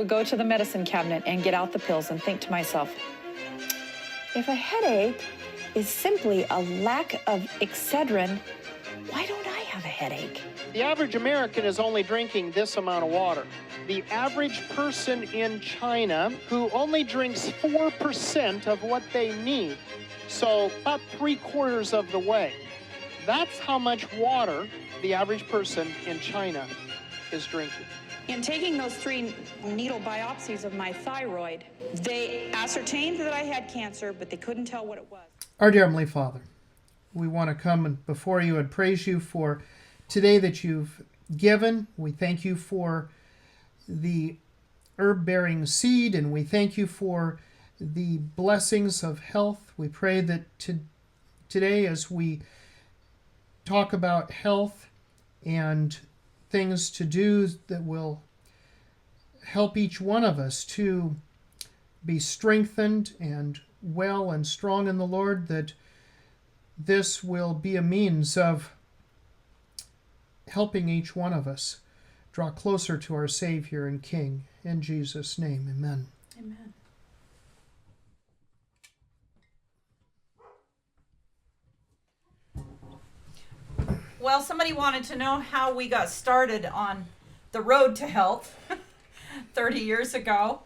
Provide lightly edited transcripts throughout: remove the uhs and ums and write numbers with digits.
would go to the medicine cabinet and get out the pills and think to myself, if a headache is simply a lack of Excedrin, why don't I have a headache? The average American is only drinking this amount of water. The average person in China who only drinks 4% of what they need, so about 3/4 of the way. That's how much water the average person in China is drinking. In taking those 3 needle biopsies of my thyroid, they ascertained that I had cancer, but they couldn't tell what it was. Our dear Heavenly Father, we want to come before you and praise you for today that you've given. We thank you for the herb-bearing seed, and we thank you for the blessings of health. We pray that today, as we talk about health and things to do that will help each one of us to be strengthened and well and strong in the Lord, that this will be a means of helping each one of us draw closer to our Savior and King. In Jesus' name, amen. Amen. Well, somebody wanted to know how we got started on the road to health 30 years ago.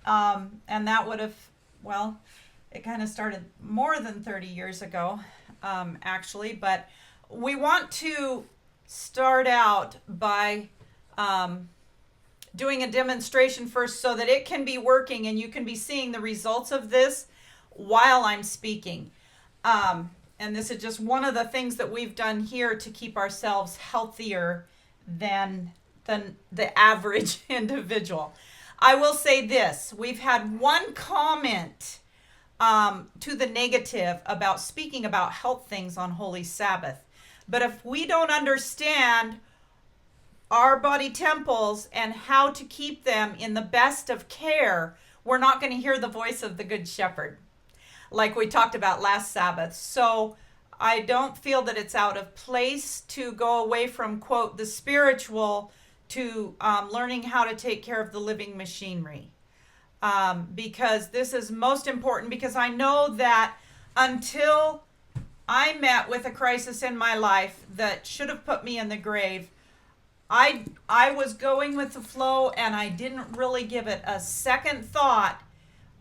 And that would have, well, it kind of started more than 30 years ago, actually. But we want to start out by doing a demonstration first so that it can be working and you can be seeing the results of this while I'm speaking. And this is just one of the things that we've done here to keep ourselves healthier than the average individual. I will say this, we've had one comment to the negative about speaking about health things on Holy Sabbath. But if we don't understand our body temples and how to keep them in the best of care, we're not going to hear the voice of the Good Shepherd, like we talked about last Sabbath. So I don't feel that it's out of place to go away from, quote, the spiritual to learning how to take care of the living machinery. Because this is most important, because I know that until I met with a crisis in my life that should have put me in the grave, I was going with the flow and I didn't really give it a second thought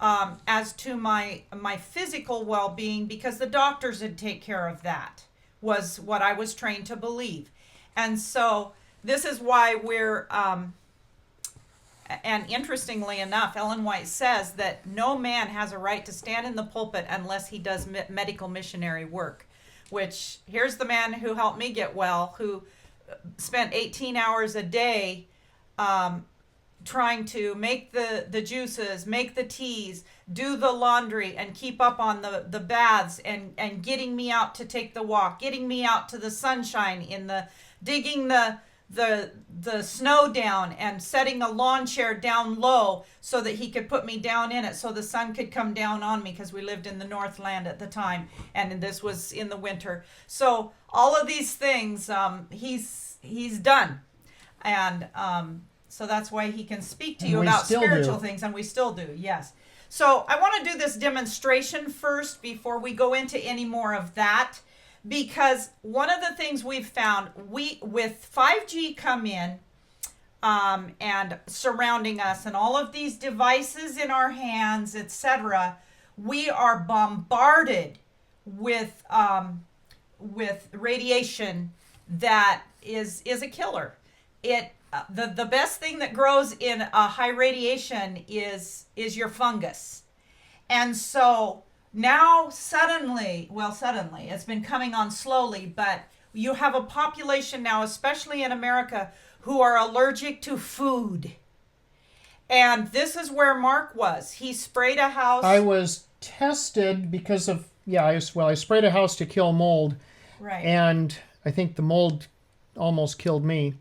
as to my physical well-being, because the doctors would take care of that, was what I was trained to believe. And so this is why we're, and interestingly enough, Ellen White says that no man has a right to stand in the pulpit unless he does medical missionary work, which here's the man who helped me get well, who spent 18 hours a day trying to make the juices, make the teas, do the laundry, and keep up on the baths, and getting me out to take the walk, getting me out to the sunshine, digging the snow down and setting a lawn chair down low so that he could put me down in it so the sun could come down on me, because we lived in the Northland at the time and this was in the winter. So all of these things he's done, and so that's why he can speak to you about spiritual things, and we still do, yes. So I want to do this demonstration first before we go into any more of that, because one of the things we've found, with 5G come in and surrounding us, and all of these devices in our hands, etc., we are bombarded with radiation that is a killer. The best thing that grows in a high radiation is your fungus. And so now suddenly, it's been coming on slowly, but you have a population now, especially in America, who are allergic to food. And this is where Mark was. He sprayed a house. I was tested because of, I sprayed a house to kill mold. Right. And I think the mold almost killed me.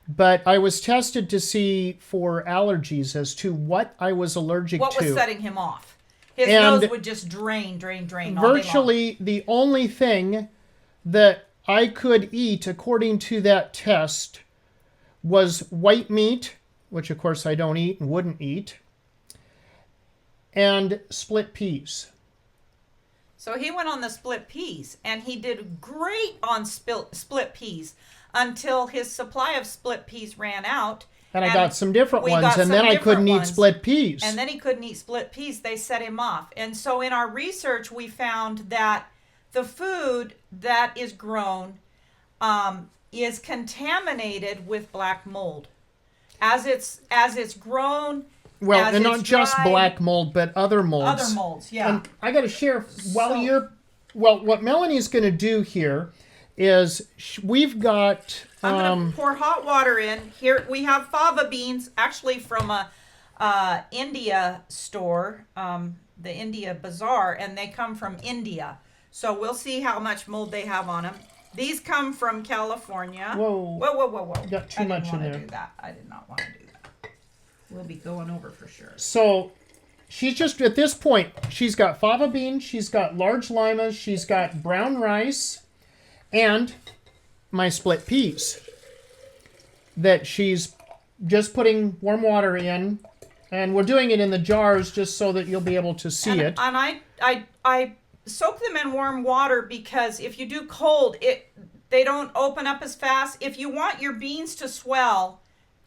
But I was tested to see for allergies as to what I was allergic to. What was setting him off? His nose would just drain all day long. Virtually the only thing that I could eat according to that test was white meat, which of course I don't eat and wouldn't eat, and split peas. So he went on the split peas, and he did great on split peas until his supply of split peas ran out. And I got some different ones, and then I couldn't eat split peas. And then he couldn't eat split peas. They set him off. And so in our research, we found that the food that is grown is contaminated with black mold. As it's grown. Well, and not just black mold, but other molds. Other molds, yeah. And I got to share, what Melonie's going to do here is we've got... I'm going to pour hot water in. Here we have fava beans, actually from a India store, the India Bazaar, and they come from India. So we'll see how much mold they have on them. These come from California. Whoa. Whoa. Got too much in there. I didn't want to do that. I did not want to do that. We'll be going over for sure. So she's just, at this point, she's got fava beans, she's got large limas, she's got brown rice, and my split peas that she's just putting warm water in, and we're doing it in the jars just so that you'll be able to see it. And I soak them in warm water because if you do cold, they don't open up as fast. If you want your beans to swell,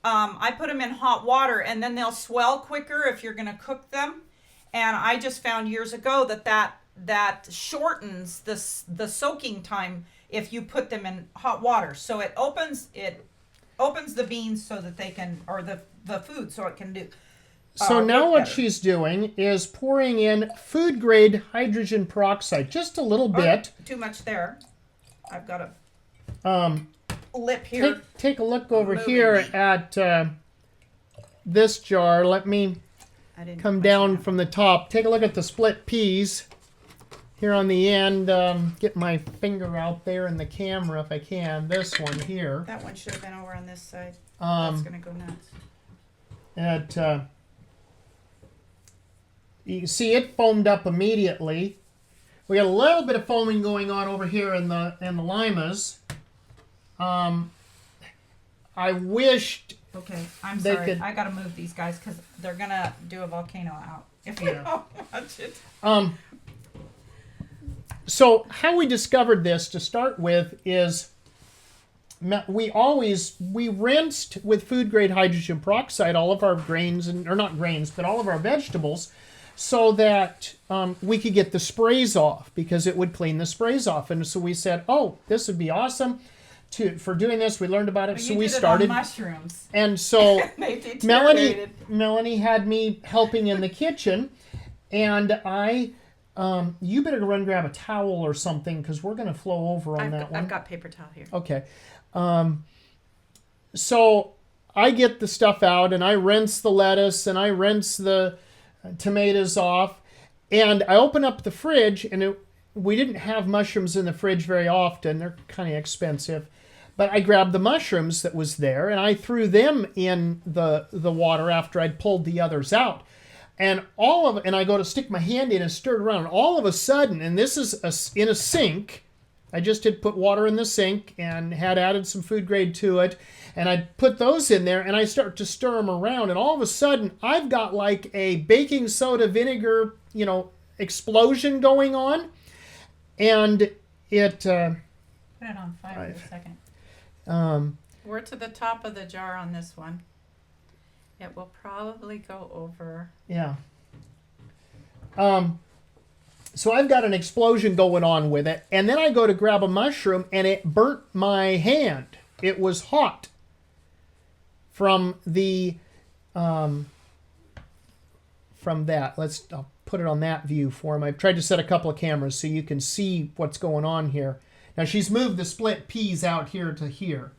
I put them in hot water, and then they'll swell quicker if you're going to cook them. And I just found years ago that shortens the soaking time if you put them in hot water. So it opens the beans so that they can, or the food so it can do. So now what she's doing is pouring in food grade hydrogen peroxide, just a little bit. Too much there. I've got a lip here. Take a look over here at this jar. Let me come down from the top. Take a look at the split peas here on the end. Get my finger out there in the camera if I can. This one here. That one should have been over on this side. That's going to go nuts. You can see it foamed up immediately. We got a little bit of foaming going on over here in the limas. I wished. Okay, I'm sorry. I gotta move these guys because they're gonna do a volcano out if we don't watch it. So how we discovered this to start with is we rinsed with food grade hydrogen peroxide all of our grains or not grains, but all of our vegetables, so that we could get the sprays off because it would clean the sprays off. And so we said, oh, this would be awesome for doing this. We learned about it, so we started. It on mushrooms. And so they Melonie had me helping in the kitchen, and you better run grab a towel or something because we're going to flow over on that one. I've got paper towel here. Okay. So I get the stuff out, and I rinse the lettuce, and I rinse the tomatoes off, and I open up the fridge, and we didn't have mushrooms in the fridge very often. They're kind of expensive. But I grabbed the mushrooms that was there, and I threw them in the water after I'd pulled the others out. And I go to stick my hand in and stir it around. And all of a sudden, and this is in a sink, I just had put water in the sink and had added some food grade to it. And I put those in there, and I start to stir them around. And all of a sudden, I've got like a baking soda vinegar, explosion going on. And it... Put it on fire for a second. We're to the top of the jar on this one. It will probably go over. Yeah. So I've got an explosion going on with it, and then I go to grab a mushroom, and it burnt my hand. It was hot from the from that. I'll put it on that view for him. I've tried to set a couple of cameras so you can see what's going on here. Now she's moved the split peas out here to here.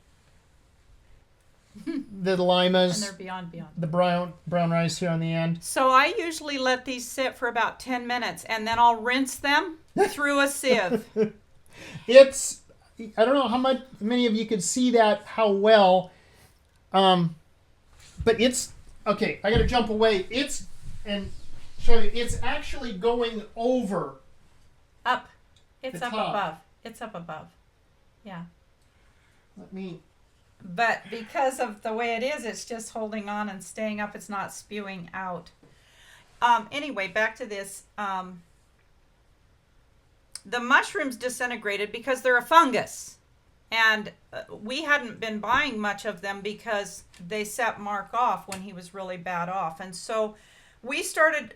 The limas. And they're beyond. The brown rice here on the end. So I usually let these sit for about 10 minutes, and then I'll rinse them through a sieve. I don't know many of you could see that, how well, but it's, okay, I got to jump away. And show you, it's actually going over. Up. It's the up top. above. It's up above. Yeah. Let me But because of the way it is, it's just holding on and staying up. It's not spewing out. Anyway, back to this. The mushrooms disintegrated because they're a fungus. And we hadn't been buying much of them because they set Mark off when he was really bad off. And so we started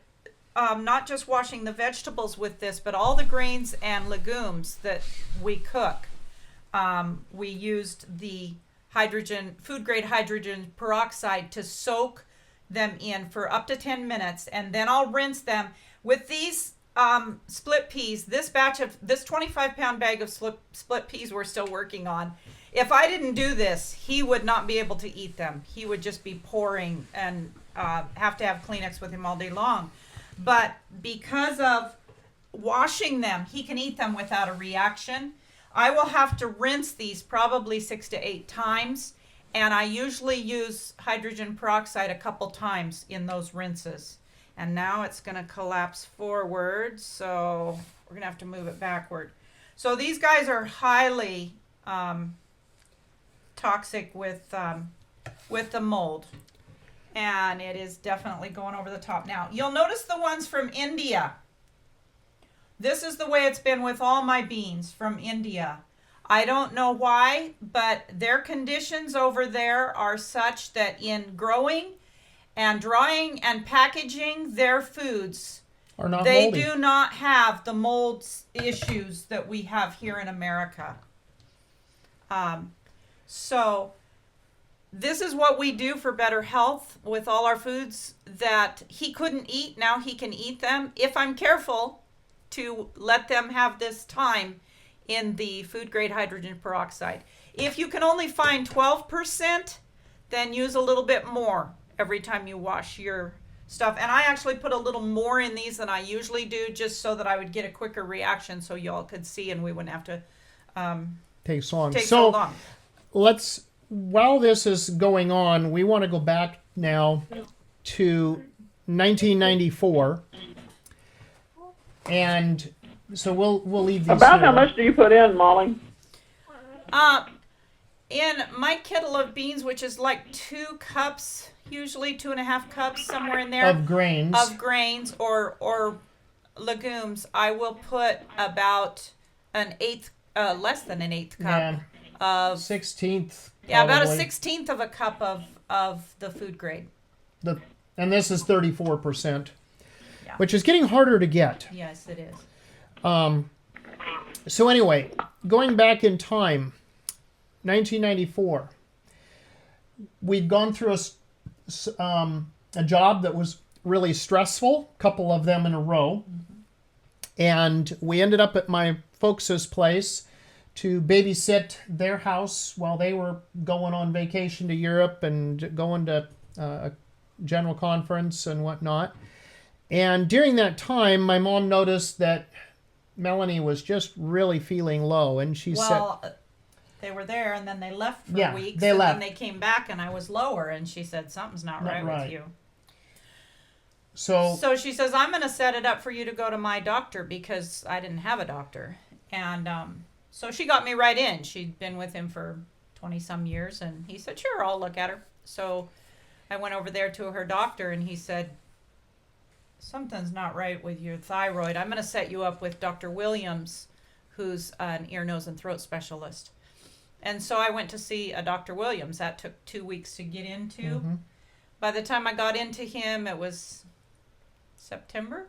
not just washing the vegetables with this, but all the grains and legumes that we cook. We used the food grade hydrogen peroxide to soak them in for up to 10 minutes. And then I'll rinse them with these split peas. This 25-pound bag of split peas we're still working on. If I didn't do this, he would not be able to eat them. He would just be pouring and have to have Kleenex with him all day long. But because of washing them, he can eat them without a reaction. I will have to rinse these probably 6 to 8 times, and I usually use hydrogen peroxide a couple times in those rinses. And now it's going to collapse forward, so we're going to have to move it backward. So these guys are highly toxic with the mold, and it is definitely going over the top. Now, you'll notice the ones from India. This is the way it's been with all my beans from India. I don't know why, but their conditions over there are such that in growing and drying and packaging their foods, they moldy. do not have the mold issues that we have here in America. So this is what we do for better health with all our foods that he couldn't eat. Now he can eat them if I'm careful to let them have this time in the food grade hydrogen peroxide. If you can only find 12%, then use a little bit more every time you wash your stuff. And I actually put a little more in these than I usually do, just so that I would get a quicker reaction so y'all could see and we wouldn't have to take so long. take so long. While this is going on, we want to go back now to 1994. And so we'll leave these About here. how much do you put in, Molly? In my kettle of beans, which is like 2 cups, usually 2.5 cups, somewhere in there. Of grains. Or legumes, I will put about an eighth, less than an eighth cup of 16th. Yeah, about a probably. 16th of a cup of the food grade. And this is 34%, Yeah. which is getting harder to get. Yes, it is. So anyway, going back in time, 1994, we'd gone through a job that was really stressful, a couple of them in a row. And we ended up at my folks' place to babysit their house while they were going on vacation to Europe and going to a general conference and whatnot. And during that time, my mom noticed that Melonie was just really feeling low, and she said, they were there, and then they left for weeks. They left. Then they came back, and I was lower, and she said, something's not right with you. So she says, I'm going to set it up for you to go to my doctor, because I didn't have a doctor. And so she got me right in. She'd been with him for 20-some years, and he said, sure, I'll look at her. So I went over there to her doctor, and he said, something's not right with your thyroid. I'm going to set you up with Dr. Williams, who's an ear, nose, and throat specialist. And so I went to see a Dr. Williams. That took 2 weeks to get into. Mm-hmm. By the time I got into him, it was September.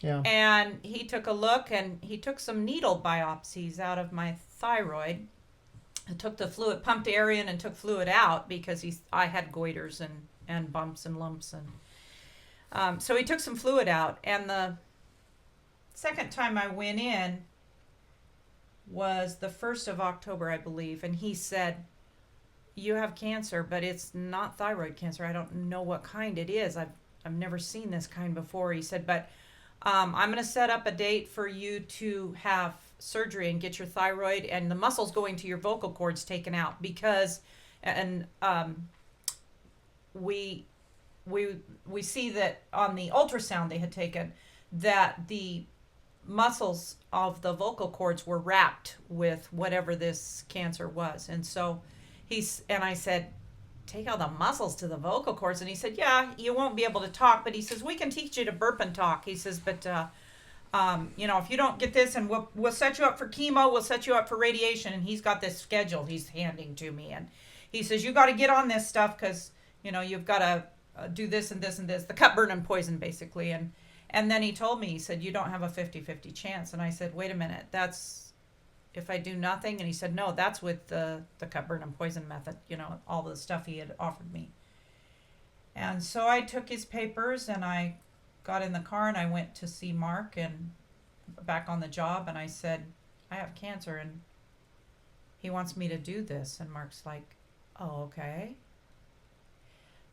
Yeah. And he took a look, and he took some needle biopsies out of my thyroid. I took the fluid, pumped air in and took fluid out because I had goiters and bumps and lumps. And so he took some fluid out. And the second time I went in was the 1st of October, I believe. And he said, you have cancer, but it's not thyroid cancer. I don't know what kind it is. I've never seen this kind before. He said, but I'm going to set up a date for you to have surgery and get your thyroid and the muscles going to your vocal cords taken out, because we see that on the ultrasound they had taken that the muscles of the vocal cords were wrapped with whatever this cancer was. And so And I said, take all the muscles to the vocal cords. And he said, yeah, you won't be able to talk, but he says, we can teach you to burp and talk. He says, but, if you don't get this, and we'll set you up for chemo, we'll set you up for radiation. And he's got this schedule he's handing to me. And he says, you got to get on this stuff because, you've got to do this and this and this, the cut, burn, and poison, basically. And then he told me, he said, you don't have a 50-50 chance. And I said, wait a minute, that's if I do nothing. And he said, no, that's with the cut, burn, and poison method, all the stuff he had offered me. And so I took his papers and I got in the car and I went to see Mark and back on the job. And I said, I have cancer and he wants me to do this. And Mark's like, oh, okay.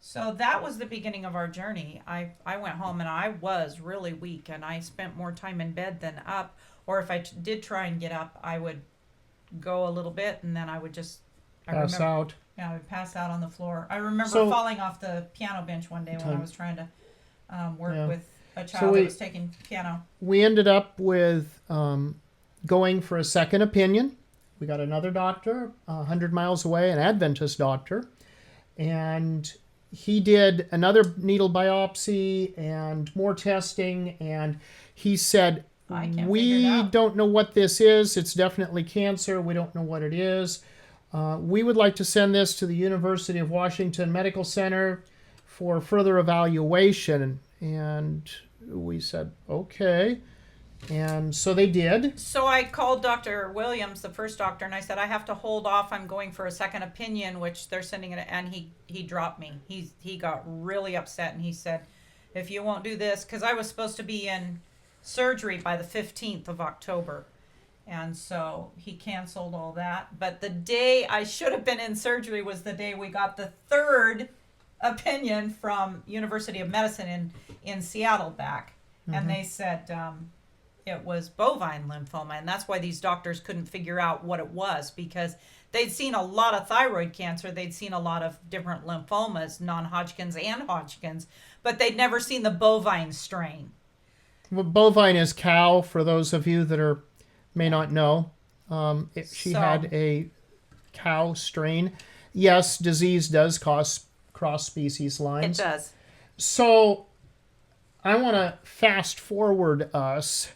So that was the beginning of our journey. I went home and I was really weak and I spent more time in bed than up. Or if I did try and get up, I would go a little bit and then I would just pass out. Yeah, I would pass out on the floor. I remember falling off the piano bench one day when I was trying to work with a child that was taking piano. We ended up with going for a second opinion. We got another doctor 100 miles away, an Adventist doctor, and he did another needle biopsy and more testing, and he said, we don't know what this is. It's definitely cancer. We don't know what it is. We would like to send this to the University of Washington Medical Center for further evaluation. And we said, okay. And so they did. So I called Dr. Williams, the first doctor, and I said, I have to hold off. I'm going for a second opinion, which they're sending it. And he dropped me. He got really upset. And he said, if you won't do this, because I was supposed to be in surgery by the 15th of October. And so he canceled all that. But the day I should have been in surgery was the day we got the third opinion from University of Medicine in Seattle back. Mm-hmm. And they said it was bovine lymphoma. And that's why these doctors couldn't figure out what it was, because they'd seen a lot of thyroid cancer. They'd seen a lot of different lymphomas, non-Hodgkin's and Hodgkin's, but they'd never seen the bovine strain. Well, bovine is cow, for those of you that may not know. She had a cow strain. Yes, disease does cause cross-species lines. It does. So I want to fast forward us,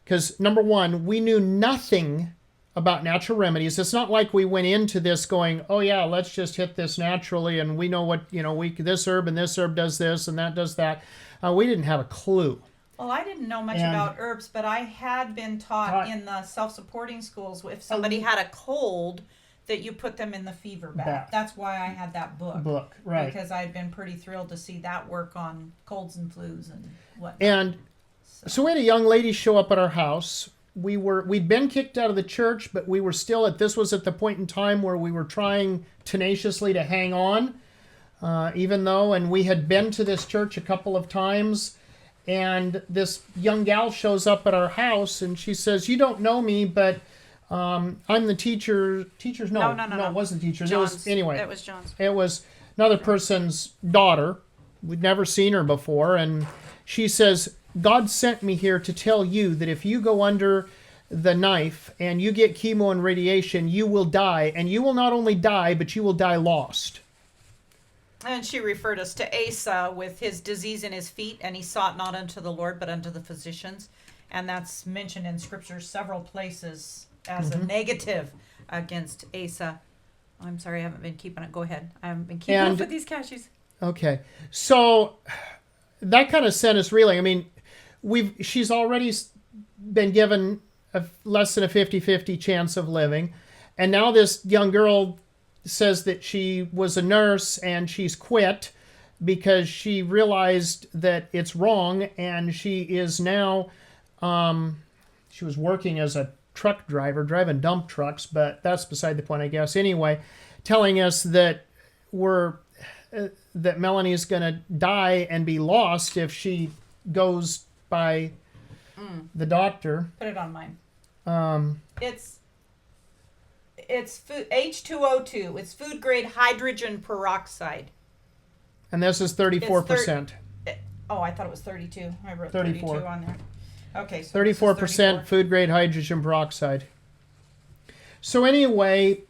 because number one, we knew nothing about natural remedies. It's not like we went into this going, oh yeah, let's just hit this naturally and we know what, this herb and this herb does this and that does that. We didn't have a clue. Well, I didn't know much about herbs, but I had been taught in the self-supporting schools, if somebody had a cold, that you put them in the fever bath. That's why I had that book. Right. Because I'd been pretty thrilled to see that work on colds and flus and whatnot. And so we had a young lady show up at our house. We'd been kicked out of the church, but we were still this was at the point in time where we were trying tenaciously to hang on, and we had been to this church a couple of times. And this young gal shows up at our house and she says, you don't know me, but I'm the teacher. No, it wasn't teacher. It was John's. It was another person's daughter. We'd never seen her before. And she says, God sent me here to tell you that if you go under the knife and you get chemo and radiation, you will die. And you will not only die, but you will die lost. And she referred us to Asa with his disease in his feet, and he sought not unto the Lord, but unto the physicians. And that's mentioned in Scripture several places as a negative against Asa. I'm sorry, I haven't been keeping it. Go ahead. I haven't been keeping up with these cashews. Okay. So that kind of sent us reeling. I mean, she's already been given less than a 50-50 chance of living. And now this young girl says that she was a nurse and she's quit because she realized that it's wrong, and she is now she was working as a truck driver driving dump trucks, but that's beside the point, I guess. Anyway, telling us that that Melonie's gonna die and be lost if she goes by the doctor. Put it on mine. It's food, H2O2. It's food grade hydrogen peroxide. And this is 34%. I thought it was 32. I wrote 32 on there. Okay, so 34% food grade hydrogen peroxide. So anyway,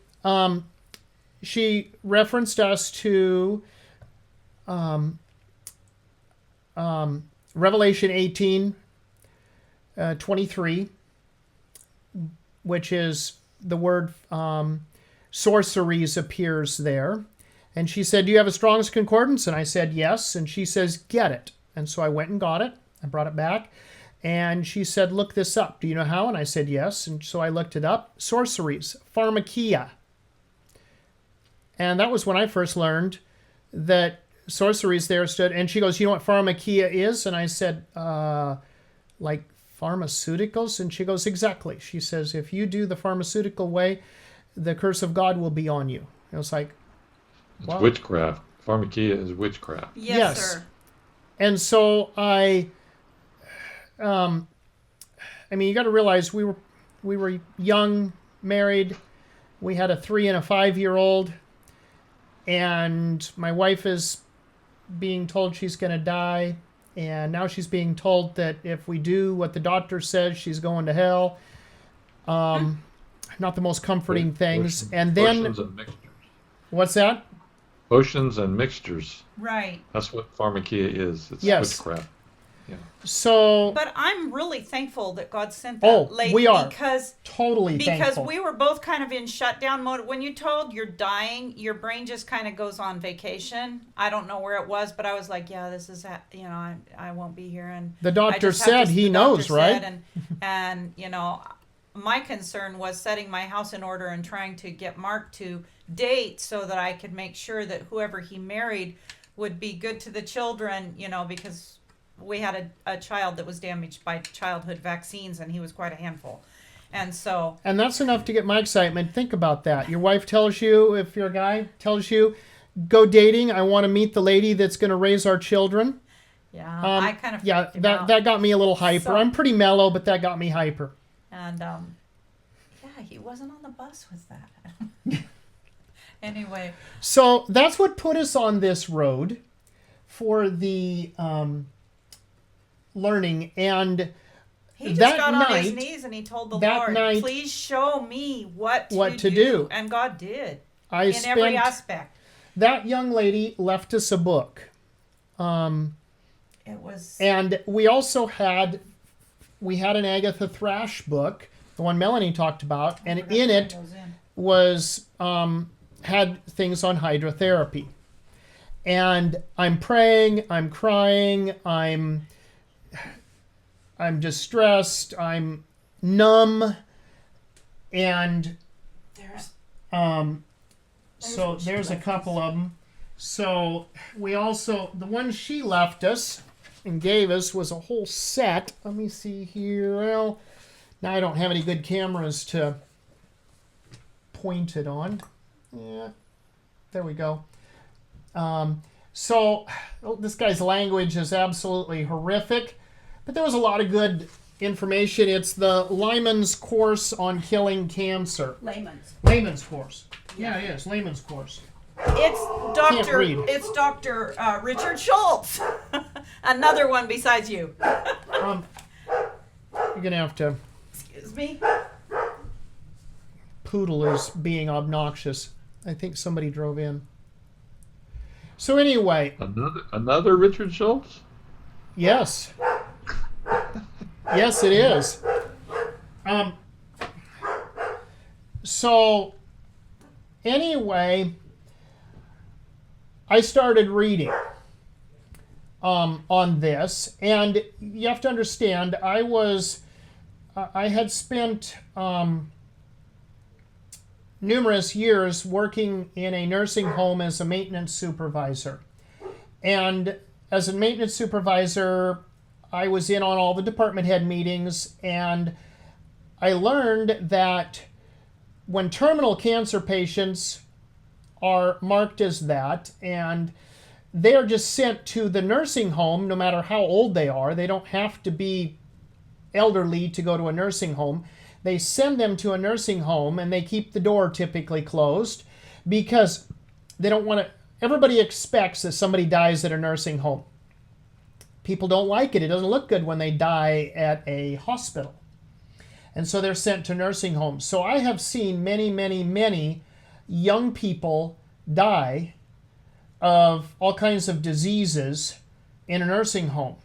she referenced us to Revelation 18, 23, which is the word sorceries appears there. And she said, do you have a Strong's Concordance? And I said, yes. And she says, get it. And so I went and got it. I brought it back. And she said, look this up. Do you know how? And I said, yes. And so I looked it up. Sorceries, pharmakia. And that was when I first learned that sorceries there stood. And she goes, you know what pharmakia is? And I said, like pharmaceuticals? And she goes, exactly. She says, if you do the pharmaceutical way, the curse of God will be on you. It was like, It's wow. witchcraft. Pharmakia is witchcraft. Yes, sir. And so I mean, you got to realize we were young, married. We had a 3 and a 5-year-old, and my wife is being told she's going to die, and now she's being told that if we do what the doctor says, she's going to hell. Not the most comforting things. And then Potions and mixtures. what's that? Potions and mixtures. Right. That's what pharmakia is. It's Yes. witchcraft. So But I'm really thankful that God sent that lady we are because totally thankful. we were both kind of in shutdown mode. When you told you're dying, your brain just kind of goes on vacation. I don't know where it was, but I was like, yeah, this is, I won't be here. And The I doctor just have said to- he the knows, doctor right? said, and my concern was setting my house in order and trying to get Mark to date so that I could make sure that whoever he married would be good to the children, because we had a child that was damaged by childhood vaccines and he was quite a handful. And so... And that's enough to get my excitement. Think about that. Your wife tells you, if you're a guy, tells you, go dating. I want to meet the lady that's going to raise our children. Yeah, I kind of freaked him out. that got me a little hyper. So- I'm pretty mellow, but that got me hyper. And he wasn't on the bus with that. Anyway, So that's what put us on this road for the learning. And he just that got on his night- knees and he told the that Lord, night- please show me what What to to do. And God did. I In every spent, aspect. that young lady left us a book. It was... And we also had an Agatha Thrash book, the one Melonie talked about, and in it was had things on hydrotherapy. And I'm praying, I'm crying, I'm distressed, I'm numb, and so there's a couple of them. So we also, the one she left us and gave us was a whole set. Let me see here. Well, now I don't have any good cameras to point it on. Yeah, there we go. So this guy's language is absolutely horrific, but there was a lot of good information. It's the Lyman's course on killing cancer. Layman's course. Yeah, it is. Layman's course. It's read. Dr. Richard Schultz. Another one besides you. You're going to have to... Excuse me. Poodle is being obnoxious. I think somebody drove in. So anyway, Another Richard Schultz? yes. Yes, it is. So anyway, I started reading on this, and you have to understand, I had spent numerous years working in a nursing home as a maintenance supervisor. And as a maintenance supervisor, I was in on all the department head meetings, and I learned that when terminal cancer patients are marked as that, and they are just sent to the nursing home no matter how old they are. They don't have to be elderly to go to a nursing home. They send them to a nursing home and they keep the door typically closed because they don't want to... Everybody expects that somebody dies at a nursing home. People don't like it. It doesn't look good when they die at a hospital. And so they're sent to nursing homes. So I have seen many, many, many young people die of all kinds of diseases in a nursing home.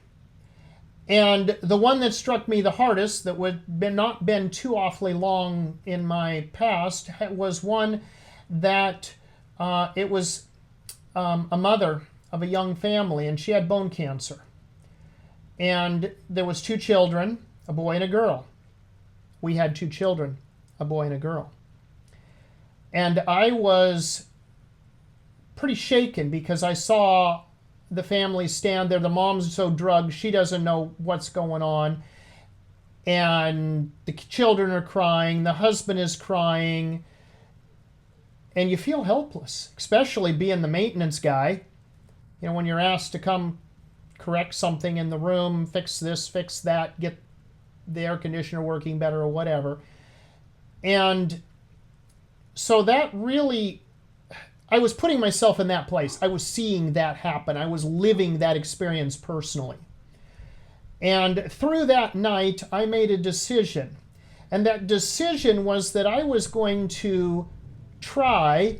And the one that struck me the hardest, that would not been too awfully long in my past, was one that it was a mother of a young family, and she had bone cancer. And there was 2 children, a boy and a girl. We had 2 children, a boy and a girl. And I was pretty shaken because I saw the family stand there. The mom's so drugged, she doesn't know what's going on. And the children are crying, the husband is crying. And you feel helpless, especially being the maintenance guy. You know, when you're asked to come correct something in the room, fix this, fix that, get the air conditioner working better or whatever. And so that really, I was putting myself in that place. I was seeing that happen. I was living that experience personally. And through that night, I made a decision. And that decision was that I was going to try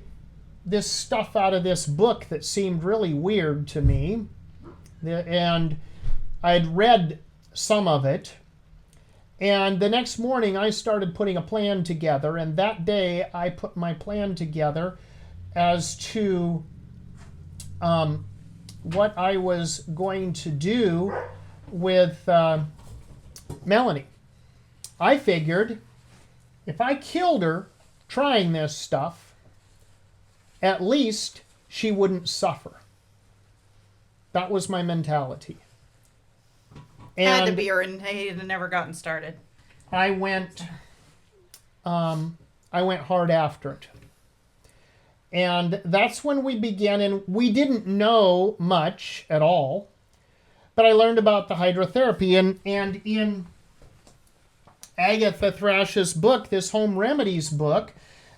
this stuff out of this book that seemed really weird to me. And I'd read some of it. And the next morning I started putting a plan together. And that day I put my plan together as to what I was going to do with Melonie. I figured if I killed her trying this stuff, at least she wouldn't suffer. That was my mentality. Had to And be, or he had never gotten started. I went hard after it. And that's when we began, and we didn't know much at all, but I learned about the hydrotherapy. And in Agatha Thrash's book, this home remedies book,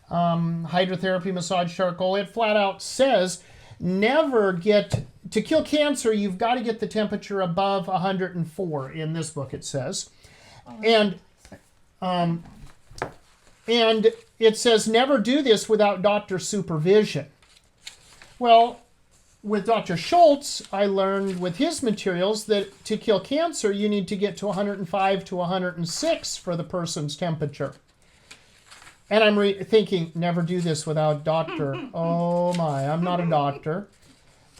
Hydrotherapy, Massage, Charcoal, it flat out says, to kill cancer, you've got to get the temperature above 104. In this book it says. And it says never do this without doctor supervision. Well, with Dr. Schultz, I learned with his materials that to kill cancer, you need to get to 105 to 106 for the person's temperature. And I'm thinking, never do this without doctor. Oh my, I'm not a doctor.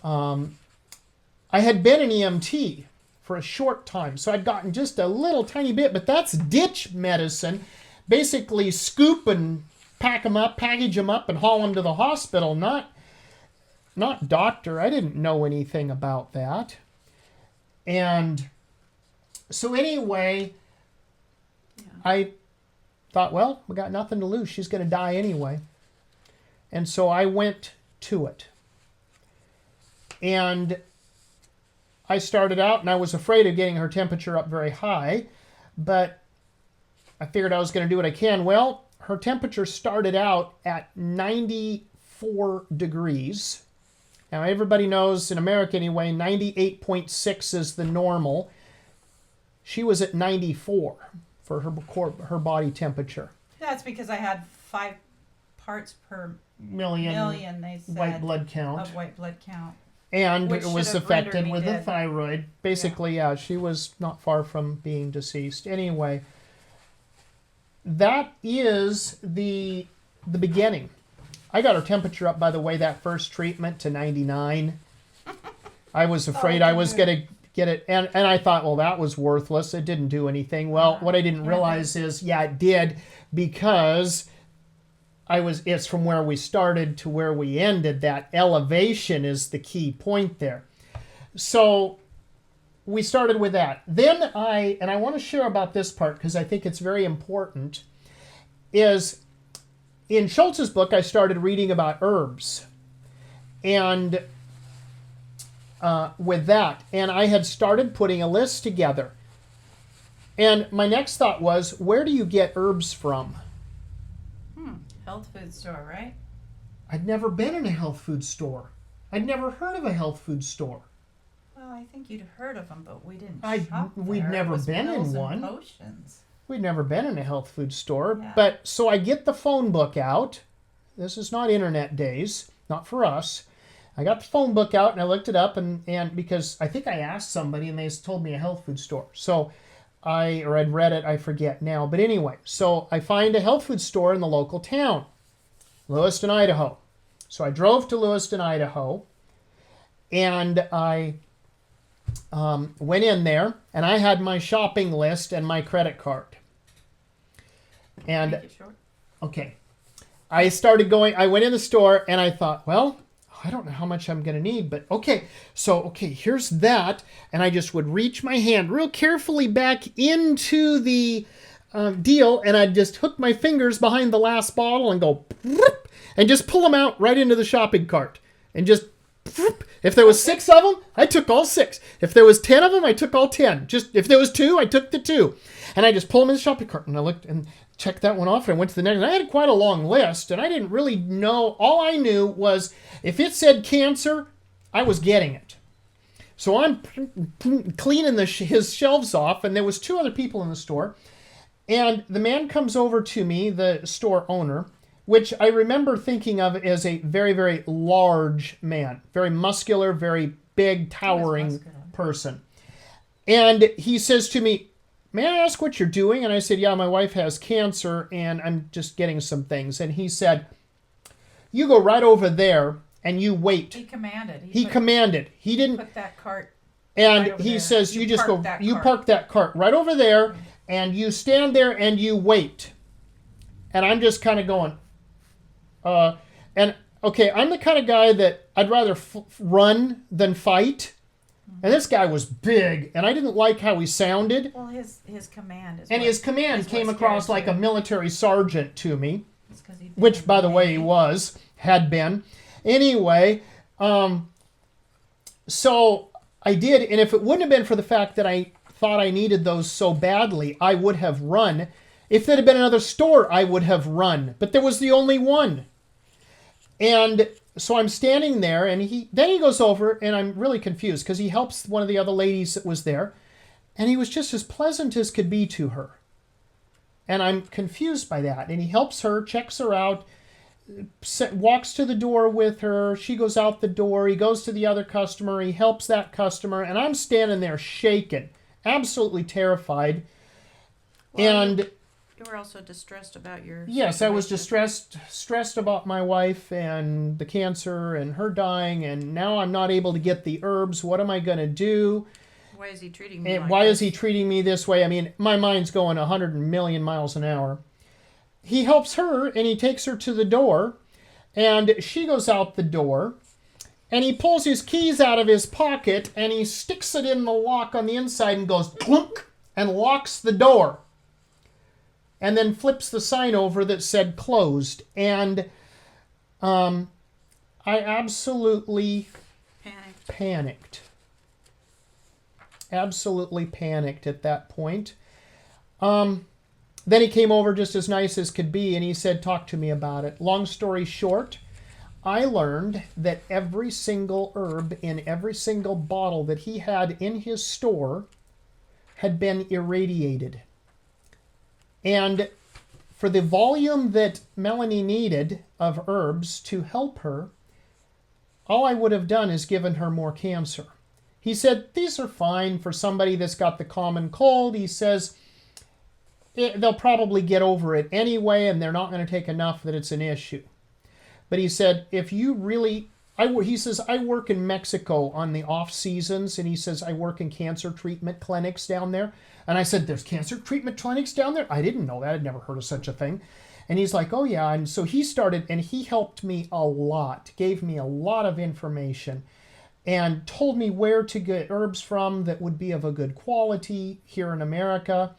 I had been an EMT for a short time, so I'd gotten just a little tiny bit, but that's ditch medicine. Basically scoop and pack them up, package them up, and haul them to the hospital. Not doctor. I didn't know anything about that. And so anyway, I thought, well, we got nothing to lose. She's going to die anyway. And so I went to it. And I started out, and I was afraid of getting her temperature up very high, but I figured I was going to do what I can. Well, her temperature started out at 94 degrees. Now, everybody knows, in America anyway, 98.6 is the normal. She was at 94 for her body temperature. That's because I had 5 parts per Million they said, white blood count. of white blood count. And Which it was should have rendered affected me with the dead. thyroid. Basically, yeah, she was not far from being deceased. Anyway, that is the beginning. I got her temperature up, by the way, that first treatment to 99. I was afraid I was going to get it. And I thought, well, that was worthless. It didn't do anything. Well, what I didn't realize is, yeah, it did, because it's from where we started to where we ended. That elevation is the key point there. So we started with that. Then I want to share about this part because I think it's very important, is in Schultz's book, I started reading about herbs. And with that, and I had started putting a list together. And my next thought was, where do you get herbs from? Health food store, right? I'd never been in a health food store. I'd never heard of a health food store. Well, I think you'd heard of them, but we didn't shop we'd there. never It was been in pills and one. Potions. We'd never been in a health food store. Yeah. But so I get the phone book out, This is not internet days, not for us. I got the phone book out and I looked it up, and because I think I asked somebody and they told me a health food store. So I'd read it, I forget now. But anyway, so I find a health food store in the local town, Lewiston, Idaho. So I drove to Lewiston, Idaho, and I went in there, and I had my shopping list and my credit card. And, okay, I went in the store, and I thought, well, I don't know how much I'm going to need, but okay, here's that. And I just would reach my hand real carefully back into the deal, and I'd just hook my fingers behind the last bottle and go, and just pull them out right into the shopping cart. And just, if there was 6 of them, I took all 6. If there was 10 of them, I took all 10. Just, if there was 2, I took the 2. And I just pull them in the shopping cart, and I looked and checked that one off, and I went to the next. And I had quite a long list, and I didn't really know. All I knew was if it said cancer, I was getting it. So I'm cleaning his shelves off, and there was 2 other people in the store. And the man comes over to me, the store owner, which I remember thinking of as a very, very large man, very muscular, very big, towering person. And he says to me, "May I ask what you're doing?" And I said, "Yeah, my wife has cancer, and I'm just getting some things." And he said, "You go right over there and you wait." He commanded. He commanded. He didn't put that cart. And right he there. says, "You just go. You cart. park that cart right over there, and you stand there and you wait." And I'm just kind of going, and okay, I'm the kind of guy that I'd rather run than fight. And this guy was big, and I didn't like how he sounded. Well, his command is. And his command came across like a military sergeant to me, which, by the way, he had been. Anyway, so I did, and if it wouldn't have been for the fact that I thought I needed those so badly, I would have run. If there had been another store, I would have run, but there was the only one. And so I'm standing there, and then he goes over, and I'm really confused because he helps one of the other ladies that was there, and he was just as pleasant as could be to her. And I'm confused by that. And he helps her, checks her out, walks to the door with her. She goes out the door. He goes to the other customer. He helps that customer. And I'm standing there shaking, absolutely terrified. Well, and you were also distressed about your Yes, I was situation. stressed about my wife and the cancer and her dying, and now I'm not able to get the herbs. What am I going to do? Why is he treating me And like why this? is he treating me this way? I mean, my mind's going 100 million miles an hour. He helps her, and he takes her to the door, and she goes out the door, and he pulls his keys out of his pocket, and he sticks it in the lock on the inside and goes clunk and locks the door. And then flips the sign over that said closed. And I absolutely panicked. Absolutely panicked at that point. Then he came over just as nice as could be, and he said, "Talk to me about it." Long story short, I learned that every single herb in every single bottle that he had in his store had been irradiated. And for the volume that Melonie needed of herbs to help her, all I would have done is given her more cancer. He said, "These are fine for somebody that's got the common cold." He says, "They'll probably get over it anyway, and they're not going to take enough that it's an issue." But he said, if you really... he says, "I work in Mexico on the off seasons," and he says, "I work in cancer treatment clinics down there." And I said, "There's cancer treatment clinics down there?" I didn't know that. I'd never heard of such a thing. And he's like, "Oh, yeah." And so he started, and he helped me a lot, gave me a lot of information, and told me where to get herbs from that would be of a good quality here in America.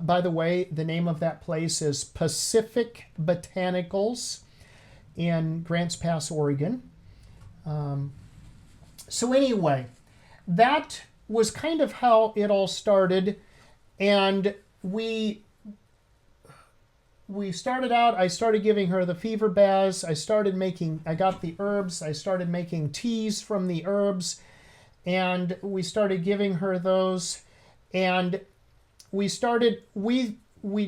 By the way, the name of that place is Pacific Botanicals in Grants Pass, Oregon. So anyway, that was kind of how it all started. And we started out, I started giving her the fever baths. I got the herbs. I started making teas from the herbs. And we started giving her those. And we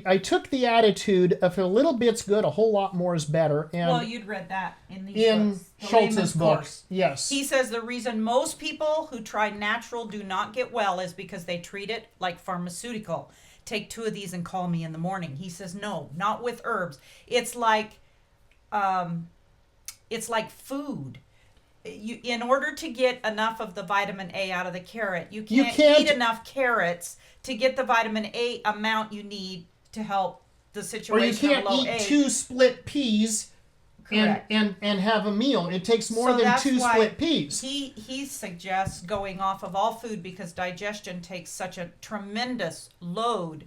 I took the attitude if a little bit's good, a whole lot more is better. And Well, you'd read that in these in books. The Schultz's Layman's book, Course. yes. He says the reason most people who try natural do not get well is because they treat it like pharmaceutical. Take 2 of these and call me in the morning. He says no, not with herbs. It's like food. In order to get enough of the vitamin A out of the carrot, you can't eat enough carrots to get the vitamin A amount you need to help the Or you situation can't of low eat A. 2 split peas and Correct. have a meal. It takes more So than that's 2 why split peas. He suggests going off of all food because digestion takes such a tremendous load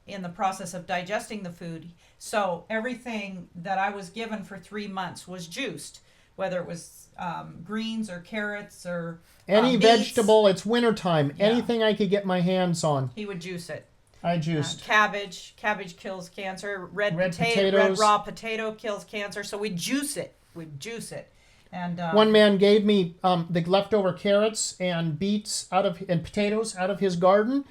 in the process of digesting the food. So everything that I was given for 3 months was juiced, whether it was greens or carrots or Any beets. vegetable, it's wintertime. Yeah. Anything I could get my hands on, He would juice it. I juiced. Cabbage kills cancer. Red potatoes. raw potato kills cancer. So we juice it. And One man gave me the leftover carrots and beets and potatoes out of his garden.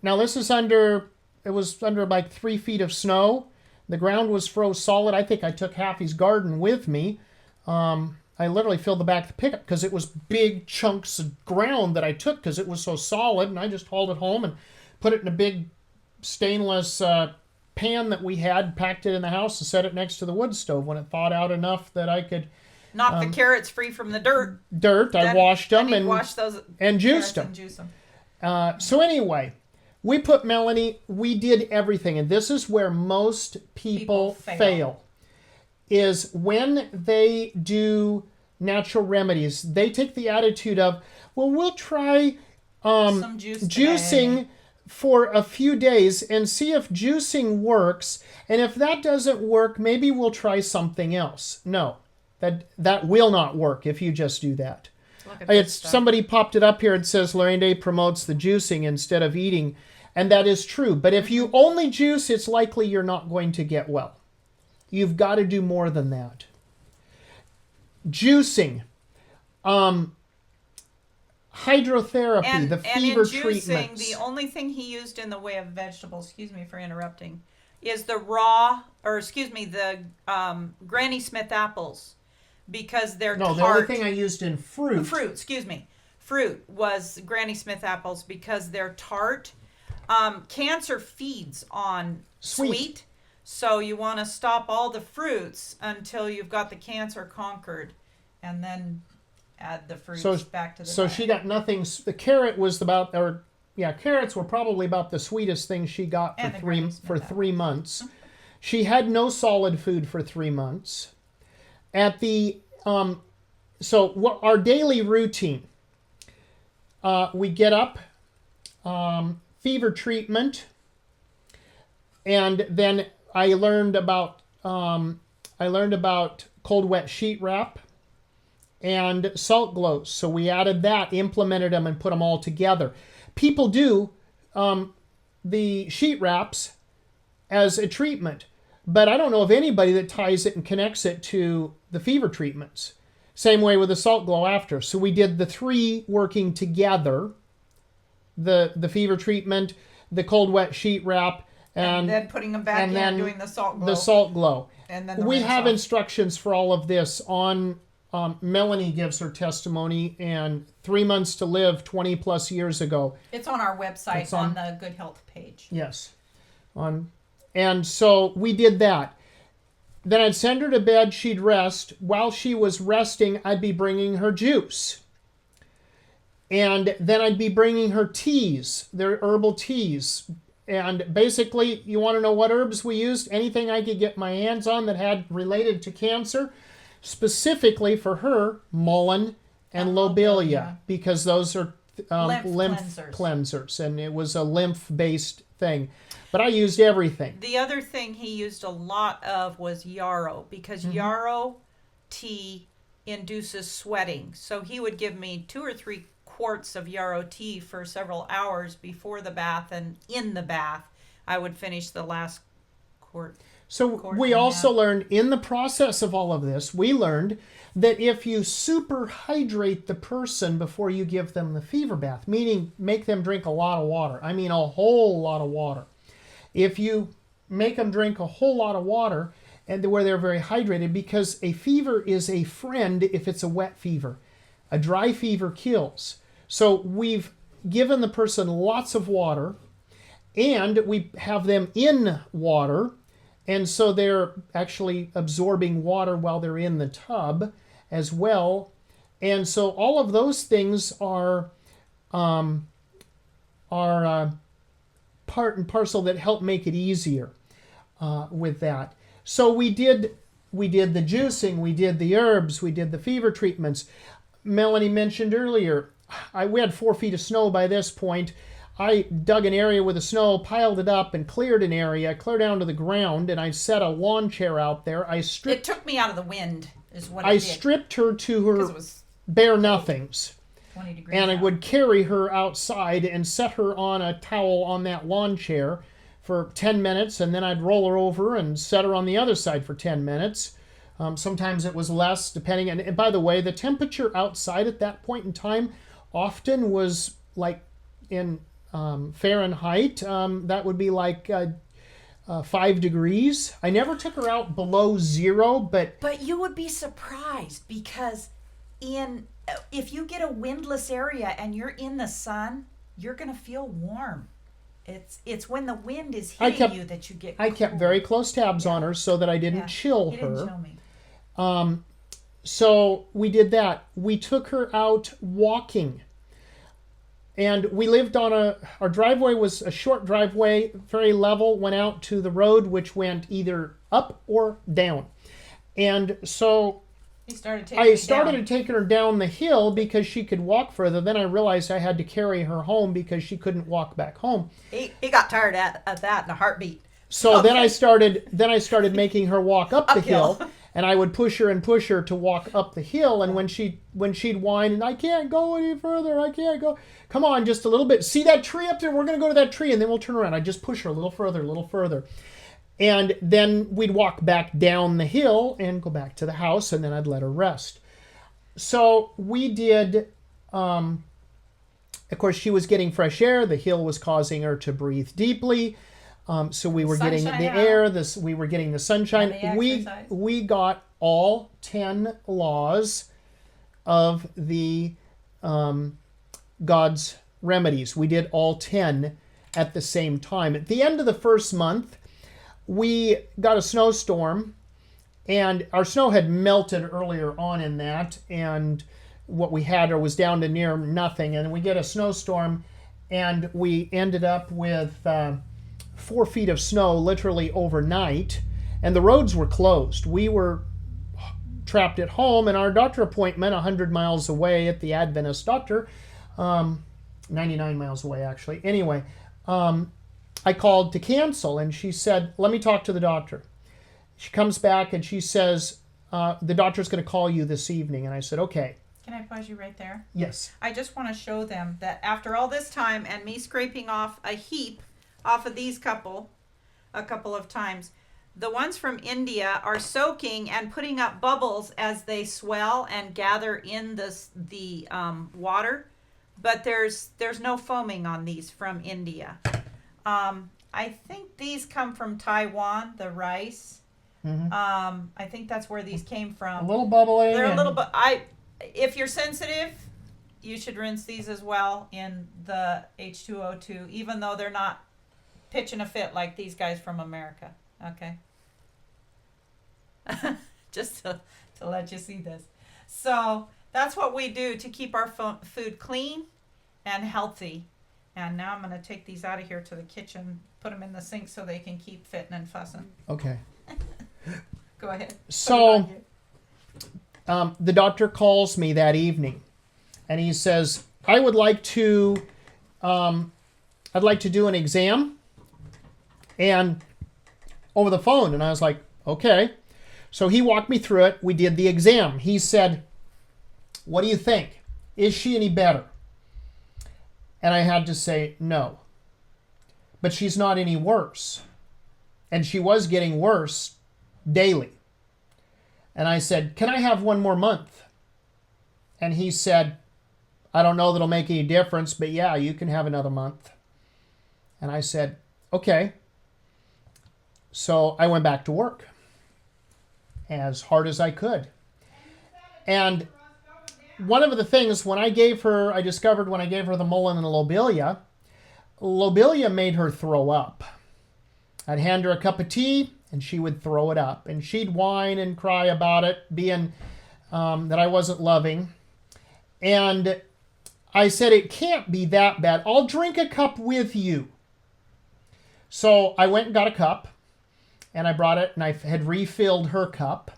Now this is it was under like 3 feet of snow. The ground was froze solid. I think I took half his garden with me. I literally filled the back of the pickup because it was big chunks of ground that I took because it was so solid, and I just hauled it home and put it in a big stainless pan that we had, packed it in the house, and set it next to the wood stove. When it thawed out enough that I could knock the carrots free from the dirt. I washed them and wash those juiced them. and juice them. So anyway, we put Melonie, we did everything, and this is where most people fail. Is when they do natural remedies, they take the attitude of, well, we'll try Some juice juicing today. for a few days and see if juicing works, and if that doesn't work, maybe we'll try something else. No, that will not work if you just do that. Somebody popped it up here. It says Lorraine Day promotes the juicing instead of eating, and that is true. But if you only juice, it's likely you're not going to get well. You've got to do more than that. Juicing, hydrotherapy, And the in fever juicing, treatments. the only thing he used in the way of vegetables, excuse me for interrupting, is the Granny Smith apples, because they're No, tart. the only thing I used in fruit. Fruit was Granny Smith apples because they're tart. Cancer feeds on sweet. So you want to stop all the fruits until you've got the cancer conquered, and then add the fruits back to the So diet. she got nothing. The carrot was carrots were probably about the sweetest thing she got And for the Granny for Smith 3 months. She had no solid food for 3 months. At the so what our daily routine? We get up, fever treatment, and then I learned about cold wet sheet wrap and salt glows. So we added that, implemented them, and put them all together. People do the sheet wraps as a treatment, but I don't know of anybody that ties it and connects it to the fever treatments. Same way with the salt glow after. So we did the 3 working together: the fever treatment, the cold wet sheet wrap, and then putting them back in, doing the salt glow. The salt glow. And then we have rinse off. instructions for all of this on. Melonie gives her testimony, and 3 months to live 20 plus years ago. It's on our website, It's on the Good Health page. Yes. And so we did that. Then I'd send her to bed, she'd rest. While she was resting, I'd be bringing her juice. And then I'd be bringing her teas, their herbal teas. And basically, you want to know what herbs we used? Anything I could get my hands on that had related to cancer. Specifically for her, mullein and lobelia, because those are lymph cleansers. And it was a lymph-based thing. But I used everything. The other thing he used a lot of was yarrow, because yarrow tea induces sweating. So he would give me 2 or 3 quarts of yarrow tea for several hours before the bath, and in the bath I would finish the last quart. So we also learned in the process of all of this, we learned that if you superhydrate the person before you give them the fever bath, meaning make them drink a lot of water, I mean a whole lot of water, if you make them drink a whole lot of water and where they're very hydrated, because a fever is a friend if it's a wet fever. A dry fever kills. So we've given the person lots of water, and we have them in water, and so they're actually absorbing water while they're in the tub as well. And so all of those things are part and parcel that help make it easier with that. So we did the juicing, we did the herbs, we did the fever treatments. Melonie mentioned earlier, we had 4 feet of snow by this point. I dug an area with the snow, piled it up, and cleared an area, clear down to the ground, and I set a lawn chair out there. It took me out of the wind, is what I it did. stripped her to 'Cause her it was bare nothings. 20 degrees And I out. would carry her outside and set her on a towel on that lawn chair for 10 minutes, and then I'd roll her over and set her on the other side for 10 minutes. Sometimes it was less, depending. And by the way, the temperature outside at that point in time often was like in Fahrenheit. That would be like 5 degrees. I never took her out below 0, But you would be surprised because if you get a windless area and you're in the sun, you're going to feel warm. It's when the wind is hitting you that you get I kept cold. very close tabs on her so that I didn't Yeah. chill You her. didn't chill me. So we did that. We took her out walking. And we lived on our driveway was a short driveway, very level, went out to the road, which went either up or down. And so I started taking her down the hill because she could walk further. Then I realized I had to carry her home because she couldn't walk back home. He got tired of that in a heartbeat. So then I started making her walk up the Uphill. hill, and I would push her to walk up the hill. And when she'd whine, and I can't go any further, I can't go. Come on, just a little bit. See that tree up there? We're going to go to that tree, and then we'll turn around. I just push her a little further. And then we'd walk back down the hill and go back to the house, and then I'd let her rest. So we did, of course, she was getting fresh air. The hill was causing her to breathe deeply. So we were getting the Sunshine air, we were getting the sunshine. And the exercise. We got all 10 laws of the God's remedies. We did all 10 at the same time. At the end of the first month, we got a snowstorm, and our snow had melted earlier on in that, and what we had was down to near nothing. And we get a snowstorm, and we ended up with 4 feet of snow literally overnight, and the roads were closed. We were trapped at home, and our doctor appointment 100 miles away at the Adventist doctor, 99 miles away actually. Anyway, I called to cancel, and she said, let me talk to the doctor. She comes back and she says, the doctor's going to call you this evening. And I said, okay. Can I pause you right there? Yes. I just want to show them that after all this time and me scraping off a heap off of these a couple of times, the ones from India are soaking and putting up bubbles as they swell and gather in the water, but there's no foaming on these from India. I think these come from Taiwan, the rice. Mm-hmm. I think that's where these came from. A little bubbling. They're a little bit. If you're sensitive, you should rinse these as well in the H2O2, even though they're not pitching a fit like these guys from America. Okay. Just to let you see this. So that's what we do to keep our food clean and healthy. And now I'm going to take these out of here to the kitchen, put them in the sink so they can keep fitting and fussing. Okay. Go ahead. So the doctor calls me that evening, and he says, I'd like to do an exam and over the phone. And I was like, okay. So he walked me through it. We did the exam. He said, what do you think? Is she any better? And I had to say no. But she's not any worse. And she was getting worse daily. And I said, can I have one more month? And he said, I don't know that'll make any difference, but yeah, you can have another month. And I said, okay. So I went back to work as hard as I could. And one of the things I discovered when I gave her the Mullen and lobelia made her throw up. I'd hand her a cup of tea and she would throw it up. And she'd whine and cry about it, being that I wasn't loving. And I said, it can't be that bad. I'll drink a cup with you. So I went and got a cup. And I brought it, and I had refilled her cup.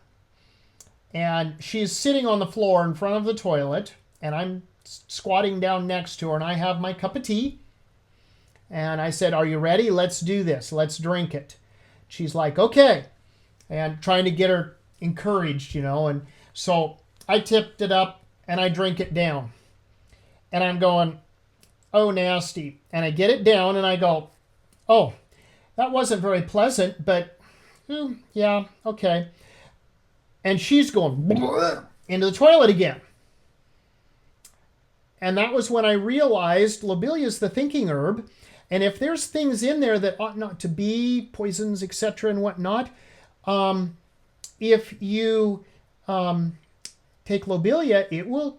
And she's sitting on the floor in front of the toilet, and I'm squatting down next to her, and I have my cup of tea. And I said, are you ready? Let's do this. Let's drink it. She's like, okay. And trying to get her encouraged, And so I tipped it up, and I drink it down. And I'm going, oh, nasty. And I get it down, and I go, oh, that wasn't very pleasant, but yeah, okay. And she's going into the toilet again. And that was when I realized lobelia is the thinking herb. And if there's things in there that ought not to be, poisons, etc. and whatnot, if you take lobelia, it will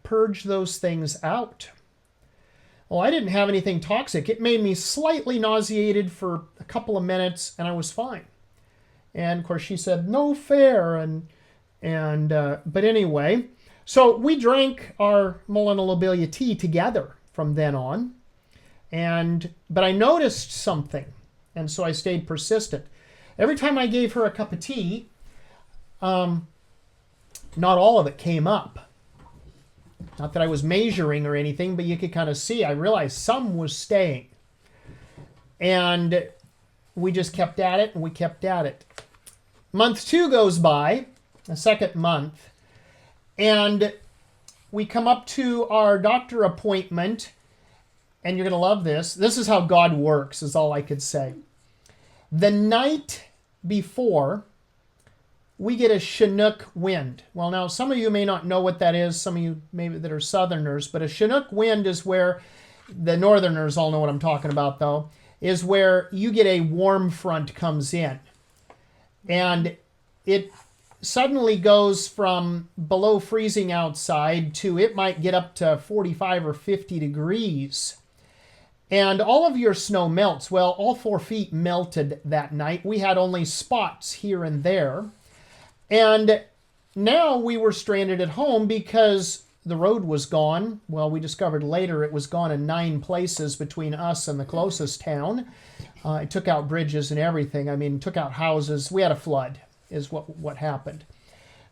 purge those things out. Well, I didn't have anything toxic. It made me slightly nauseated for a couple of minutes, and I was fine. And of course, she said, "No fair," but anyway, so we drank our Mullen and lobelia tea together from then on. But I noticed something, and so I stayed persistent. Every time I gave her a cup of tea, not all of it came up. Not that I was measuring or anything, but you could kind of see. I realized some was staying. And we just kept at it, and we kept at it. Month 2 goes by, the second month, and we come up to our doctor appointment, and you're going to love this. This is how God works, is all I could say. The night before, we get a Chinook wind. Well, now, some of you may not know what that is. Some of you maybe that are Southerners. But a Chinook wind is where, the Northerners all know what I'm talking about, though, is where you get a warm front comes in. And it suddenly goes from below freezing outside to it might get up to 45 or 50 degrees. And all of your snow melts. Well, all 4 feet melted that night. We had only spots here and there. And now we were stranded at home because the road was gone. Well, we discovered later it was gone in 9 places between us and the closest town. It took out bridges and everything. I mean, took out houses. We had a flood is what happened.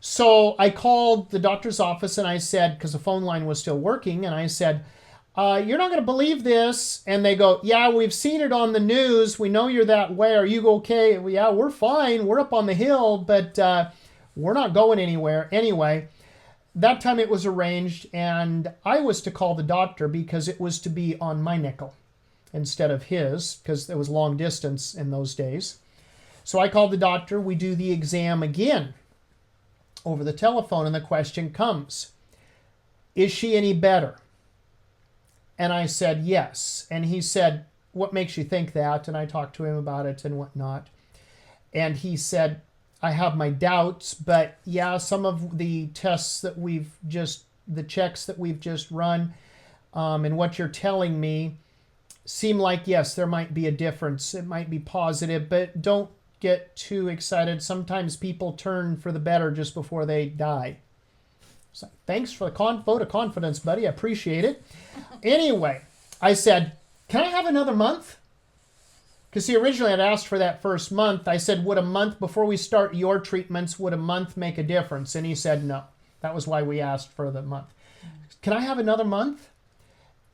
So I called the doctor's office and I said, because the phone line was still working, and I said, you're not going to believe this. And they go, yeah, we've seen it on the news. We know you're that way. Are you okay? Well, yeah, we're fine. We're up on the hill, but we're not going anywhere. Anyway, that time it was arranged, and I was to call the doctor because it was to be on my nickel instead of his, because it was long distance in those days. So I called the doctor. We do the exam again over the telephone, and the question comes, is she any better? And I said, yes. And he said, what makes you think that? And I talked to him about it and whatnot. And he said, I have my doubts, but yeah, some of the tests that the checks that we've just run, and what you're telling me seem like, yes, there might be a difference. It might be positive, but don't get too excited. Sometimes people turn for the better just before they die. So thanks for the vote of confidence, buddy. I appreciate it. Anyway, I said, can I have another month? Because see, originally I'd asked for that first month. I said, would a month before we start your treatments, would a month make a difference? And he said no. That was why we asked for the month. Can I have another month?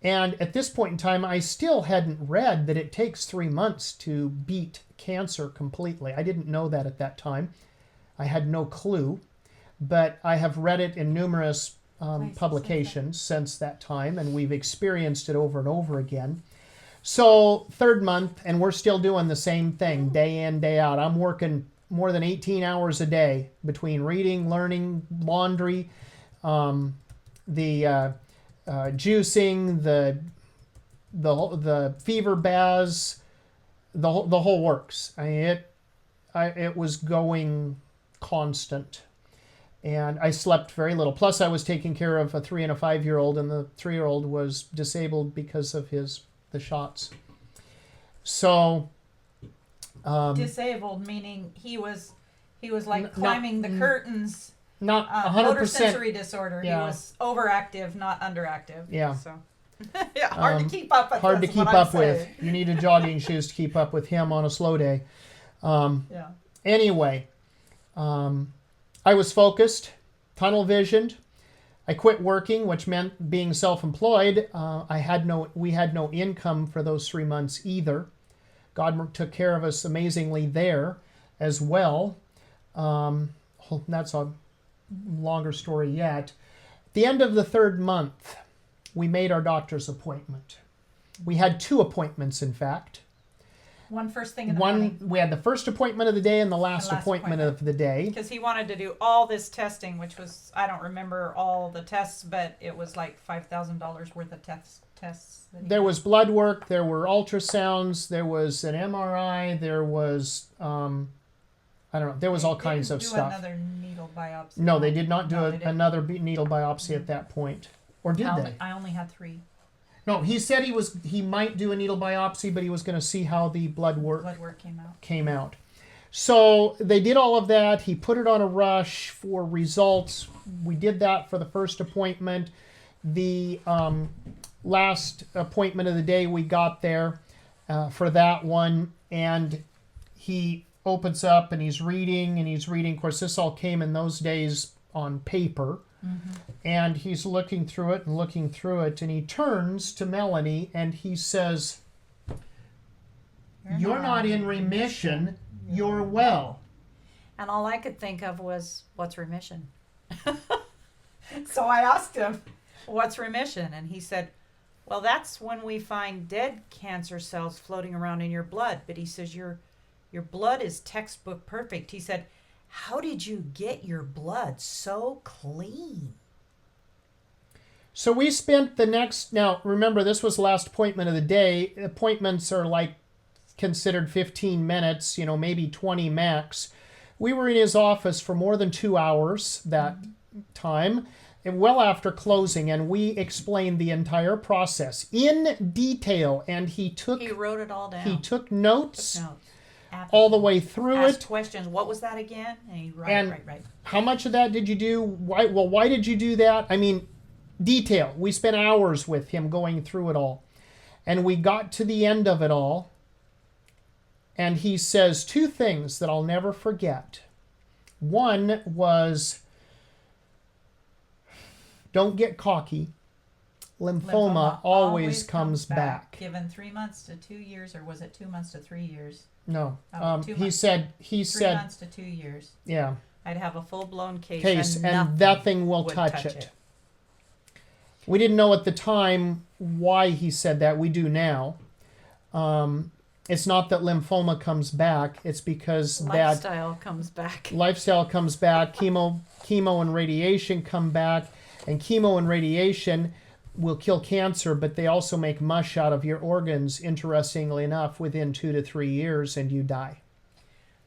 And at this point in time, I still hadn't read that it takes 3 months to beat cancer completely. I didn't know that at that time. I had no clue. But I have read it in numerous publications since that time, and we've experienced it over and over again. So 3rd month, and we're still doing the same thing, day in, day out. I'm working more than 18 hours a day between reading, learning, laundry, juicing, the fever baths, the whole works. I mean, it was going constant. And I slept very little. Plus, I was taking care of a 3 and a 5-year-old, and the 3-year-old was disabled because of the shots. So, Disabled meaning he was like climbing the curtains. not 100%. Motor sensory disorder. Yeah. He was overactive, not underactive. Yeah. So yeah, hard to keep up with. Hard to that's keep what I'm up with. saying. You needed jogging shoes to keep up with him on a slow day. Yeah. Anyway, I was focused, tunnel visioned. I quit working, which meant being self-employed. We had no income for those 3 months either. God took care of us amazingly there as well. That's a longer story yet. At the end of the 3rd month, we made our doctor's appointment. We had 2 appointments, in fact. One first thing in the morning. We had the first appointment of the day and the last appointment of the day. Because he wanted to do all this testing, which was, I don't remember all the tests, but it was like $5,000 worth of tests. There was blood work, there were ultrasounds, there was an MRI, there was, there was all kinds of stuff. Another needle biopsy. No, they did not do No, they didn't. another needle biopsy at that point. Or did they? I only had 3. No, he said he might do a needle biopsy, but he was going to see how the blood work came out. So they did all of that. He put it on a rush for results. We did that for the first appointment. The last appointment of the day, we got there for that one, and he opens up and he's reading. Of course, this all came in those days on paper. Mm-hmm. And he's looking through it, and he turns to Melonie and he says, "You're not in remission, you're well." And all I could think of was, what's remission? So I asked him, what's remission? And he said, well, that's when we find dead cancer cells floating around in your blood. But he says, your blood is textbook perfect. He said, how did you get your blood so clean? So we spent now remember, this was the last appointment of the day. Appointments are like considered 15 minutes, maybe 20 max. We were in his office for more than 2 hours that time, and well after closing, and we explained the entire process in detail, and he wrote it all down. He took notes. Absolutely. All the way through Asked it. questions. What was that again? And right. How much of that did you do? Why did you do that? I mean, detail. We spent hours with him going through it all. And we got to the end of it all. And he says 2 things that I'll never forget. One was, don't get cocky. Lymphoma always comes back. Given 3 months to 2 years, or was it 2 months to 3 years? No. 2 he months. said 3 months to 2 years. Yeah. I'd have a full-blown case and nothing will touch it. We didn't know at the time why he said that. We do now. It's not that lymphoma comes back. It's because lifestyle comes back. Lifestyle comes back. Chemo and radiation come back. And chemo and radiation will kill cancer, but they also make mush out of your organs, interestingly enough, within 2 to 3 years, and you die.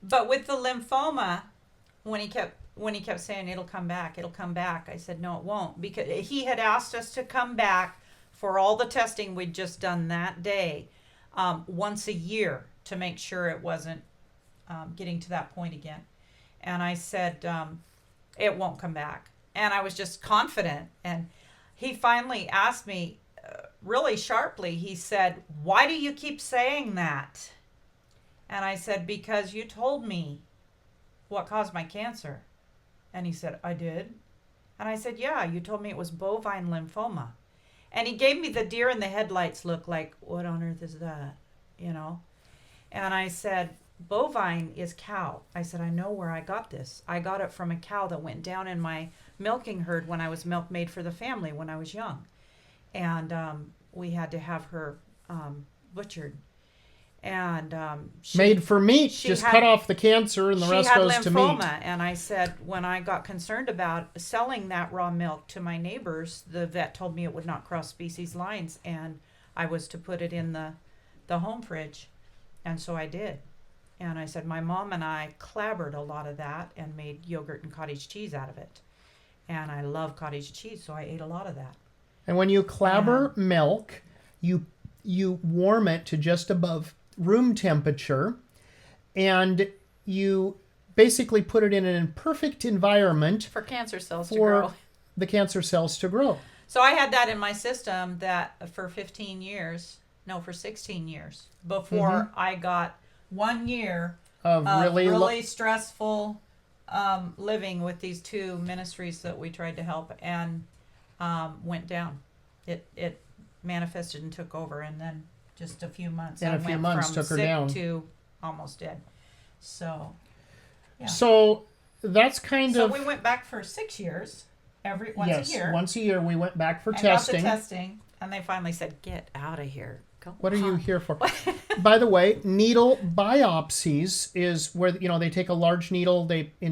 But with the lymphoma, when he kept saying it'll come back, I said no, it won't, because he had asked us to come back for all the testing we'd just done that day, once a year, to make sure it wasn't getting to that point again. And I said it won't come back, and I was just confident. And he finally asked me really sharply, he said, why do you keep saying that? And I said, because you told me what caused my cancer. And he said, I did? And I said, yeah, you told me it was bovine lymphoma. And he gave me the deer in the headlights look, like, what on earth is that? And I said, bovine is cow. I said, I know where I got this. I got it from a cow that went down in my milking herd when I was milkmaid for the family when I was young. And we had to have her butchered. And made for meat. Just cut off the cancer and the rest goes to meat. She had lymphoma. And I said, when I got concerned about selling that raw milk to my neighbors, the vet told me it would not cross species lines, and I was to put it in the home fridge. And so I did. And I said, my mom and I clabbered a lot of that and made yogurt and cottage cheese out of it. And I love cottage cheese, so I ate a lot of that. And when you clabber milk, you warm it to just above room temperature, and you basically put it in an imperfect environment For cancer cells to for grow. the cancer cells to grow. So I had that in my system that for 16 years before I got 1 year Of really stressful living with these two ministries that we tried to help, and went down. It manifested and took over, and then just a few months. In I a few went months from took her sick down. to almost dead. So, yeah. So that's kind So of... we went back for 6 years, once a year. Once a year we went back for and testing. got the testing, and they finally said, "Get out of here. Go What are you home." here for? By the way, needle biopsies is where, they take a large needle,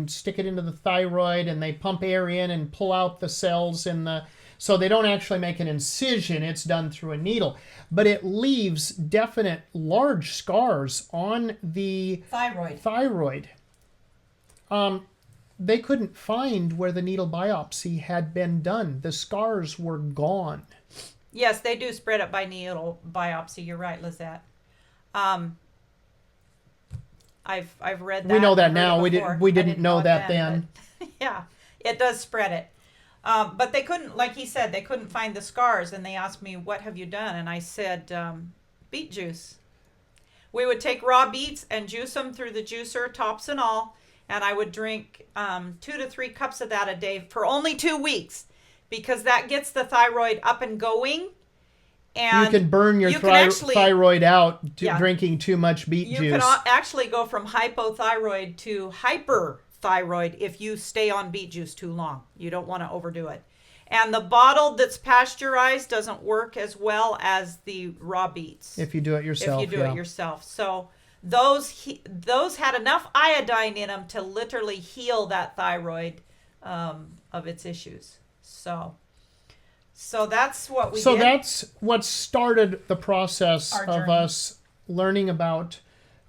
stick it into the thyroid, and they pump air in and pull out the cells in the... So they don't actually make an incision, it's done through a needle. But it leaves definite large scars on the Thyroid. They couldn't find where the needle biopsy had been done. The scars were gone. Yes, they do spread it by needle biopsy. You're right, Lizette. I've read that. We know that and heard now. it We before. didn't I know it that then. but yeah, it does spread it. But they couldn't, like he said, they couldn't find the scars, and they asked me, "What have you done?" And I said, "Beet juice." We would take raw beets and juice them through the juicer, tops and all, and I would drink 2 to 3 cups of that a day for only 2 weeks, because that gets the thyroid up and going. And you can burn your you can actually- thyroid out Yeah. drinking too much beet You juice. can actually go from hypothyroid to hyperthyroid if you stay on beet juice too long. You don't want to overdo it. And the bottled that's pasteurized doesn't work as well as the raw beets. If you do it yourself. If you do it yourself. So those had enough iodine in them to literally heal that thyroid of its issues. So that's what we did. So that's what started the process Our of journey. us learning about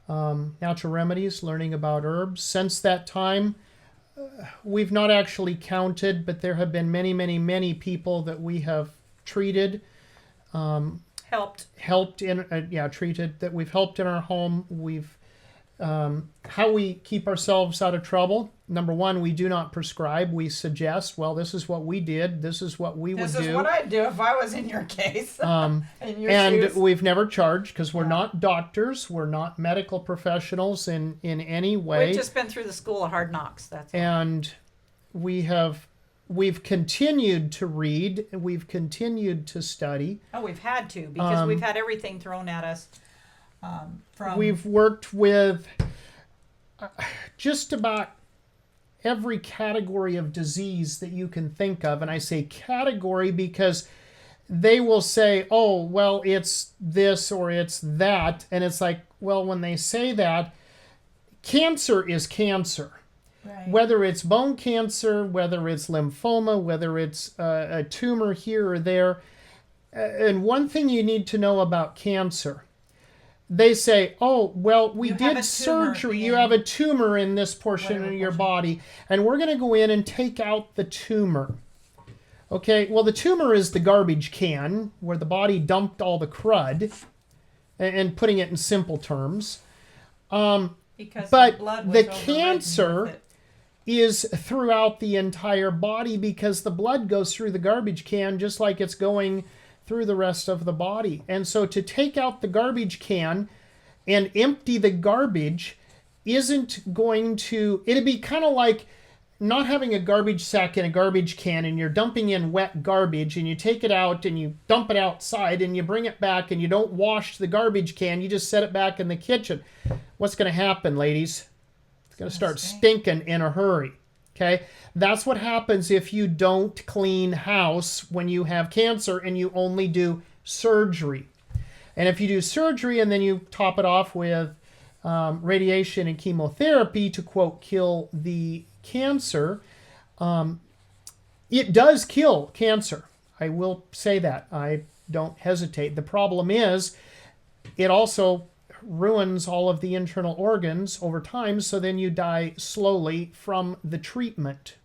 natural remedies, learning about herbs. Since that time, we've not actually counted, but there have been many, many, many people that we have treated, treated, that we've helped in our home. We've how we keep ourselves out of trouble. Number one, we do not prescribe. We suggest, well, this is what we did. This is what we would do. This is what I'd do if I was in your case. In your And shoes. we've never charged because we're not doctors. We're not medical professionals in any way. We've just been through the school of hard knocks. That's all. And we've continued to read. We've continued to study. Oh, we've had to, because we've had everything thrown at us. We've worked with just about every category of disease that you can think of. And I say category because they will say, oh, well, it's this or it's that. And it's like, well, when they say that, cancer is cancer. Right. Whether it's bone cancer, whether it's lymphoma, whether it's a tumor here or there. And one thing you need to know about cancer, they say, oh, well, we You have a tumor did surgery. You in have a tumor in this portion whatever of your portion. body, and we're going to go in and take out the tumor. Okay, well, the tumor is the garbage can where the body dumped all the crud, and putting it in simple terms. Because But blood was the overridden cancer with it. is throughout the entire body because the blood goes through the garbage can just like it's going through the rest of the body. And so to take out the garbage can and empty the garbage isn't going to... It'd be kind of like not having a garbage sack in a garbage can and you're dumping in wet garbage and you take it out and you dump it outside and you bring it back and you don't wash the garbage can. You just set it back in the kitchen. What's going to happen, ladies? It's going to start stinking in a hurry. Okay? That's what happens if you don't clean house when you have cancer and you only do surgery. And if you do surgery and then you top it off with radiation and chemotherapy to, quote, kill the cancer, it does kill cancer. I will say that. I don't hesitate. The problem is it also ruins all of the internal organs over time, so then you die slowly from the treatment.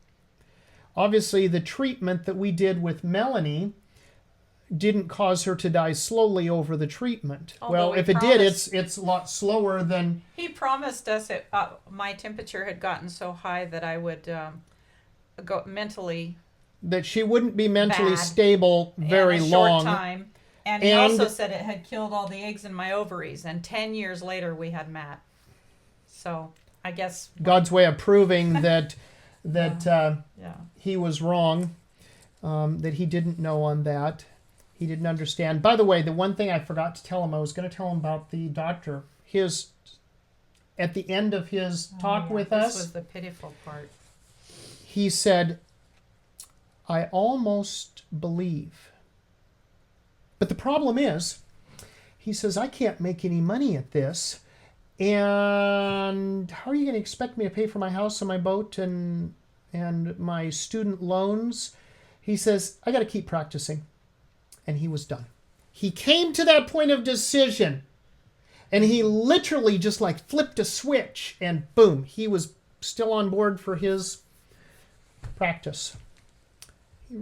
Obviously, the treatment that we did with Melonie didn't cause her to die slowly over the treatment. Although well, if it did, it's a lot slower than... He promised us my temperature had gotten so high that I would go mentally... that she wouldn't be mentally bad stable very in a long. short time. And he also said it had killed all the eggs in my ovaries. And 10 years later, we had Matt. So I guess... God's way of proving that Yeah. he was wrong, that he didn't know on that. He didn't understand. By the way, the one thing I forgot to tell him, I was going to tell him about the doctor. At the end of his talk with us, This was the pitiful part. he said, I almost believe. But the problem is, he says, I can't make any money at this. And how are you going to expect me to pay for my house and my boat and my student loans? He says, I got to keep practicing. And he was done. He came to that point of decision. And he literally just like flipped a switch. And boom, he was still on board for his practice.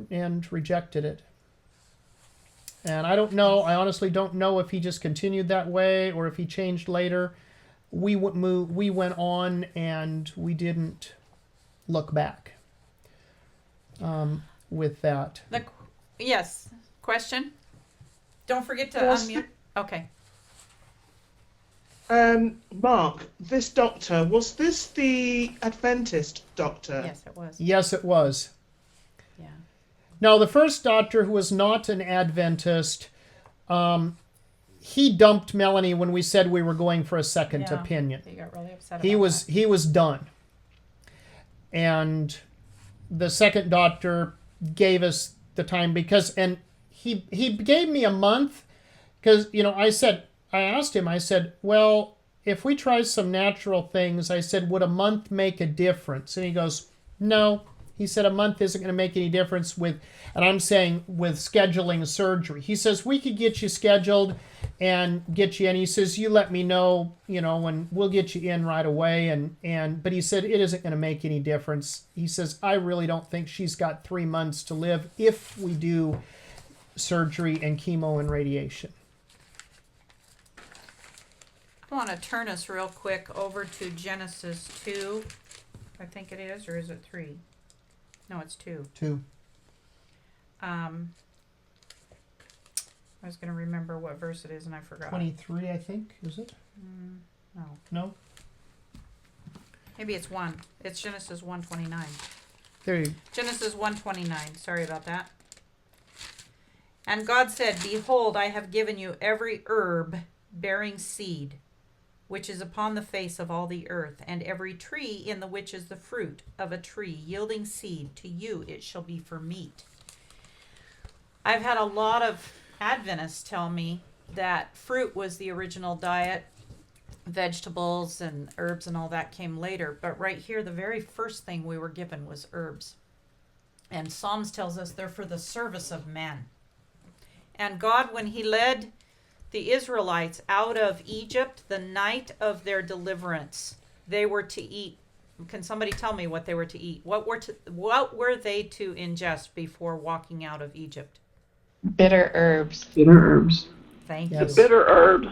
And rejected it. And I don't know. I honestly don't know if he just continued that way or if he changed later. We went on and we didn't look back with that. Yes. Question? Don't forget to Yes. unmute. Okay. Mark, this doctor, was this the Adventist doctor? Yes, it was. Yes, it was. Yeah. Now, the first doctor, who was not an Adventist, he dumped Melonie when we said we were going for a second opinion. He got really upset He about was that. he was done. And the second doctor gave us the time and he gave me a month because I asked him, I said, well, if we try some natural things, I said, would a month make a difference? And he goes, no. He said a month isn't going to make any difference with scheduling surgery. He says, we could get you scheduled and get you in. He says, you let me know, and we'll get you in right away. But he said, it isn't going to make any difference. He says, I really don't think she's got 3 months to live if we do surgery and chemo and radiation. I want to turn us real quick over to Genesis 2. I think it is, or is it 3? No, it's 2. 2. I was going to remember what verse it is, and I forgot. 23, I think, is it? No. No? Maybe it's 1. It's Genesis 1:29. There you Genesis 1:29. Sorry about that. And God said, behold, I have given you every herb bearing seed, which is upon the face of all the earth, and every tree in the which is the fruit of a tree yielding seed, to you it shall be for meat. I've had a lot of Adventists tell me that fruit was the original diet, vegetables and herbs and all that came later, but right here the very first thing we were given was herbs. And Psalms tells us they're for the service of men. And God, when he led the Israelites out of Egypt, the night of their deliverance, they were to eat. Can somebody tell me what they were to eat? What were they to ingest before walking out of Egypt? Bitter herbs. Bitter herbs. Thank Yes. you. Bitter herbs.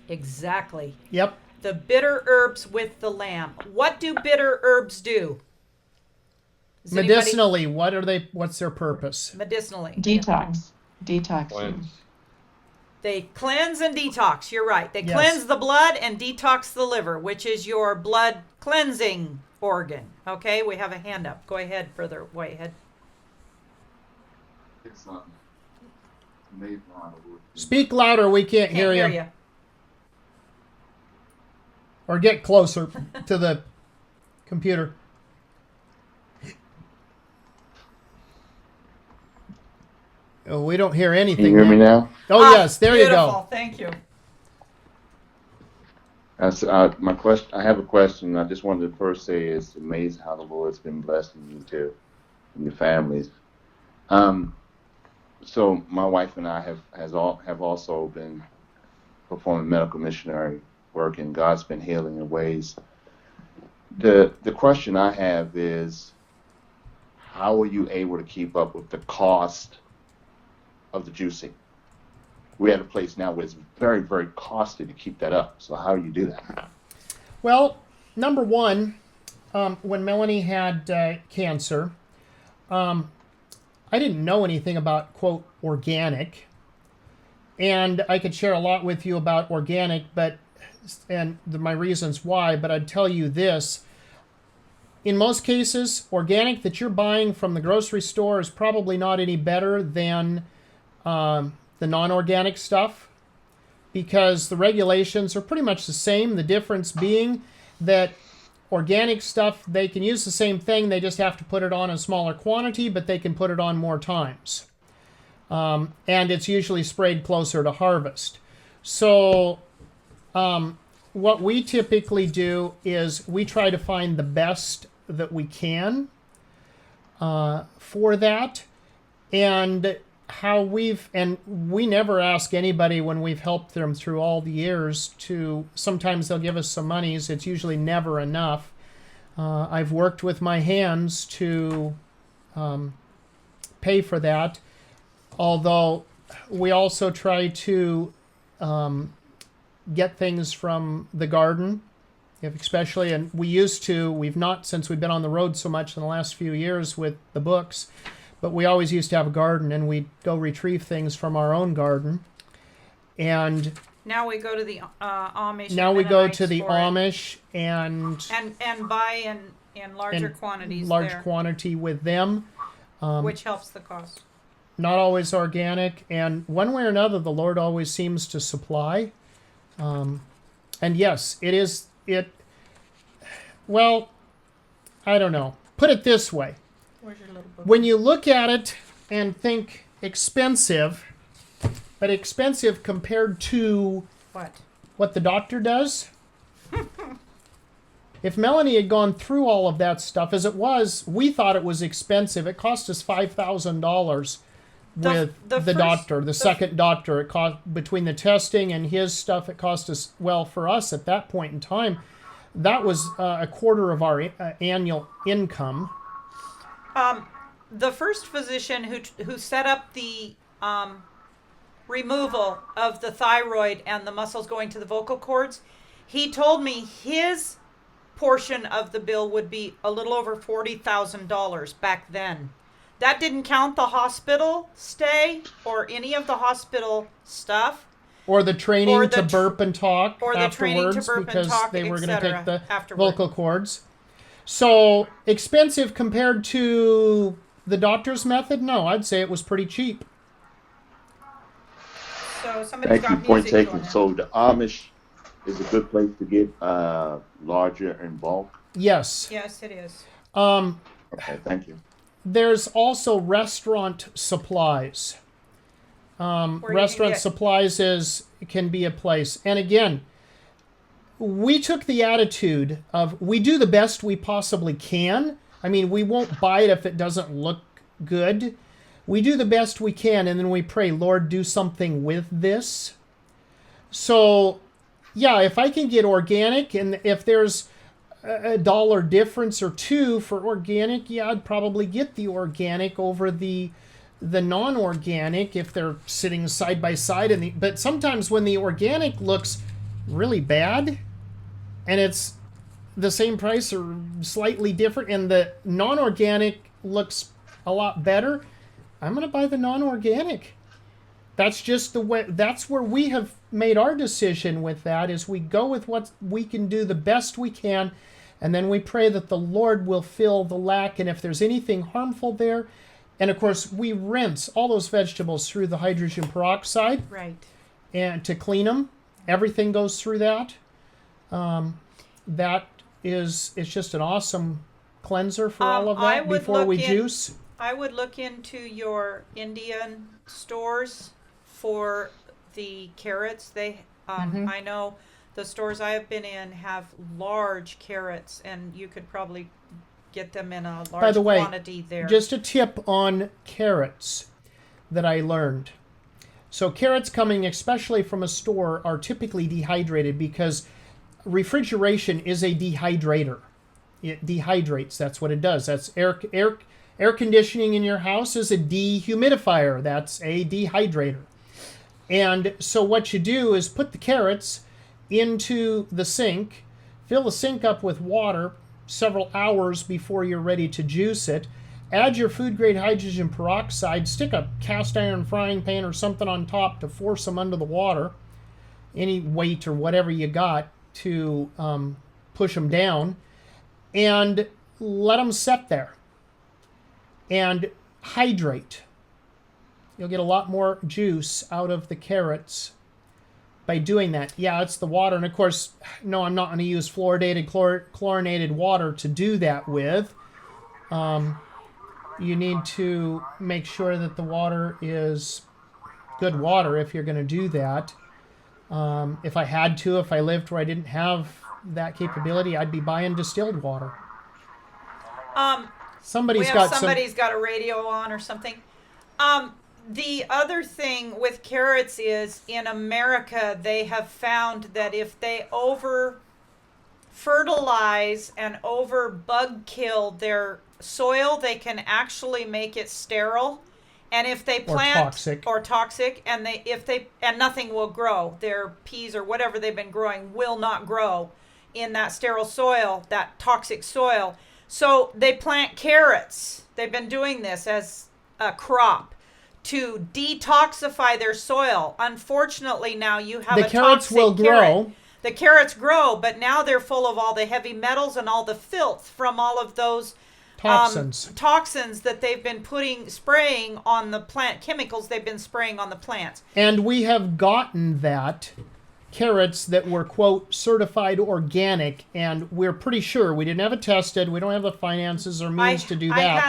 Exactly. Yep. The bitter herbs with the lamb. What do bitter herbs do? Does anybody- Medicinally, what's their purpose? Medicinally. Detox. Detox. Cleanse. They cleanse and detox. You're right. They Yes. cleanse the blood and detox the liver, which is your blood cleansing organ. Okay, we have a hand up. Go ahead, Brother Whitehead. It's amazing how the Lord can Speak louder, we can't hear you. you. Or get closer to the computer. Oh, we don't hear anything. Can you hear me now? Oh, yes, there you Beautiful. go. Thank you. That's my question. I have a question. I just wanted to first say it's amazing how the Lord's been blessing you too, and your families. So my wife and I have also been performing medical missionary working. God's been healing in ways. The question I have is, how are you able to keep up with the cost of the juicing? We're at a place now where it's very, very costly to keep that up. So how do you do that? Well, number one, when Melonie had cancer, I didn't know anything about, quote, organic. And I could share a lot with you about organic, my reasons why, but I'd tell you this. In most cases, organic that you're buying from the grocery store is probably not any better than the non-organic stuff, because the regulations are pretty much the same. The difference being that organic stuff, they can use the same thing, they just have to put it on a smaller quantity, but they can put it on more times. And it's usually sprayed closer to harvest. So what we typically do is we try to find the best that we can for that. And we never ask anybody when we've helped them through all the years sometimes they'll give us some monies. It's usually never enough. I've worked with my hands to pay for that. Although we also try to get things from the garden, and we've not, since we've been on the road so much in the last few years with the books, but we always used to have a garden, and we'd go retrieve things from our own garden. And now we go to the Amish. Now we go to the Amish and buy in larger quantities. Quantity with them, which helps the cost. Not always organic, and one way or another, the Lord always seems to supply. And yes, it is. Well, I don't know. Put it this way. Where's your little book? When you look at it and think expensive, but expensive compared to what the doctor does. If Melonie had gone through all of that stuff, as it was, we thought it was expensive. It cost us $5,000 with the doctor, the second doctor. It cost, between the testing and his stuff, it cost us, well, for us at that point in time, that was a quarter of our annual income. The first physician who set up the removal of the thyroid and the muscles going to the vocal cords, he told me his portion of the bill would be a little over $40,000 back then. That didn't count the hospital stay or any of the hospital stuff. Or the training to burp and talk or the training to burp because and talk, they were going to take the afterward. vocal cords. So expensive compared to the doctor's method? No, I'd say it was pretty cheap. So somebody's Thank you, got point music taken. going So the Amish is a good place to get larger in bulk? Yes. Yes, it is. Okay, thank you. There's also restaurant supplies. Restaurant supplies can be a place. And again, we took the attitude of we do the best we possibly can. I mean, we won't buy it if it doesn't look good. We do the best we can, and then we pray, Lord, do something with this. So, yeah, if I can get organic, and if there's a dollar difference or two for organic, yeah, I'd probably get the organic over the non-organic if they're sitting side by side. But sometimes when the organic looks really bad and it's the same price or slightly different and the non-organic looks a lot better, I'm going to buy the non-organic. That's just the way, that's where we have made our decision with that, is we go with what we can do the best we can, and then we pray that the Lord will fill the lack, and if there's anything harmful there, and of course we rinse all those vegetables through the hydrogen peroxide, right, and to clean them, everything goes through that. It's just an awesome cleanser for all of that before we juice. I would look into your Indian stores for the carrots. They, I know the stores I have been in have large carrots, and you could probably get them in a large By the way, quantity there. Just a tip on carrots that I learned. So carrots coming especially from a store are typically dehydrated because refrigeration is a dehydrator. It dehydrates. That's what it does. That's air conditioning in your house is a dehumidifier. That's a dehydrator. And so what you do is put the carrots into the sink, fill the sink up with water several hours before you're ready to juice it. Add your food grade hydrogen peroxide, stick a cast iron frying pan or something on top to force them under the water, any weight or whatever you got to push them down, and let them set there and hydrate. You'll get a lot more juice out of the carrots by doing that. Yeah, it's the water. And of course, no, I'm not going to use fluoridated, chlorinated water to do that with. You need to make sure that the water is good water if you're going to do that. If I lived where I didn't have that capability, I'd be buying distilled water. Somebody's got a radio on or something. The other thing with carrots is in America, they have found that if they over fertilize and over bug kill their soil, they can actually make it sterile. And if they plant toxic, and nothing will grow, their peas or whatever they've been growing will not grow in that sterile soil, that toxic soil. So they plant carrots. They've been doing this as a crop to detoxify their soil. Unfortunately, now you have the carrots will grow. The carrots grow, but now they're full of all the heavy metals and all the filth from all of those toxins that they've been spraying on the plant, chemicals they've been spraying on the plants. And we have gotten that carrots that were, quote, certified organic, and we're pretty sure we didn't have it tested. We don't have the finances or means to do that. I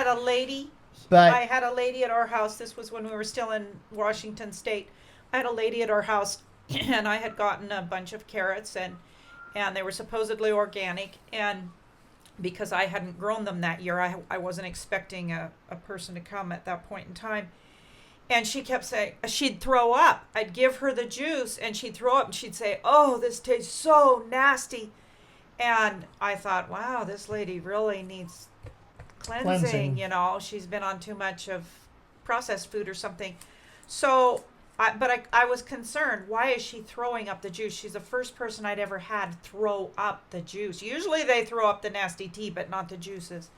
had a lady at our house. This was when we were still in Washington State. I had a lady at our house, and I had gotten a bunch of carrots, and they were supposedly organic. And because I hadn't grown them that year, I wasn't expecting a person to come at that point in time. And she kept saying, she'd throw up. I'd give her the juice, and she'd throw up, and she'd say, "Oh, this tastes so nasty." And I thought, wow, this lady really needs cleansing. You know, she's been on too much of processed food or something. So, I was concerned. Why is she throwing up the juice? She's the first person I'd ever had throw up the juice. Usually they throw up the nasty tea, but not the juices.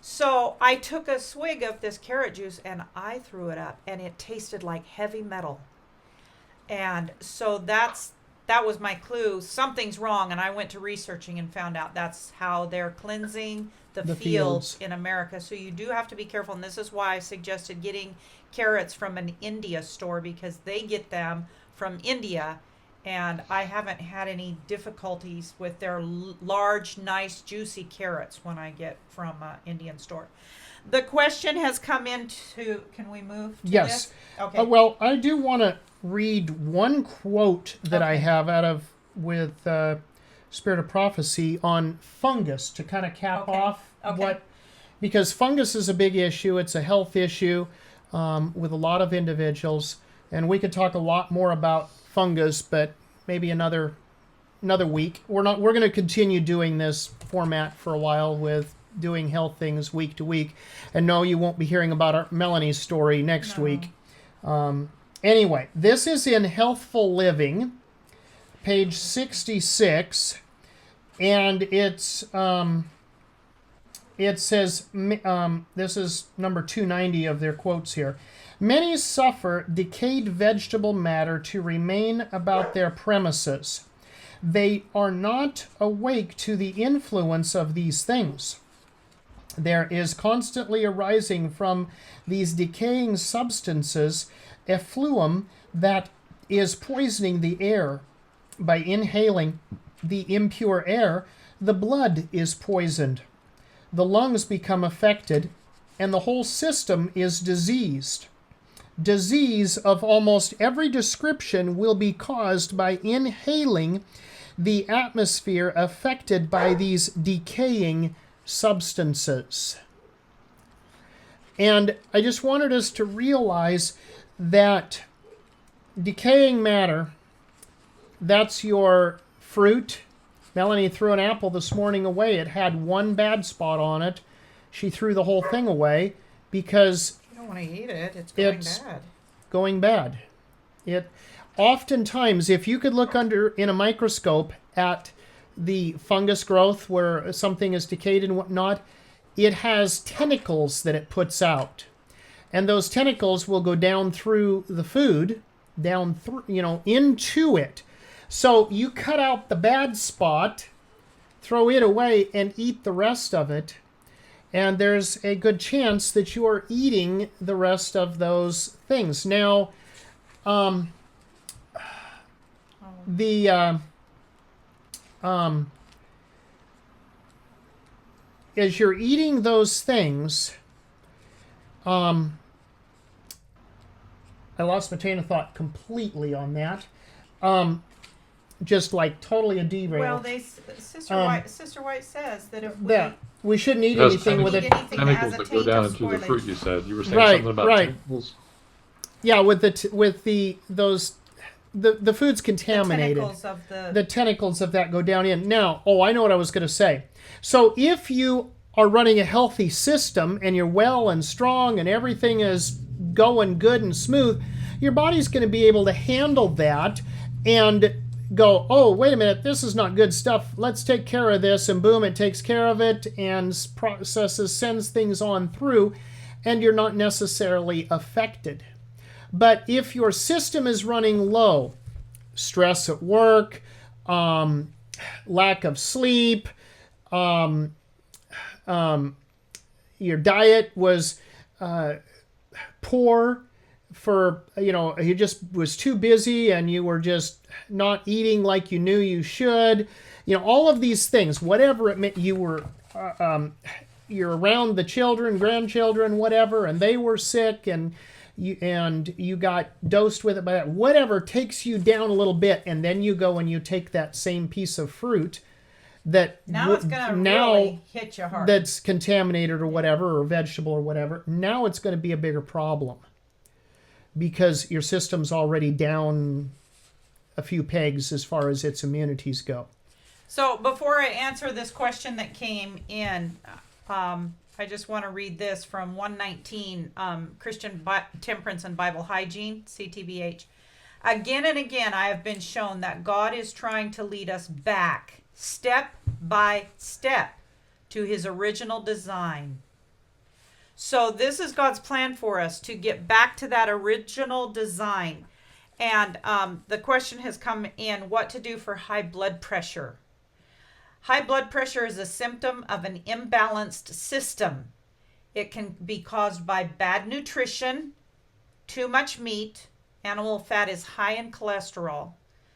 So I took a swig of this carrot juice and I threw it up, and it tasted like heavy metal. And so that was my clue. Something's wrong. And I went to researching and found out that's how they're cleansing the fields in America. So you do have to be careful. And this is why I suggested getting carrots from an India store, because they get them from India. And I haven't had any difficulties with their large, nice, juicy carrots when I get from an Indian store. The question has come into, can we move to Yes. this? Okay. Well, I do want to read one quote that I have with Spirit of Prophecy on fungus to kind of cap off because fungus is a big issue. It's a health issue with a lot of individuals, and we could talk a lot more about fungus, but maybe another week. We're going to continue doing this format for a while with doing health things week to week. And no, you won't be hearing about Melonie's story next week. Anyway, this is in Healthful Living, page 66, and it says, this is number 290 of their quotes here. Many suffer decayed vegetable matter to remain about their premises. They are not awake to the influence of these things. There is constantly arising from these decaying substances effluum that is poisoning the air. By inhaling the impure air, the blood is poisoned. The lungs become affected, and the whole system is diseased. Disease of almost every description will be caused by inhaling the atmosphere affected by these decaying substances. And I just wanted us to realize that decaying matter, that's your fruit, Melonie threw an apple this morning away. It had one bad spot on it. She threw the whole thing away because You don't want to eat it. It's It's- bad. going bad. It oftentimes, if you could look under in a microscope at the fungus growth where something is decayed and whatnot, it has tentacles that it puts out, and those tentacles will go down through the food, down through, into it. So you cut out the bad spot, throw it away, and eat the rest of it, and there's a good chance that you are eating the rest of those things. Now, as you're eating those things, I lost my train of thought completely on that. Just like totally a derail. Well, Sister White says that if we that we shouldn't eat There's anything with it. anything that has tentacles a that go taint down of into the spoilage. fruit. You said you were saying Right, something about right. tentacles. Yeah, with the food's contaminated. The tentacles of that go down in. Now, I know what I was going to say. So if you are running a healthy system and you're well and strong and everything is going good and smooth, your body's going to be able to handle that and go, oh, wait a minute, this is not good stuff. Let's take care of this. And boom, it takes care of it and processes, sends things on through, and you're not necessarily affected. But if your system is running low, stress at work, lack of sleep, your diet was poor for, you just was too busy and you were just not eating like you knew you should, all of these things, whatever it meant, you were, you're around the children, grandchildren, whatever, and they were sick and you got dosed with it by that, whatever takes you down a little bit, and then you go and you take that same piece of fruit that Now it's going to really hit you hard. That's contaminated or whatever, or vegetable or whatever. Now it's going to be a bigger problem because your system's already down a few pegs as far as its immunities go. So before I answer this question that came in, I just want to read this from 119, Christian Temperance and Bible Hygiene, CTBH. Again and again, I have been shown that God is trying to lead us back, step by step, to his original design. So this is God's plan for us, to get back to that original design. And the question has come in, what to do for high blood pressure. High blood pressure is a symptom of an imbalanced system. It can be caused by bad nutrition, too much meat. Animal fat is high in cholesterol,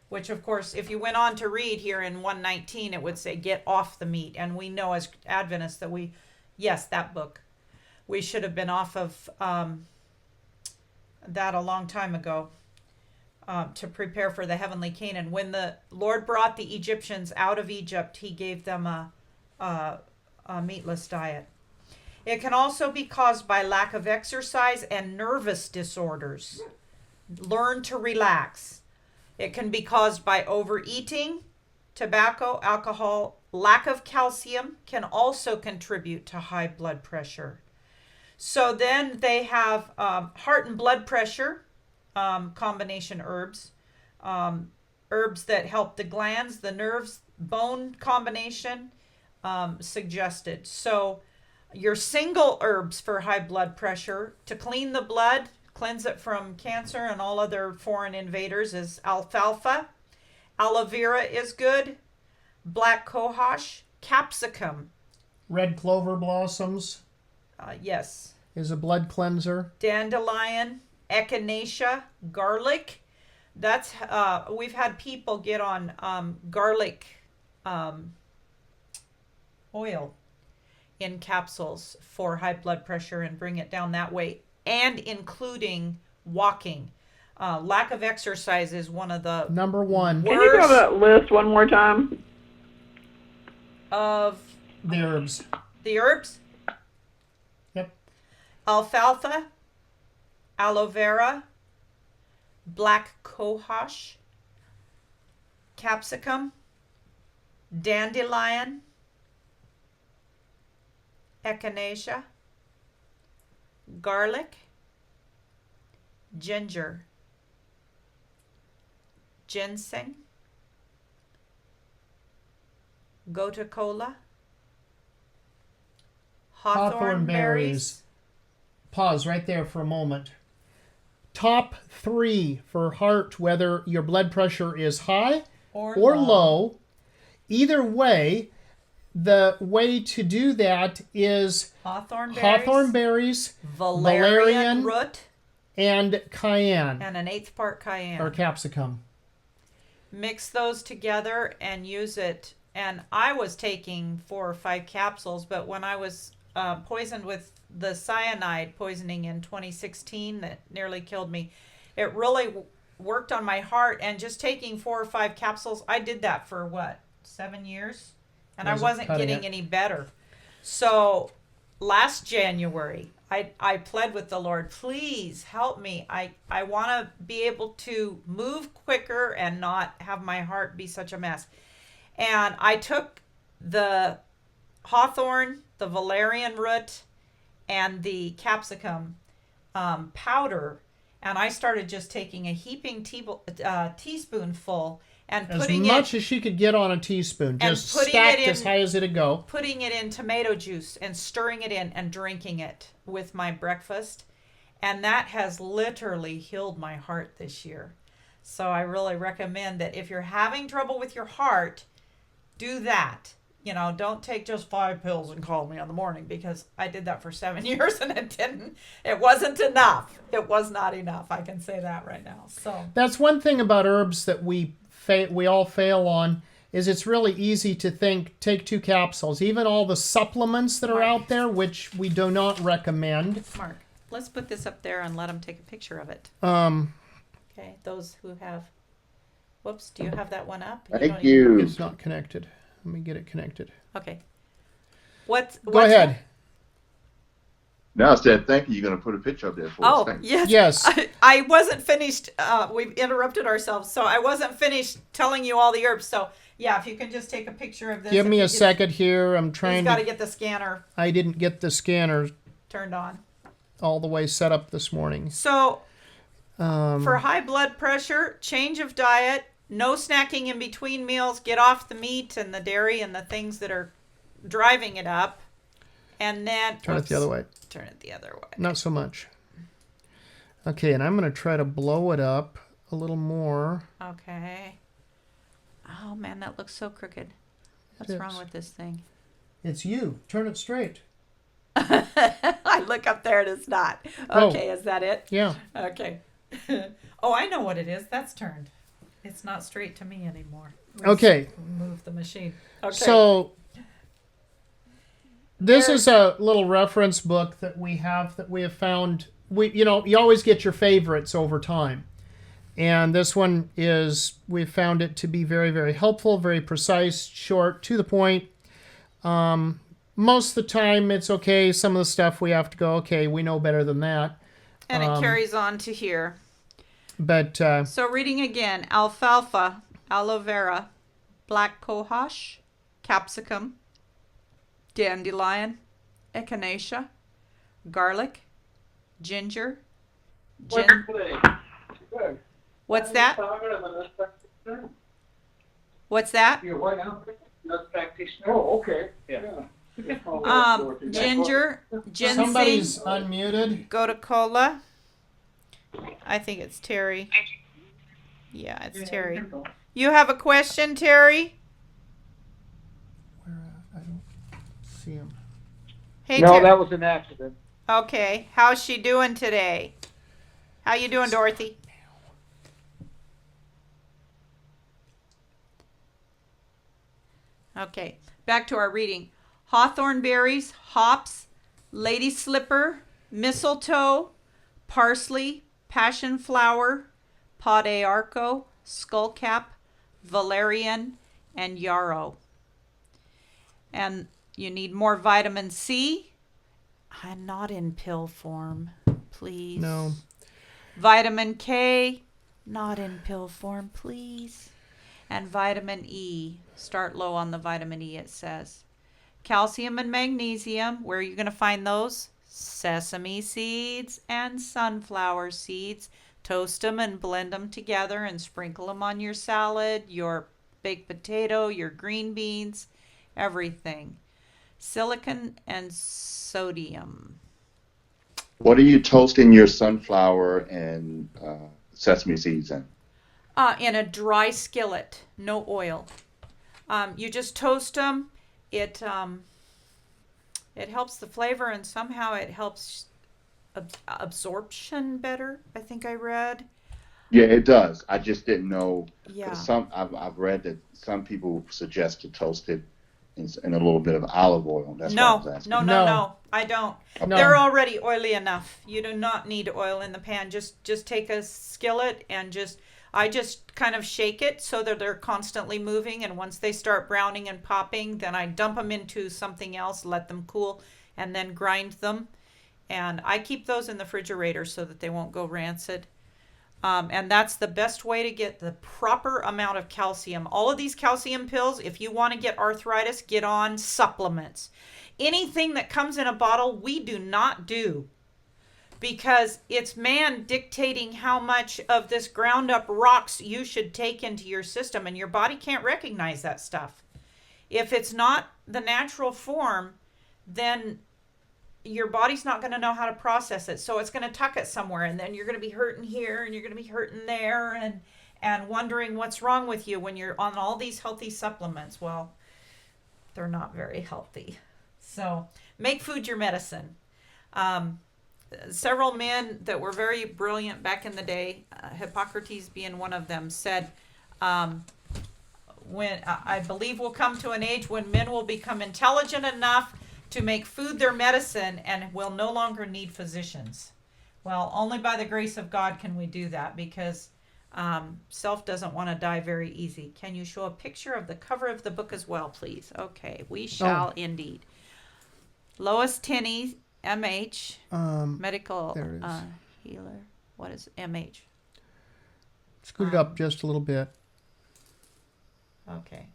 which of course, if you went on to read here in 119, it would say get off the meat. And we know as Adventists that that book, we should have been off of that a long time ago. To prepare for the heavenly Canaan. When the Lord brought the Egyptians out of Egypt, he gave them a meatless diet. It can also be caused by lack of exercise and nervous disorders. Learn to relax. It can be caused by overeating, tobacco, alcohol. Lack of calcium can also contribute to high blood pressure. So then they have heart and blood pressure. Combination herbs, herbs that help the glands, the nerves, bone combination suggested. So your single herbs for high blood pressure to clean the blood, cleanse it from cancer and all other foreign invaders, is alfalfa. Aloe vera is good. Black cohosh, capsicum. Red clover blossoms. Yes. Is a blood cleanser. Dandelion. Echinacea, garlic. That's we've had people get on garlic oil in capsules for high blood pressure and bring it down that way, and including walking. Lack of exercise is one of the number one. Can you go to that list one more time? Of the herbs. The herbs? Yep. Alfalfa, aloe vera, black cohosh, capsicum, dandelion, echinacea, garlic, ginger, ginseng, gotu kola, hawthorn berries. Pause right there for a moment. Top 3 for heart, whether your blood pressure is high or low. Either way, the way to do that is hawthorn berries, valerian root, and cayenne. and an 1/8 part cayenne. Or capsicum. Mix those together and use it. And I was taking 4 or 5 capsules, but when I was poisoned with the cyanide poisoning in 2016 that nearly killed me, it really worked on my heart. And just taking 4 or 5 capsules, I did that for 7 years, and I wasn't getting any better. So last January, I pled with the Lord, please help me. I want to be able to move quicker and not have my heart be such a mess. And I took the hawthorn, the valerian root, and the capsicum powder, and I started just taking a heaping teaspoonful and putting as much as she could get on a teaspoon, just stacked as high as it'd go. Putting it in tomato juice and stirring it in and drinking it with my breakfast. And that has literally healed my heart this year. So I really recommend that if you're having trouble with your heart, do that. You know, don't take just 5 pills and call me in the morning, because I did that for 7 years and it wasn't enough. It was not enough. I can say that right now. So that's one thing about herbs that we all fail on, is it's really easy to think, take 2 capsules. Even all the supplements that are out there, which we do not recommend. Mark, let's put this up there and let them take a picture of it. Okay, those who have... Whoops, do you have that one up? Thank you. It's not connected. Let me get it connected. Okay. Go ahead. Now I said thank you. You're going to put a picture up there for us. Thank you. Yes. I wasn't finished. We've interrupted ourselves, so I wasn't finished telling you all the herbs. So yeah, if you can just take a picture of this. Give me a second here. I'm trying. Got to get the scanner. I didn't get the scanner turned on all the way set up this morning. So for high blood pressure, change of diet, no snacking in between meals, get off the meat and the dairy and the things that are driving it up. And then turn it the other way. Turn it the other way. Not so much. Okay, and I'm going to try to blow it up a little more. Okay. Oh man, that looks so crooked. What's wrong with this thing? It's you. Turn it straight. I look up there and it's not. Okay, Is that it? Yeah. Okay. Oh, I know what it is. That's turned. It's not straight to me anymore. Okay. Move the machine. Okay. So this is a little reference book that we have found. You always get your favorites over time. And this one we found it to be very, very helpful, very precise, short, to the point. Most of the time it's okay. Some of the stuff we have to go, okay, we know better than that. And it carries on to here. But so reading again: alfalfa, aloe vera, black cohosh, capsicum, dandelion, echinacea, garlic, ginger. What's that? What's that? Oh, okay. Yeah. Ginger, ginseng. Somebody's unmuted. Gotu kola. I think it's Terry. Yeah, it's Terry. You have a question, Terry? Where I don't see him. Hey, no, that was an accident. Okay, how's she doing today? How you doing, Dorothy? Okay, back to our reading. Hawthorn berries, hops, lady slipper, mistletoe, parsley, passion flower, pod arco, skullcap, valerian, and yarrow. And you need more vitamin C. I'm not in pill form, please. No. Vitamin K, not in pill form, please. And vitamin E. Start low on the vitamin E, it says. Calcium and magnesium. Where are you going to find those? Sesame seeds and sunflower seeds. Toast them and blend them together and sprinkle them on your salad, your baked potato, your green beans, everything. Silicon and sodium. What are you toasting your sunflower and sesame seeds in? In a dry skillet, no oil. You just toast them. It helps the flavor, and somehow it helps absorption better, I think I read. Yeah, it does. I just didn't know. Yeah. I've read that some people suggest to toast it in a little bit of olive oil. That's what I was asking. No, I don't. No. They're already oily enough. You do not need oil in the pan. Just take a skillet and I just kind of shake it so that they're constantly moving, and once they start browning and popping, then I dump them into something else, let them cool, and then grind them. And I keep those in the refrigerator so that they won't go rancid. And that's the best way to get the proper amount of calcium. All of these calcium pills, if you want to get arthritis, get on supplements. Anything that comes in a bottle, we do not do, because it's man dictating how much of this ground up rocks you should take into your system, and your body can't recognize that stuff. If it's not the natural form, then your body's not going to know how to process it. So it's going to tuck it somewhere, and then you're going to be hurting here and you're going to be hurting there and wondering what's wrong with you when you're on all these healthy supplements. Well, they're not very healthy. So make food your medicine. Several men that were very brilliant back in the day, Hippocrates being one of them, said, when I believe we'll come to an age when men will become intelligent enough to make food their medicine and will no longer need physicians. Well, only by the grace of God can we do that, because self doesn't want to die very easy. Can you show a picture of the cover of the book as well, please? Okay, we shall indeed. Lois Tenney, MH, medical healer. What is MH? Scoot it up just a little bit. Okay.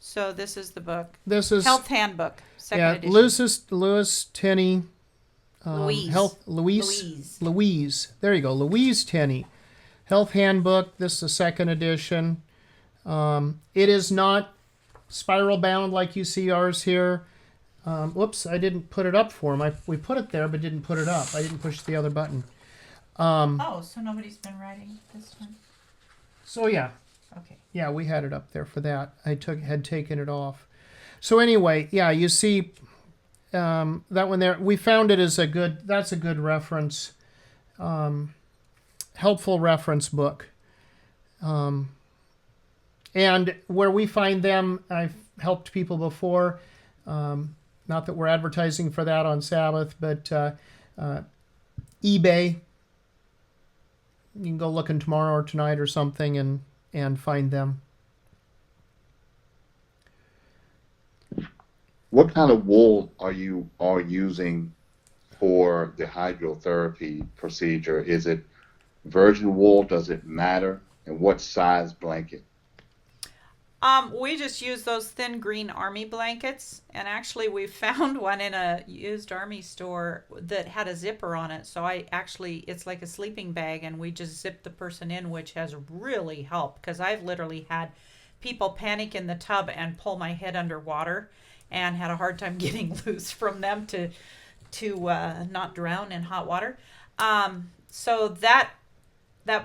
So this is the book. This is Health Handbook, second edition. Louis Tenney. Louise. There you go. Louise Tenney. Health Handbook. This is the second edition. It is not spiral bound like you see ours here. Whoops, I didn't put it up for him. We put it there, but didn't put it up. I didn't push the other button. So nobody's been writing this one? So yeah. Okay. Yeah, we had it up there for that. Had taken it off. So anyway, yeah, you see that one there. We found it as that's a good reference, helpful reference book. And where we find them, I've helped people before. Not that we're advertising for that on Sabbath, but eBay. You can go looking tomorrow or tonight or something and find them. What kind of wool are you using for the hydrotherapy procedure? Is it virgin wool? Does it matter? And what size blanket? We just use those thin green army blankets, and actually we found one in a used army store that had a zipper on it. So it's like a sleeping bag, and we just zip the person in, which has really helped, because I've literally had people panic in the tub and pull my head underwater, and had a hard time getting loose from them to not drown in hot water. So that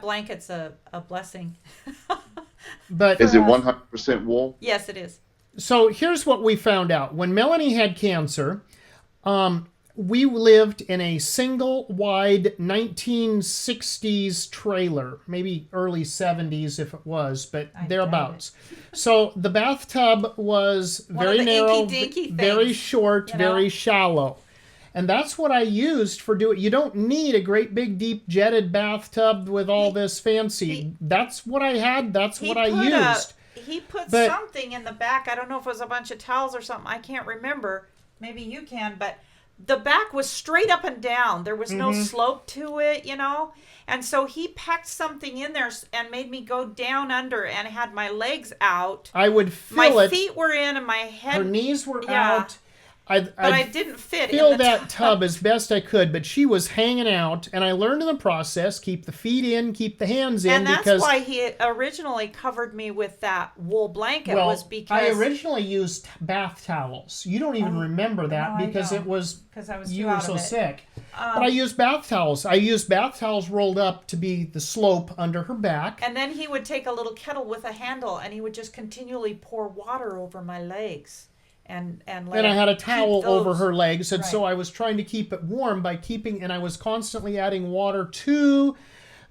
blanket's a blessing. But is it 100% wool? Yes, it is. So here's what we found out. When Melonie had cancer, we lived in a single wide 1960s trailer, maybe early 70s if it was, but thereabouts. So the bathtub was very narrow, very short, very shallow. And that's what I used for doing. You don't need a great big deep jetted bathtub with all this fancy. That's what I had. That's what I used. He put something in the back. I don't know if it was a bunch of towels or something. I can't remember. Maybe you can, but the back was straight up and down. There was no slope to it, you know. And so he packed something in there and made me go down under and had my legs out. I would feel my it. feet were in and my head. Her knees were out. But I didn't fit fill in the that tub as best I could, but she was hanging out, and I learned in the process, keep the feet in, keep the hands in. And that's because, why he originally covered me with that wool blanket, well, was because I originally used bath towels. You don't even remember that because it was you were so sick. But I used bath towels. I used bath towels rolled up to be the slope under her back. And then he would take a little kettle with a handle, and he would just continually pour water over my legs. And I had a towel over her legs, and so I was trying to keep it warm by and I was constantly adding water to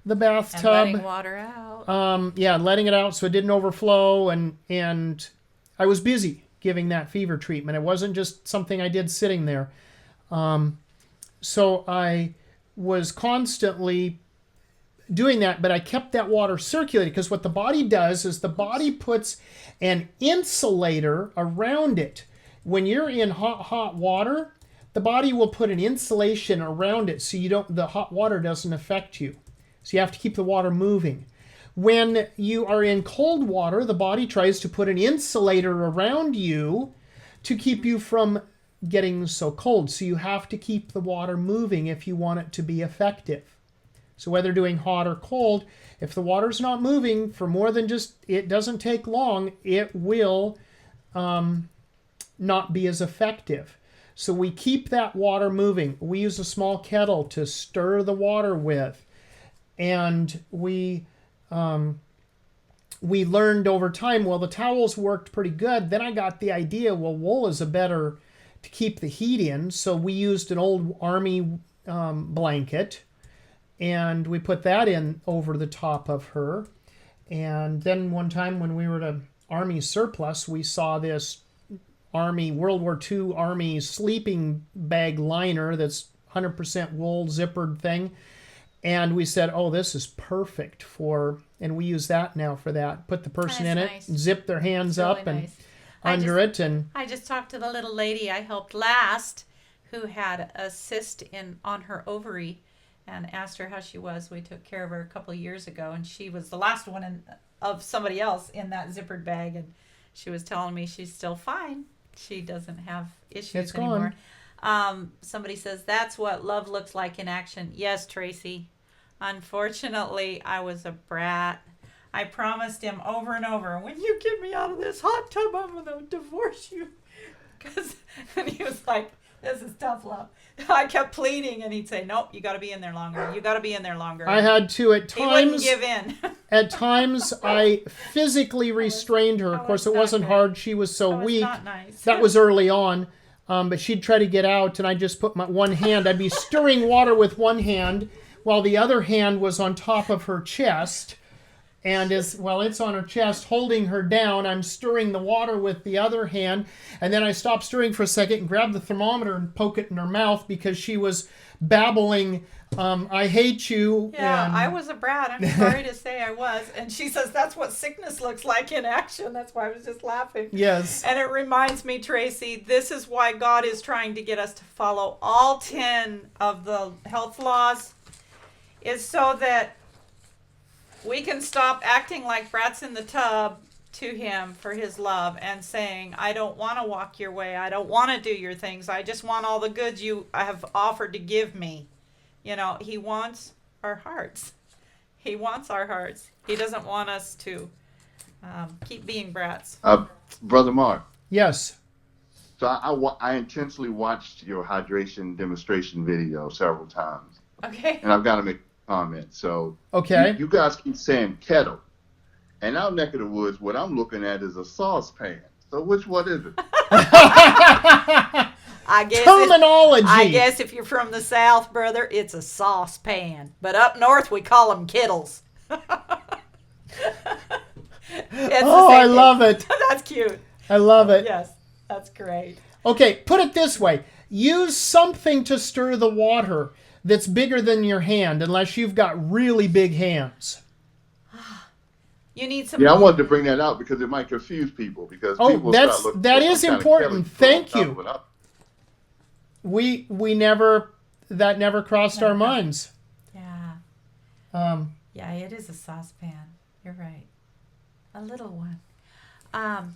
the bathtub. And letting water out. Letting it out so it didn't overflow, and I was busy giving that fever treatment. It wasn't just something I did sitting there. So I was constantly doing that, but I kept that water circulating, because what the body does is the body puts an insulator around it. When you're in hot water, the body will put an insulation around it so the hot water doesn't affect you. So you have to keep the water moving. When you are in cold water, the body tries to put an insulator around you to keep you from getting so cold. So you have to keep the water moving if you want it to be effective. So whether doing hot or cold, if the water's not moving for more than it doesn't take long, it will not be as effective. So we keep that water moving. We use a small kettle to stir the water with. And we learned over time, well, the towels worked pretty good. Then I got the idea, well, wool is better to keep the heat in. So we used an old army blanket, and we put that in over the top of her. And then one time when we were at an Army surplus, we saw this World War II Army sleeping bag liner that's 100% wool zippered thing. And we said, oh, this is perfect and we use that now for that. Put the person in it, zip their hands up and under it. And I just talked to the little lady I helped last who had a cyst on her ovary, and asked her how she was. We took care of her a couple of years ago, and she was the last one of somebody else in that zippered bag, and she was telling me she's still fine. She doesn't have issues anymore. Somebody says, that's what love looks like in action. Yes, Tracy. Unfortunately, I was a brat. I promised him over and over, when you get me out of this hot tub, I'm going to divorce you. And he was like, this is tough love. I kept pleading, and he'd say, nope, you got to be in there longer. You got to be in there longer. I had to at times. He wouldn't give in. At times, I physically restrained her. Of course, it wasn't hard. She was so weak. Not nice. That was early on. But she'd try to get out, and I just put my one hand. I'd be stirring water with one hand while the other hand was on top of her chest. And it's on her chest, holding her down. I'm stirring the water with the other hand. And then I stopped stirring for a second and grabbed the thermometer and poke it in her mouth because she was babbling, I hate you. Yeah, I was a brat. I'm sorry to say I was. And she says, that's what sickness looks like in action. That's why I was just laughing. Yes. And it reminds me, Tracy, this is why God is trying to get us to follow all 10 of the health laws, is so that we can stop acting like brats in the tub to him for his love and saying, I don't want to walk your way. I don't want to do your things. I just want all the goods you have offered to give me. You know, he wants our hearts. He wants our hearts. He doesn't want us to keep being brats. Brother Mark. Yes. So I intentionally watched your hydration demonstration video several times. Okay. And I've got to make comment. So okay, you guys keep saying kettle, and our neck of the woods, what I'm looking at is a saucepan. So which one is it? I guess terminology. I guess if you're from the South, brother, it's a saucepan. But up north, we call them kettles. I love it. That's cute. I love it. Yes, that's great. Okay, put it this way. Use something to stir the water that's bigger than your hand, unless you've got really big hands. You need some. Yeah, I wanted to bring that out because it might confuse people. Because people that is important. Thank you. we never, that never crossed our minds. Yeah. Yeah, it is a saucepan. You're right. A little one.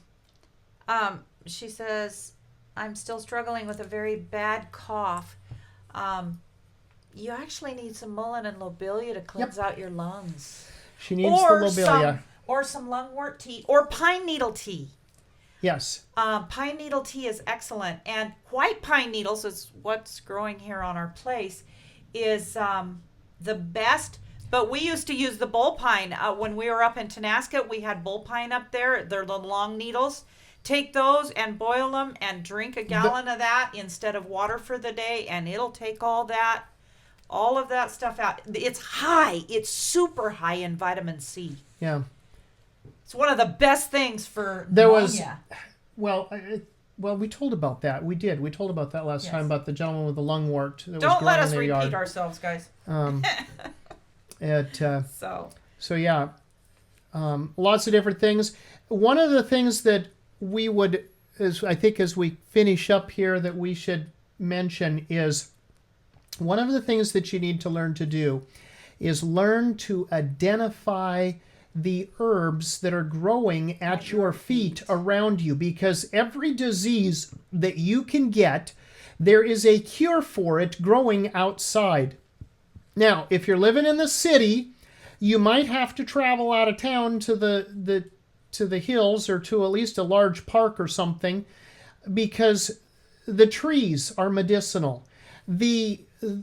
She says, I'm still struggling with a very bad cough. You actually need some mullein and lobelia to cleanse out your lungs. She needs the lobelia. Or some lungwort tea or pine needle tea. Yes. Pine needle tea is excellent. And white pine needles is what's growing here on our place is the best. But we used to use the bull pine. When we were up in Tenasca, we had bull pine up there. They're the long needles. Take those and boil them and drink a gallon of that instead of water for the day, and it'll take all of that stuff out. It's high. It's super high in vitamin C. Yeah. It's one of the best things for pneumonia. Well, we told about that. We did. We told about that last time about the gentleman with the lungwort. Don't let us repeat ourselves, guys. So yeah, lots of different things. One of the things that we would, I think as we finish up here, that we should mention is one of the things that you need to learn to do is learn to identify the herbs that are growing at your feet around you, because every disease that you can get, there is a cure for it growing outside. Now, if you're living in the city, you might have to travel out of town to the hills or to at least a large park or something, because the trees are medicinal.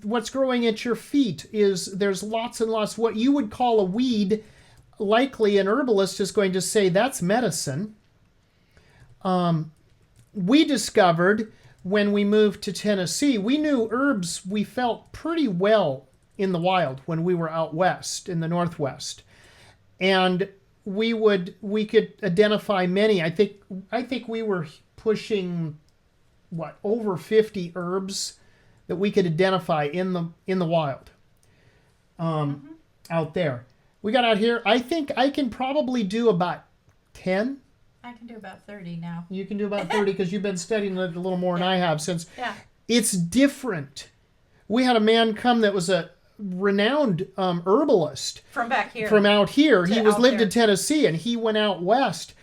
What's growing at your feet there's lots and lots. What you would call a weed, likely an herbalist is going to say that's medicine. We discovered when we moved to Tennessee, we knew herbs we felt pretty well in the wild when we were out west in the Northwest, and we could identify many. I think we were pushing over 50 herbs that we could identify in the wild out there. We got out here. I think I can probably do about 10. I can do about 30 now. You can do about 30 because you've been studying it a little more than I have since. Yeah. It's different. We had a man come that was a renowned herbalist from back here, from out here. He lived in Tennessee, and he went out west,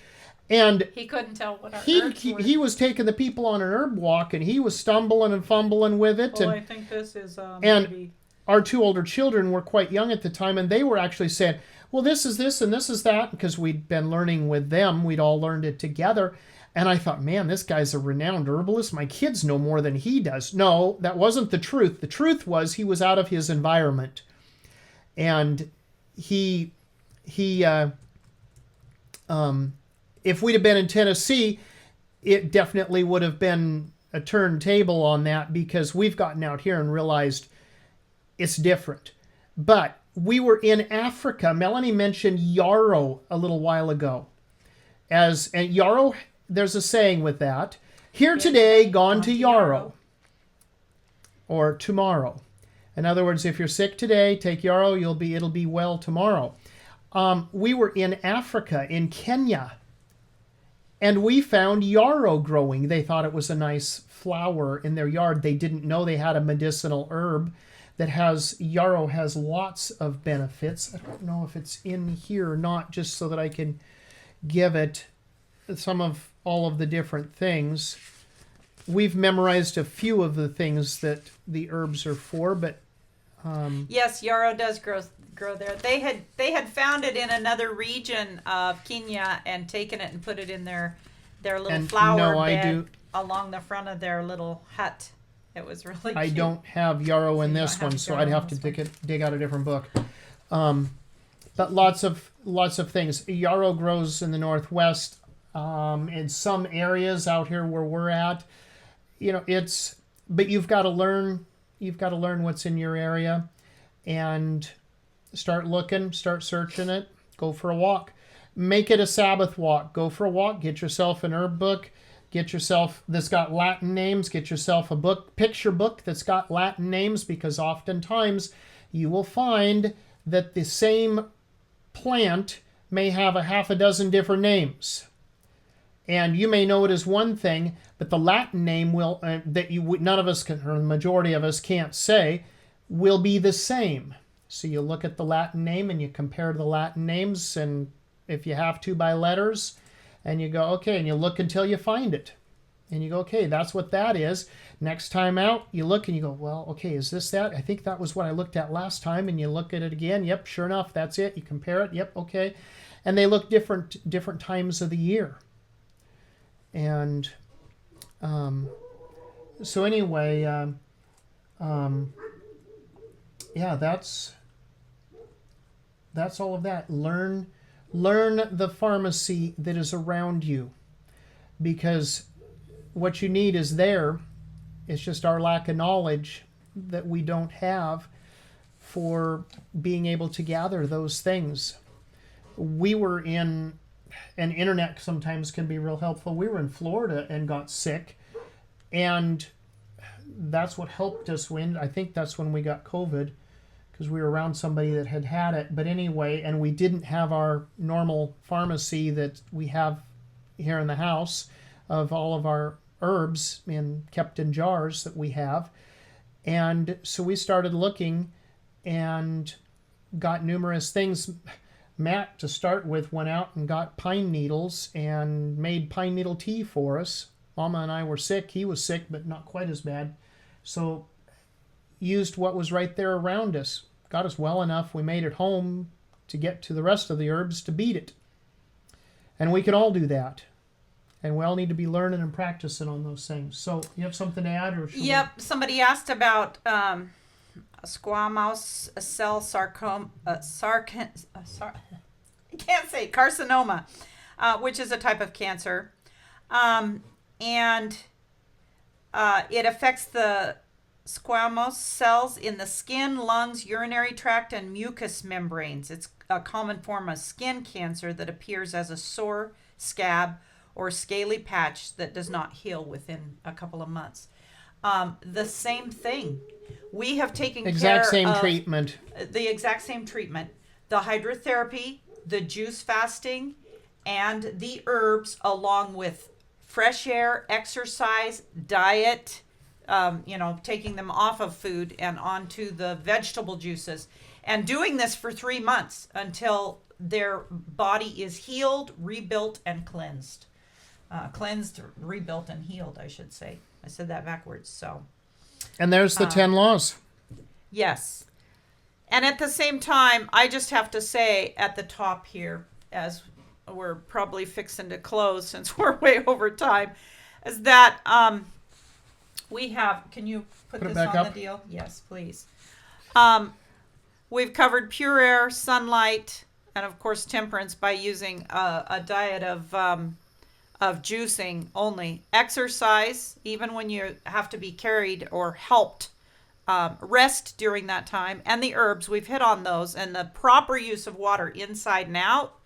and he couldn't tell what our herbs were. He was taking the people on an herb walk, and he was stumbling and fumbling with it. I think this is and maybe... our two older children were quite young at the time, and they were actually saying, well, this is this and this is that, because we'd been learning with them. We'd all learned it together. And I thought, man, this guy's a renowned herbalist. My kids know more than he does. No, that wasn't the truth. The truth was he was out of his environment. And if we'd have been in Tennessee, it definitely would have been a turntable on that, because we've gotten out here and realized it's different. But we were in Africa. Melonie mentioned yarrow a little while ago. And yarrow... There's a saying with that. Here today, gone to yarrow. Or tomorrow. In other words, if you're sick today, take yarrow, it'll be well tomorrow. We were in Africa, in Kenya, and we found yarrow growing. They thought it was a nice flower in their yard. They didn't know they had a medicinal herb yarrow has lots of benefits. I don't know if it's in here or not, just so that I can give it all of the different things. We've memorized a few of the things that the herbs are for, but yes, yarrow does grow there. They had found it in another region of Kenya and taken it and put it in their little flower bed along the front of their little hut. It was really cute. I don't have yarrow in this one, so I'd have to dig out a different book. But lots of things. Yarrow grows in the Northwest. In some areas out here where we're at, but you've got to learn what's in your area and start looking, start searching it, go for a walk, make it a Sabbath walk, go for a walk, get yourself an herb book, that's got Latin names, get yourself a picture book that's got Latin names, because oftentimes you will find that the same plant may have a half a dozen different names. And you may know it as one thing, but the Latin name will none of us can, or the majority of us can't say, will be the same. So you look at the Latin name and you compare the Latin names, and if you have to by letters, and you go, okay, and you look until you find it. And you go, okay, that's what that is. Next time out, you look and you go, well, okay, is this that? I think that was what I looked at last time. And you look at it again. Yep, sure enough, that's it. You compare it. Yep, okay. And they look different times of the year. And so anyway, yeah, that's all of that. Learn the pharmacy that is around you, because what you need is there. It's just our lack of knowledge that we don't have for being able to gather those things. We were in, and internet sometimes can be real helpful. We were in Florida and got sick, and that's what helped us win. I think that's when we got COVID, because we were around somebody that had it. But anyway, and we didn't have our normal pharmacy that we have here in the house of all of our herbs kept in jars that we have. And so we started looking and got numerous things. Matt, to start with, went out and got pine needles and made pine needle tea for us. Mama and I were sick. He was sick, but not quite as bad. So used what was right there around us. Got us well enough. We made it home to get to the rest of the herbs to beat it. And we can all do that. And we all need to be learning and practicing on those things. So you have something to add? Or Yep. Somebody asked about squamous cell sarcoma. I can't say carcinoma, which is a type of cancer. And it affects the squamous cells in the skin, lungs, urinary tract, and mucous membranes. It's a common form of skin cancer that appears as a sore, scab, or scaly patch that does not heal within a couple of months. The same thing. We have taken exact care same of treatment. the exact same treatment. The hydrotherapy, the juice fasting, and the herbs, along with fresh air, exercise, diet, taking them off of food and onto the vegetable juices, and doing this for 3 months until their body is healed, rebuilt, and cleansed. Cleansed, rebuilt, and healed, I should say. I said that backwards. So. And there's the 10 laws. Yes. And at the same time, I just have to say at the top here, as we're probably fixing to close since we're way over time, is that we have, can you put this back on up? the deal? Yes, please. We've covered pure air, sunlight, and of course temperance by using a diet of juicing only. Exercise, even when you have to be carried or helped. Rest during that time, and the herbs, we've hit on those, and the proper use of water inside and out.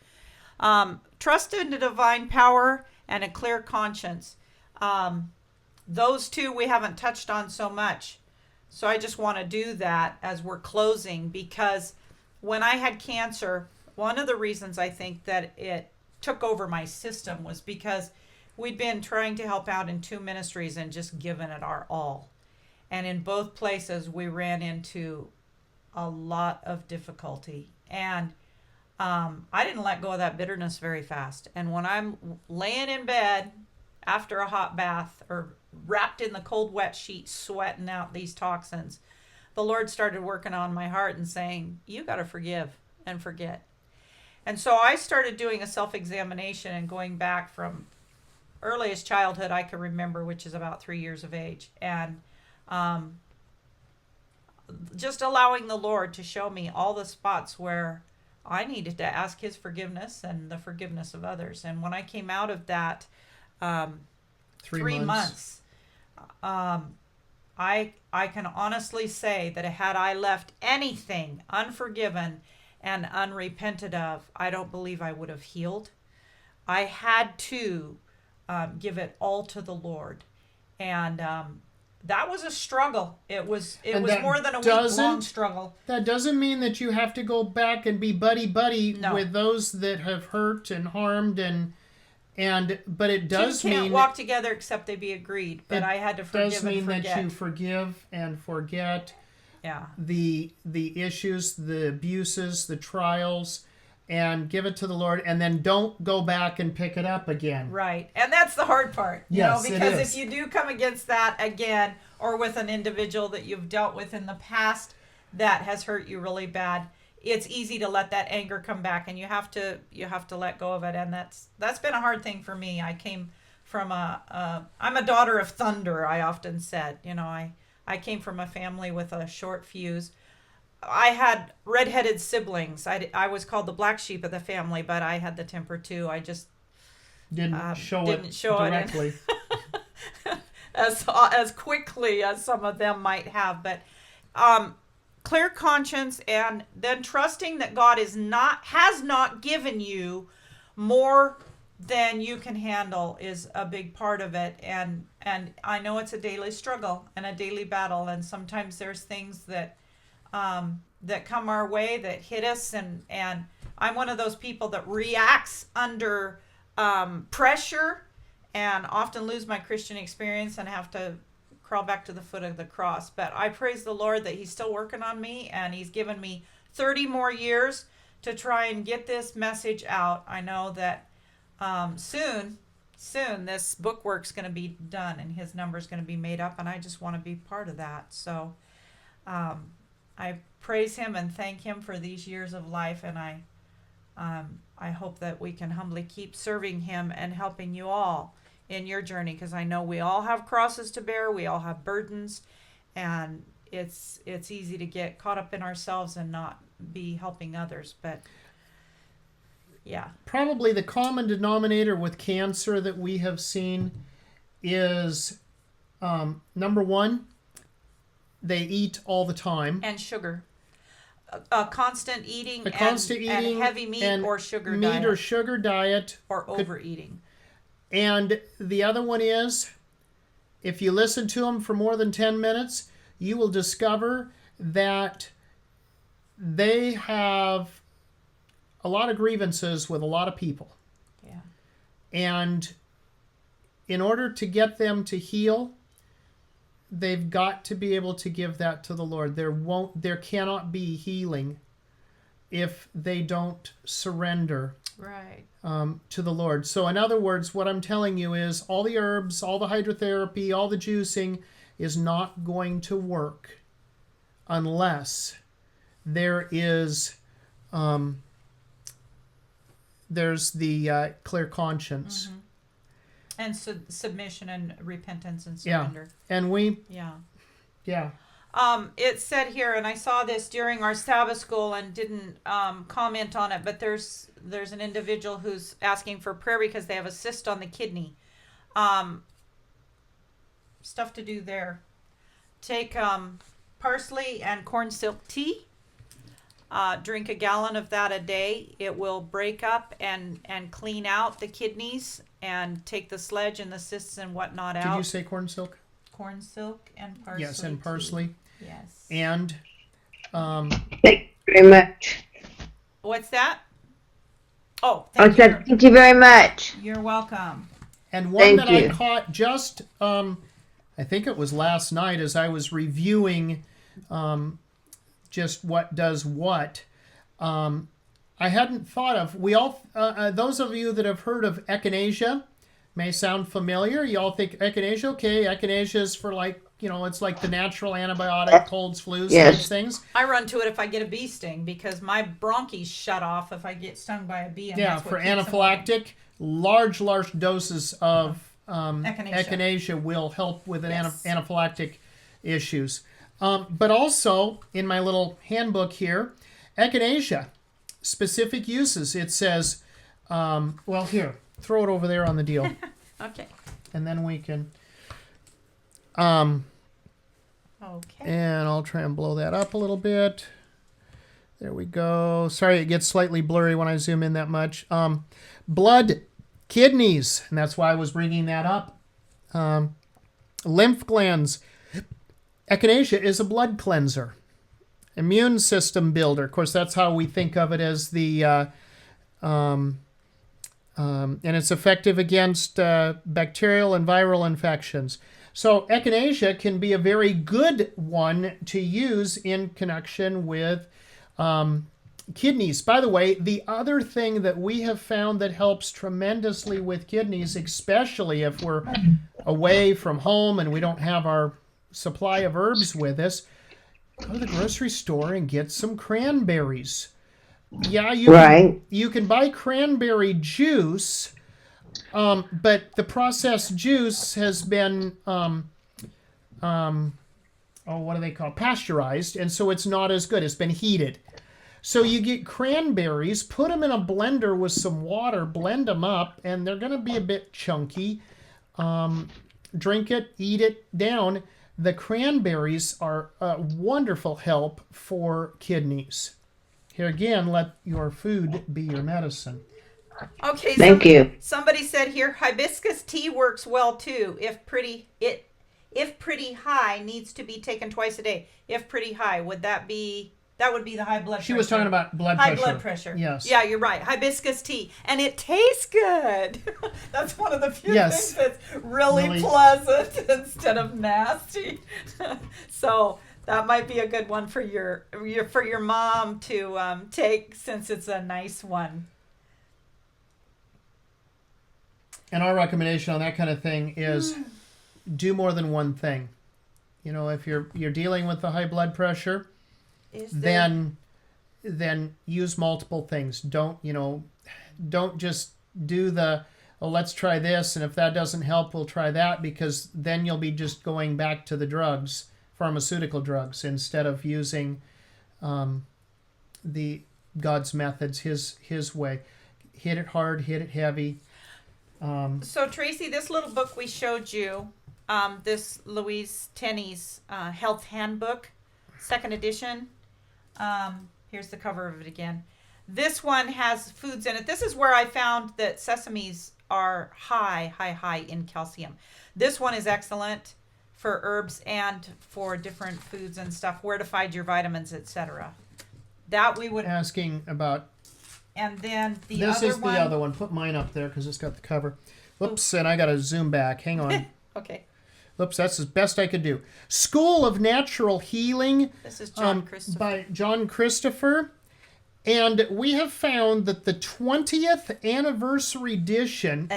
Trust in the divine power and a clear conscience. Those two we haven't touched on so much. So I just want to do that as we're closing, because when I had cancer, one of the reasons I think that it took over my system was because we'd been trying to help out in 2 ministries and just given it our all. And in both places, we ran into a lot of difficulty. And I didn't let go of that bitterness very fast. And when I'm laying in bed after a hot bath or wrapped in the cold, wet sheet, sweating out these toxins, the Lord started working on my heart and saying, you got to forgive and forget. And so I started doing a self-examination and going back from earliest childhood I can remember, which is about 3 years of age. And just allowing the Lord to show me all the spots where I needed to ask his forgiveness and the forgiveness of others. And when I came out of that 3 months, I can honestly say that had I left anything unforgiven and unrepented of, I don't believe I would have healed. I had to give it all to the Lord. And that was a struggle. It was more than a week-long struggle. That doesn't mean that you have to go back and be buddy-buddy with those that have hurt and harmed. And but it does Two can't mean walk together except they be agreed. But I had to forgive does mean and forget. that you forgive and forget Yeah. the issues, the abuses, the trials, and give it to the Lord, and then don't go back and pick it up again. Right. And that's the hard part. Yes, it because is. if you do come against that again, or with an individual that you've dealt with in the past that has hurt you really bad, it's easy to let that anger come back, and you have to let go of it. And that's been a hard thing for me. I came from I'm a daughter of thunder, I often said. I came from a family with a short fuse. I had redheaded siblings. I was called the black sheep of the family, but I had the temper too. I just didn't show it directly as quickly as some of them might have. But clear conscience, and then trusting that God has not given you more than you can handle is a big part of it. And I know it's a daily struggle and a daily battle, and sometimes there's things that come our way that hit us, and I'm one of those people that reacts under pressure, and often lose my Christian experience and have to crawl back to the foot of the cross. But I praise the Lord that he's still working on me, and he's given me 30 more years to try and get this message out. I know that soon this bookwork's going to be done and his number's going to be made up, and I just want to be part of that. So I praise him and thank him for these years of life, and I hope that we can humbly keep serving him and helping you all in your journey, because I know we all have crosses to bear, we all have burdens, and it's easy to get caught up in ourselves and not be helping others. But yeah, probably the common denominator with cancer that we have seen is number one, they eat all the time, and sugar. A constant eating, and heavy meat or sugar diet, or overeating. And the other one is, if you listen to them for more than 10 minutes, you will discover that they have a lot of grievances with a lot of people. Yeah. And in order to get them to heal, they've got to be able to give that to the Lord. There cannot be healing if they don't surrender to the Lord. So in other words, what I'm telling you is all the herbs, all the hydrotherapy, all the juicing is not going to work unless there is there's the clear conscience. Mm-hmm. And submission and repentance and surrender. Yeah. And Yeah. It said here, and I saw this during our Sabbath school and didn't comment on it, but there's an individual who's asking for prayer because they have a cyst on the kidney. Stuff to do there. Take parsley and corn silk tea. Drink a gallon of that a day. It will break up and clean out the kidneys and take the sludge and the cysts and whatnot out. Did you say corn silk? Corn silk and parsley. Yes, and parsley. Tea. Yes. And thank you very much. What's that? Oh, thank you very much. You're welcome. And one that I caught just, I think it was last night as I was reviewing just what does what. I hadn't thought of. We all, those of you that have heard of echinacea may sound familiar. You all think echinacea, okay, echinacea is for it's like the natural antibiotic, colds, flus, those things. I run to it if I get a bee sting because my bronchies shut off if I get stung by a bee. And yeah, for anaphylactic, large doses of echinacea will help with anaphylactic issues. But also, in my little handbook here, echinacea, specific uses. It says, here, throw it over there on the deal. Okay. And then we can... okay. And I'll try and blow that up a little bit. There we go. Sorry, it gets slightly blurry when I zoom in that much. Blood, kidneys, and that's why I was bringing that up. Lymph glands. Echinacea is a blood cleanser. Immune system builder. Of course, that's how we think of it as the and it's effective against bacterial and viral infections. So echinacea can be a very good one to use in connection with kidneys. By the way, the other thing that we have found that helps tremendously with kidneys, especially if we're away from home and we don't have our supply of herbs with us, go to the grocery store and get some cranberries. Yeah, you can buy cranberry juice, but the processed juice has been what do they call pasteurized, and so it's not as good. It's been heated. So you get cranberries, put them in a blender with some water, blend them up, and they're going to be a bit chunky. Drink it, eat it down. The cranberries are a wonderful help for kidneys. Here again, let your food be your medicine. Okay. Thank you. Somebody said here, hibiscus tea works well too. If pretty high, needs to be taken twice a day. If pretty high, would that be? That would be the high blood pressure. She was talking about blood pressure. High blood pressure. Yes. Yeah, you're right. Hibiscus tea. And it tastes good. That's one of the few things that's really pleasant instead of nasty. So that might be a good one for your mom to take, since it's a nice one. And our recommendation on that kind of thing is do more than one thing. You know, if you're dealing with the high blood pressure, then use multiple things. Don't just do let's try this, and if that doesn't help, we'll try that, because then you'll be just going back to the drugs, pharmaceutical drugs, instead of using the God's methods, his way. Hit it hard, hit it heavy. So Tracy, this little book we showed you, this Louise Tenney's Health Handbook, 2nd edition. Here's the cover of it again. This one has foods in it. This is where I found that sesames are high in calcium. This one is excellent for herbs and for different foods and stuff, where to find your vitamins, etc. That we would asking about. And then this is the other one. Put mine up there because it's got the cover. Whoops, and I got to zoom back. Hang on. Okay. Oops, that's as best I could do. School of Natural Healing. This is John Christopher. By John Christopher. And we have found that the 20th anniversary edition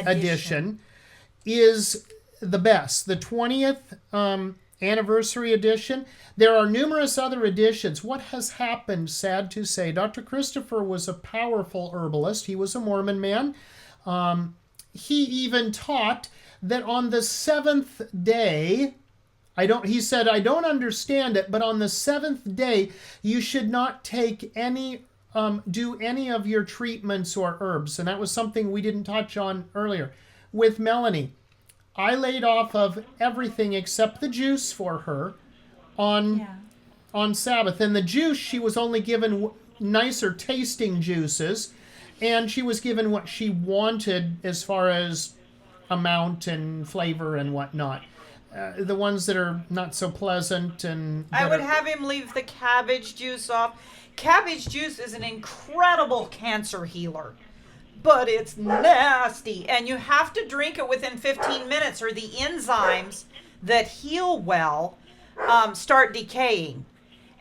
is the best. The 20th anniversary edition. There are numerous other editions. What has happened, sad to say, Dr. Christopher was a powerful herbalist. He was a Mormon man. He even taught that on the 7th day, he said, I don't understand it, but on the 7th day, you should not take do any of your treatments or herbs. And that was something we didn't touch on earlier. With Melonie, I laid off of everything except the juice for her on Sabbath. And the juice, she was only given nicer tasting juices, and she was given what she wanted as far as amount and flavor and whatnot. The ones that are not so pleasant and I would have him leave the cabbage juice off. Cabbage juice is an incredible cancer healer, but it's nasty, and you have to drink it within 15 minutes or the enzymes that heal well start decaying.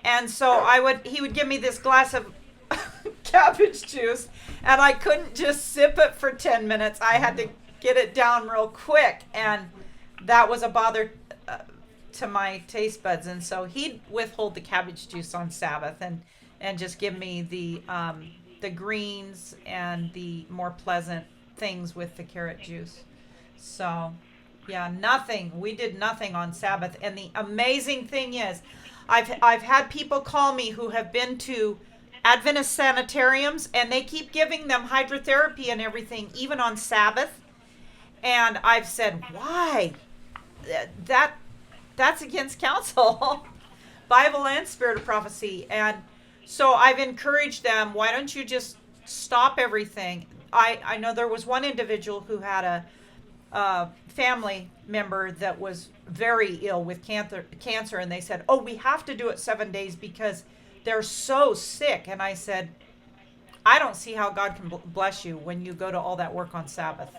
And so he would give me this glass of cabbage juice, and I couldn't just sip it for 10 minutes. I had to get it down real quick, and that was a bother to my taste buds. And so he'd withhold the cabbage juice on Sabbath and just give me the greens and the more pleasant things with the carrot juice. So yeah, we did nothing on Sabbath. And the amazing thing is, I've had people call me who have been to Adventist sanitariums, and they keep giving them hydrotherapy and everything, even on Sabbath. And I've said, why? That's against counsel, Bible and Spirit of Prophecy. And so I've encouraged them, why don't you just stop everything? I know there was one individual who had a family member that was very ill with cancer, and they said, we have to do it 7 days because they're so sick. And I said, I don't see how God can bless you when you go to all that work on Sabbath.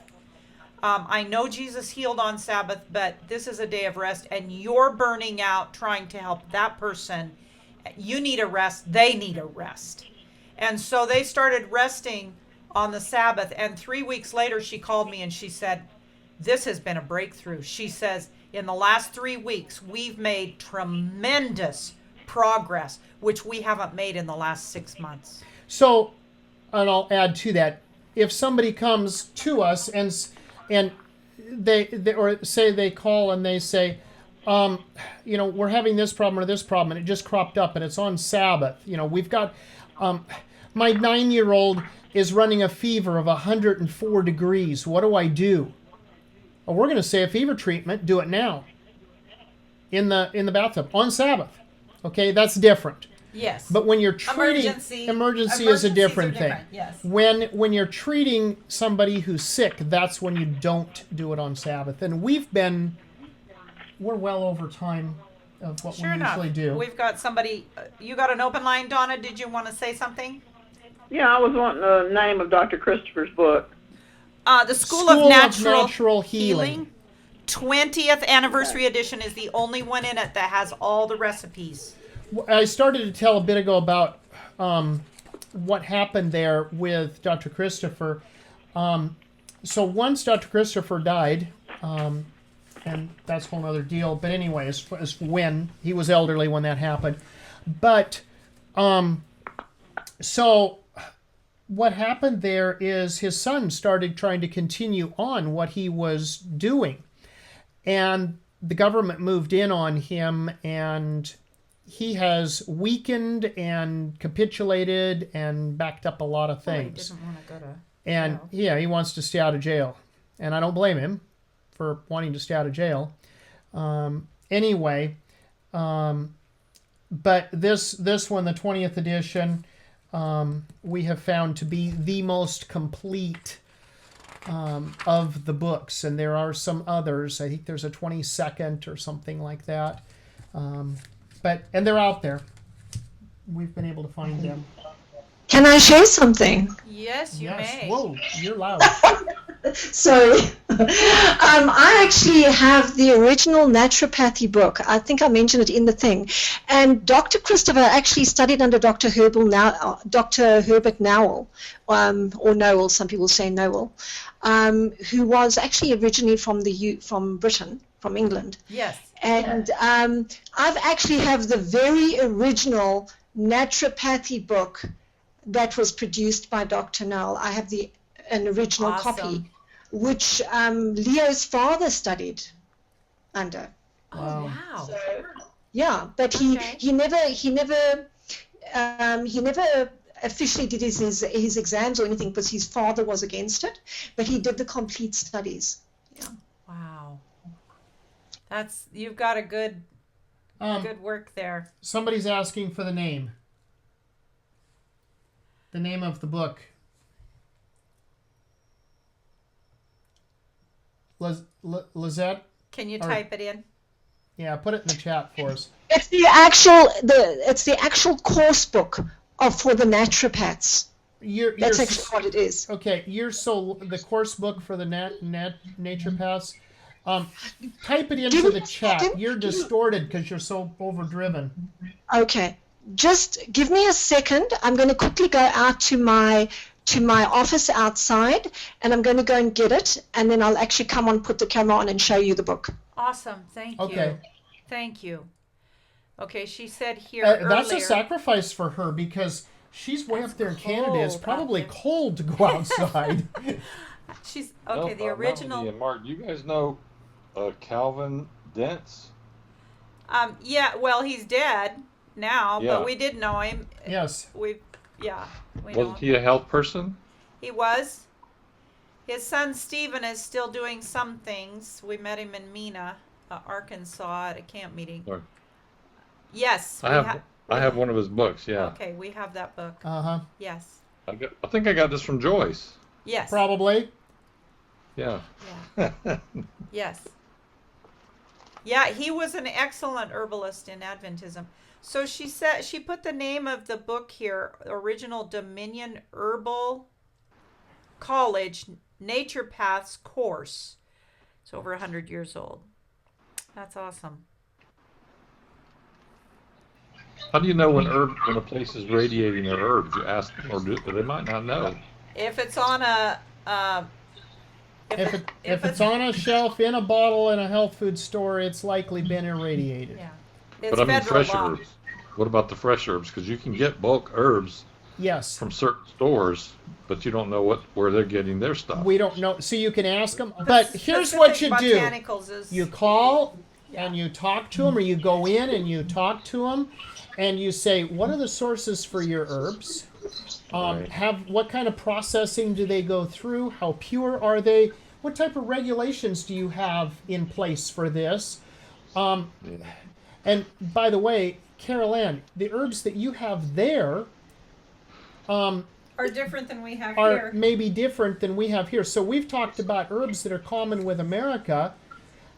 I know Jesus healed on Sabbath, but this is a day of rest, and you're burning out trying to help that person. You need a rest. They need a rest. And so they started resting on the Sabbath. And 3 weeks later, she called me and she said, this has been a breakthrough. She says, in the last 3 weeks, we've made tremendous progress, which we haven't made in the last 6 months. So, and I'll add to that, if somebody comes to us and they or say they call and they say, we're having this problem or this problem, and it just cropped up and it's on Sabbath. We've got my 9-year-old is running a fever of 104 degrees. What do I do? Well, we're going to say a fever treatment. Do it now. In the bathtub on Sabbath. Okay, that's different. Yes. But when you're treating emergency is a different thing. Yes. When you're treating somebody who's sick, that's when you don't do it on Sabbath. And we're well over time of what we usually do. We've got somebody. You got an open line, Donna. Did you want to say something? Yeah, I was wanting the name of Dr. Christopher's book. The School of Natural Healing. 20th anniversary edition is the only one in it that has all the recipes. I started to tell a bit ago about what happened there with Dr. Christopher. So once Dr. Christopher died, and that's a whole other deal. But anyway, as when he was elderly when that happened. But so what happened there is his son started trying to continue on what he was doing, and the government moved in on him, and he has weakened and capitulated and backed up a lot of things. He didn't want to go to and jail. Yeah, he wants to stay out of jail. And I don't blame him for wanting to stay out of jail. Anyway, but this one, the 20th edition, we have found to be the most complete of the books. And there are some others. I think there's a 22nd or something like that. And they're out there. We've been able to find them. Can I share something? Yes, you may. Whoa, you're loud. Sorry. I actually have the original naturopathy book. I think I mentioned it in the thing. And Dr. Christopher actually studied under Dr. Dr. Herbert Nowell, or Noel, some people say Noel, who was actually originally from Britain, from England. Yes. And I've actually have the very original naturopathy book that was produced by Dr. Noel. I have an original copy, which Leo's father studied under. Oh wow! So, yeah, but he never officially did his exams or anything because his father was against it. But he did the complete studies. Yeah. Wow. You've got a good work there. Somebody's asking for the name. The name of the book. Lizette? Can you type it in? Yeah, put it in the chat for us. It's the actual course book for the naturopaths. That's actually what it is. Okay, the course book for the naturopaths. Type it into the chat. You're distorted because you're so overdriven. Okay, just give me a second. I'm going to quickly go out to my office outside, and I'm going to go and get it, and then I'll actually come on, put the camera on, and show you the book. Awesome, thank you. Okay. Thank you. Okay, she said here earlier. That's a sacrifice for her because she's way up there in Canada. It's probably cold to go outside. She's okay. The original. Melonie and Mark, you guys know Calvin Dents? Yeah. Well, he's dead now, Yeah. but we did know him. Yes. We know Wasn't him. he a health person? He was. His son Stephen is still doing some things. We met him in Mena, Arkansas, at a camp meeting. Or, Yes. I have one of his books. Yeah. Okay, we have that book. Yes. I think I got this from Joyce. Yes. Probably. Yeah. Yes. Yeah, he was an excellent herbalist in Adventism. So she said she put the name of the book here, Original Dominion Herbal College Naturopath's Course. It's over 100 years old. That's awesome. How do you know when a place is radiating their herbs? You ask them, or they might not know. If it's on a if it's on a shelf in a bottle in a health food store, it's likely been irradiated. Yeah. It's But I mean federal fresh law. herbs. What about the fresh herbs? Because you can get bulk herbs Yes. from certain stores, but you don't know where they're getting their stuff. We don't know. So you can ask them. But here's what you do. Botanicals is, You call and you talk to them, or you go in and you talk to them, and you say, what are the sources for your herbs? Right. What kind of processing do they go through? How pure are they? What type of regulations do you have in place for this? And by the way, Carol Ann, the herbs that you have there are different than we have are here. maybe different than we have here. So we've talked about herbs that are common with America.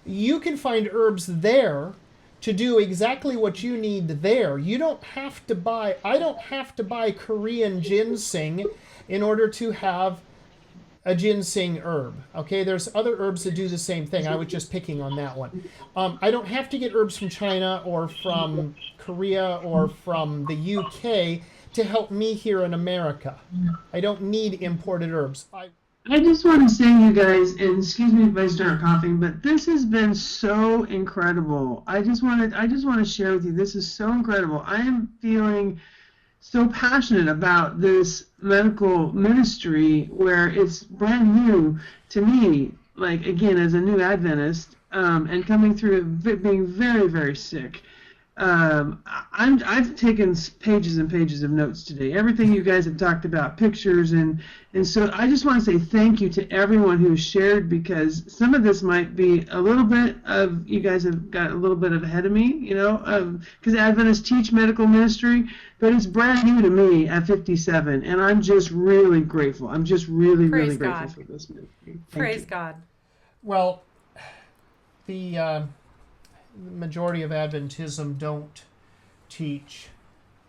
You can find herbs there to do exactly what you need there. You don't have to buy, I don't have to buy Korean ginseng in order to have a ginseng herb. Okay, there's other herbs that do the same thing. I was just picking on that one. I don't have to get herbs from China or from Korea or from the UK to help me here in America. I don't need imported herbs. I just want to say, you guys, and excuse me if I start coughing, but this has been so incredible. I just want to share with you. This is so incredible. I am feeling so passionate about this medical ministry where it's brand new to me. Like, again, as a new Adventist, and coming through being very, very sick. I've taken pages and pages of notes today. Everything you guys have talked about, pictures, and so I just want to say thank you to everyone who shared, because some of this might be a little bit of, you guys have got a little bit ahead of me, because Adventists teach medical ministry, but it's brand new to me at 57, and I'm just really grateful. I'm just really, really grateful for this ministry. Praise God. Well, the majority of Adventism don't teach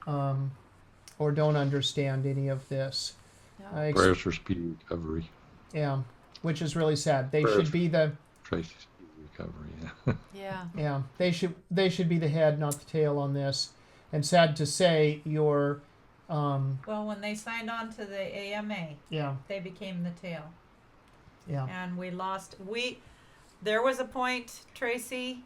or don't understand any of this. No. Prayers for speedy recovery. Yeah, which is really sad. They Prayers should be the Tracy's speedy recovery. Yeah. Yeah, they should be the head, not the tail on this. And sad to say, your Well, when they signed on to the AMA, yeah, they became the tail. yeah, And we lost. There was a point, Tracy,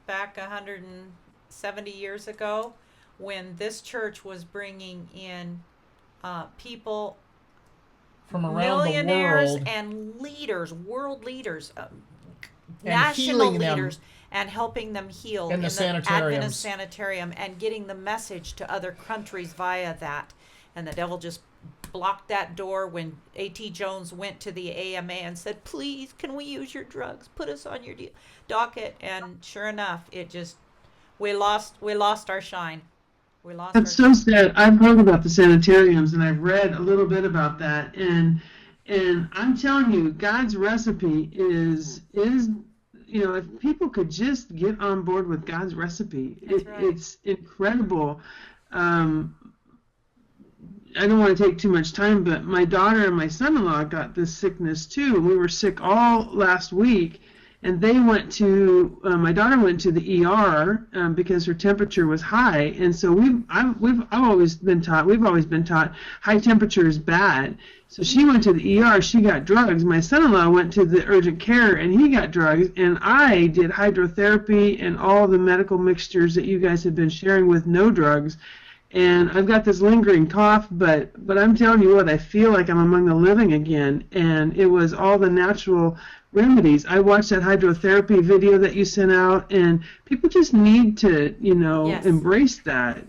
back 170 years ago, when this church was bringing in people, from around millionaires the world, and leaders, world leaders, and national healing them leaders, and helping them heal in the Adventist sanitariums. sanitarium and getting the message to other countries via that. And the devil just blocked that door when A.T. Jones went to the AMA and said, please, can we use your drugs? Put us on your docket. And sure enough, we lost our shine. That's so sad. I've heard about the sanitariums, and I've read a little bit about that, and I'm telling you, God's recipe is if people could just get on board with God's recipe, it's incredible. I don't want to take too much time, but my daughter and my son-in-law got this sickness too. We were sick all last week, and they went to my daughter went to the ER because her temperature was high, and so we've always been taught high temperature is bad. So she went to the ER, she got drugs. My son-in-law went to the urgent care and he got drugs, and I did hydrotherapy and all the medical mixtures that you guys have been sharing with no drugs. And I've got this lingering cough, but I'm telling you what, I feel like I'm among the living again, and it was all the natural remedies. I watched that hydrotherapy video that you sent out, and people just need to, Yes. embrace that.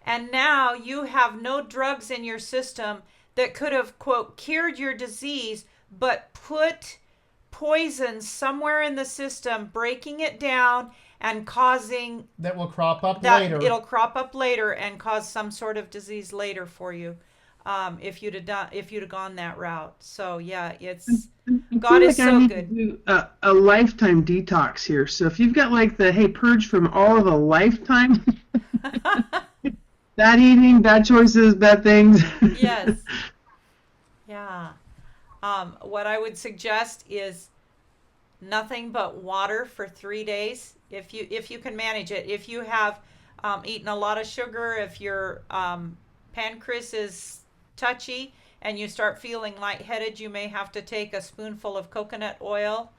And now you have no drugs in your system that could have, quote, cured your disease, but put poison somewhere in the system, breaking it down and causing that will crop up that later. It'll crop up later and cause some sort of disease later for you, if you'd have gone that route. So yeah, it's God is I so need good. to do a lifetime detox here. So if you've got like the hey purge from all of a lifetime, bad eating, bad choices, bad things. Yes. Yeah. What I would suggest is nothing but water for 3 days if you can manage it. If you have eaten a lot of sugar, if your pancreas is touchy and you start feeling lightheaded, you may have to take a spoonful of coconut oil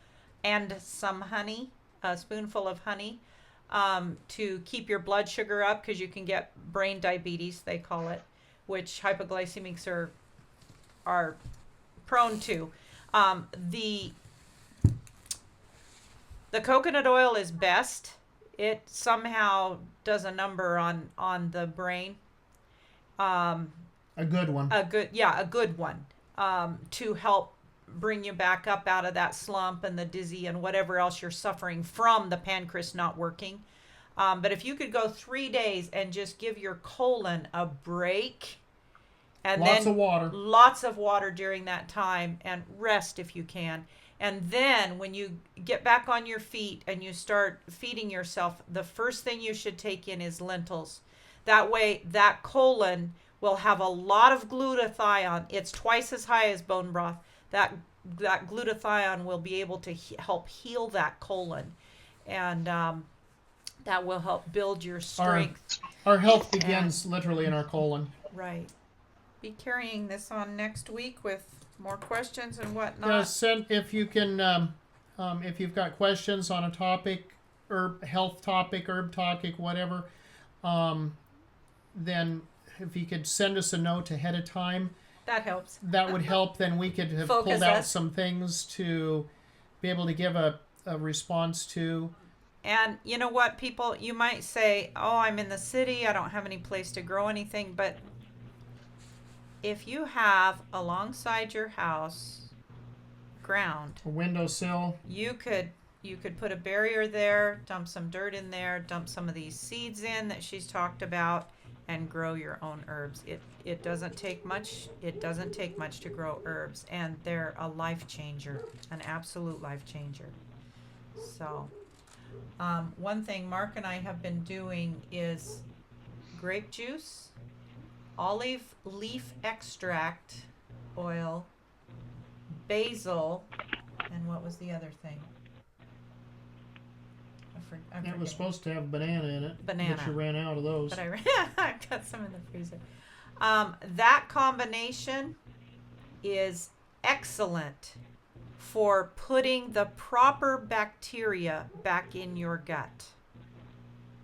and some honey, a spoonful of honey, to keep your blood sugar up, because you can get brain diabetes, they call it, which hypoglycemics are prone to. The coconut oil is best. It somehow does a number on the brain. A good one. A good one, to help bring you back up out of that slump and the dizzy and whatever else you're suffering from the pancreas not working. But if you could go 3 days and just give your colon a break, and lots then of water. Lots of water during that time, and rest if you can. And then when you get back on your feet and you start feeding yourself, the first thing you should take in is lentils. That way that colon will have a lot of glutathione. It's twice as high as bone broth. That glutathione will be able to help heal that colon, and that will help build your strength. Our health begins literally in our colon. Right. Be carrying this on next week with more questions and whatnot. Yeah, send if you can. If you've got questions on a topic, health topic, herb topic, whatever, then if you could send us a note ahead of time, that helps. That would help. Then we could have pulled out some things to be able to give a response to. And you know what, people, you might say, oh, I'm in the city, I don't have any place to grow anything, but if you have alongside your house ground, a windowsill, you could put a barrier there, dump some dirt in there, dump some of these seeds in that she's talked about, and grow your own herbs. It doesn't take much. It doesn't take much to grow herbs, and they're a life changer, an absolute life changer. So, one thing Mark and I have been doing is grape juice, olive leaf extract oil, basil, and what was the other thing? It was supposed to have banana in it. Banana. But you ran out of those. But I got some in the freezer. That combination is excellent for putting the proper bacteria back in your gut.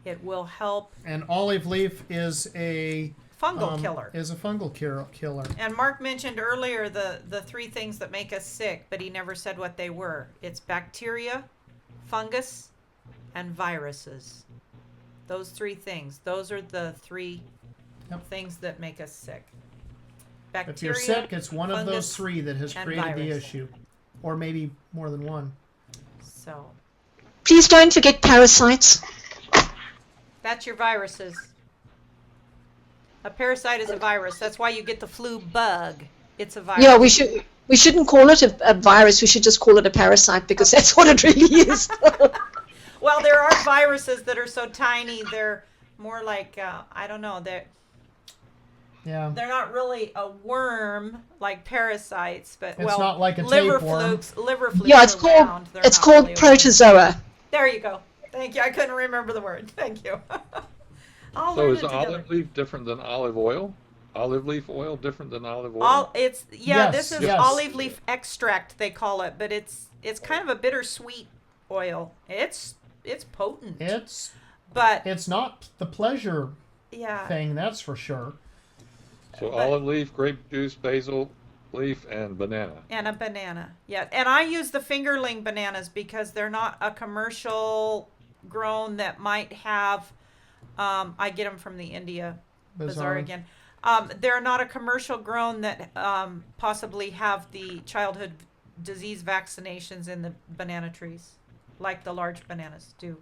It will help. And olive leaf is a fungal killer. Is a fungal killer. And Mark mentioned earlier the 3 things that make us sick, but he never said what they were. It's bacteria, fungus, and viruses. Those 3 things. Those are the 3 things that make us sick. Bacteria, if you're sick, it's one of those 3 that has created virus. the issue. Or maybe more than one. So. Please don't forget parasites. That's your viruses. A parasite is a virus. That's why you get the flu bug. It's a virus. Yeah, we shouldn't call it a virus. We should just call it a parasite, because that's what it really is. Well, there are viruses that are so tiny, they're more like, I don't know, they're not really a worm like parasites, but it's not like a liver tapeworm. flukes. Yeah, it's called really protozoa. There you go. Thank you. I couldn't remember the word. Thank you. So is olive leaf different than olive oil? Olive leaf oil different than olive oil? This is olive leaf extract, they call it, but it's kind of a bittersweet oil. It's potent. But it's not the pleasure thing, that's for sure. So olive leaf, grape juice, basil leaf, and banana. And a banana, yeah. And I use the fingerling bananas because they're not a commercial grown that might have. I get them from the India Bazaar again. They're not a commercial grown that possibly have the childhood disease vaccinations in the banana trees, like the large bananas do.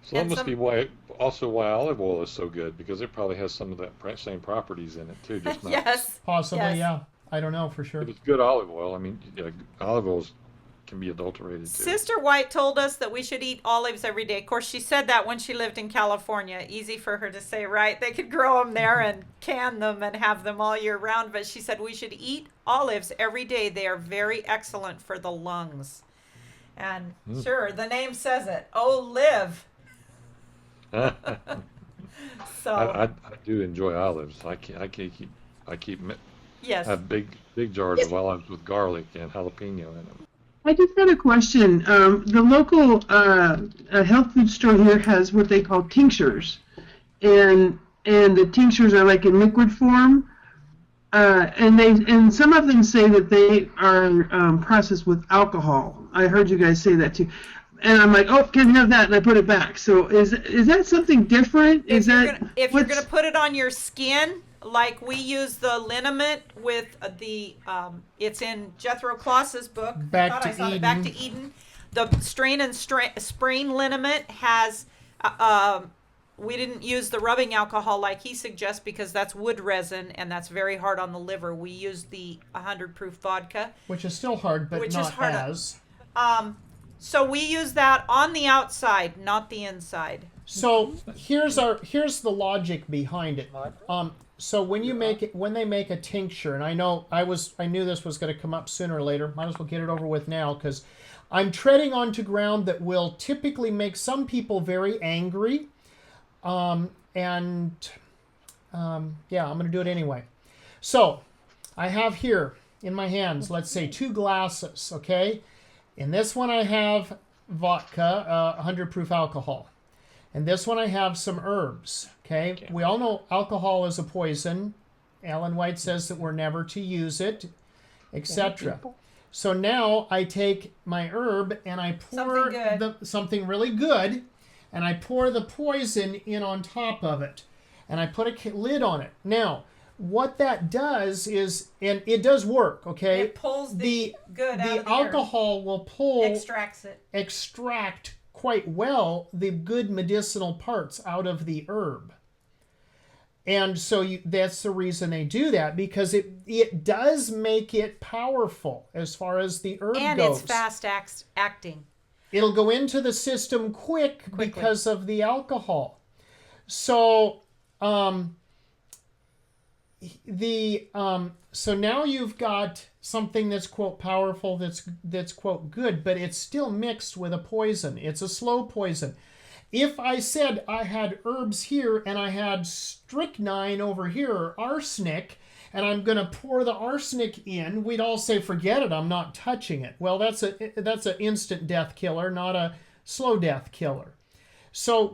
So that must be why olive oil is so good, because it probably has some of that same properties in it too. Just not yes, possibly, yes. yeah. I don't know for sure. If it's good olive oil, I mean, olive oils can be adulterated too. Sister White told us that we should eat olives every day. Of course, she said that when she lived in California. Easy for her to say, right? They could grow them there and can them and have them all year round. But she said we should eat olives every day. They are very excellent for the lungs. And sure, the name says it. Oh, live. So I do enjoy olives. I keep yes. have big jars of olives with garlic and jalapeno in them. I just had a question. The local health food store here has what they call tinctures, and the tinctures are like in liquid form, and some of them say that they are processed with alcohol. I heard you guys say that too, and I'm like, oh, can I have that? And I put it back. So is that something different? If you're gonna put it on your skin, like we use the liniment with the it's in Jethro Kloss's book. Back to Eden. The strain and sprain liniment has we didn't use the rubbing alcohol like he suggests because that's wood resin and that's very hard on the liver. We used the 100 proof vodka, which is still hard, but not as. So we use that on the outside, not the inside. So here's the logic behind it. So when they make a tincture, and I knew this was going to come up sooner or later. Might as well get it over with now because I'm treading onto ground that will typically make some people very angry, yeah, I'm going to do it anyway. So I have here in my hands, let's say 2 glasses. Okay, in this one I have vodka, 100 proof alcohol. And this one I have some herbs, okay? We all know alcohol is a poison. Ellen White says that we're never to use it, etc. So now I take my herb and I pour something really good, and I pour the poison in on top of it. And I put a lid on it. Now, what that does is, and it does work, okay? It pulls the good out of the alcohol will extract quite well the good medicinal parts out of the herb. And so that's the reason they do that, because it does make it powerful as far as the herb goes. And it's fast acting. It'll go into the system quickly because of the alcohol. So so now you've got something that's, quote, powerful, that's quote, good, but it's still mixed with a poison. It's a slow poison. If I said I had herbs here and I had strychnine over here, or arsenic, and I'm going to pour the arsenic in, we'd all say, forget it, I'm not touching it. Well, that's an instant death killer, not a slow death killer. So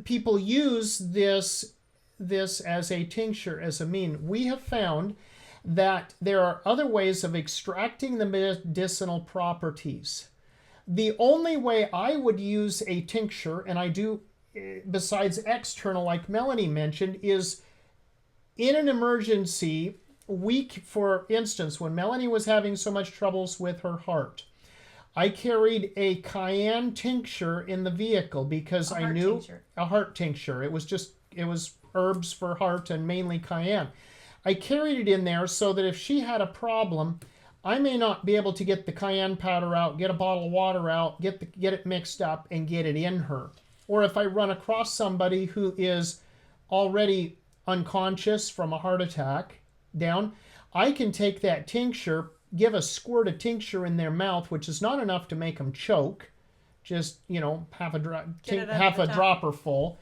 people use this as a tincture, as a mean. We have found that there are other ways of extracting the medicinal properties. The only way I would use a tincture, and I do besides external like Melonie mentioned, is in an emergency week. For instance, when Melonie was having so much troubles with her heart, I carried a cayenne tincture in the vehicle because I knew a heart tincture. It was herbs for heart and mainly cayenne. I carried it in there so that if she had a problem, I may not be able to get the cayenne powder out, get a bottle of water out, get it mixed up and get it in her. Or if I run across somebody who is already unconscious from a heart attack down, I can take that tincture, give a squirt of tincture in their mouth, which is not enough to make them choke, just, half a dropper full.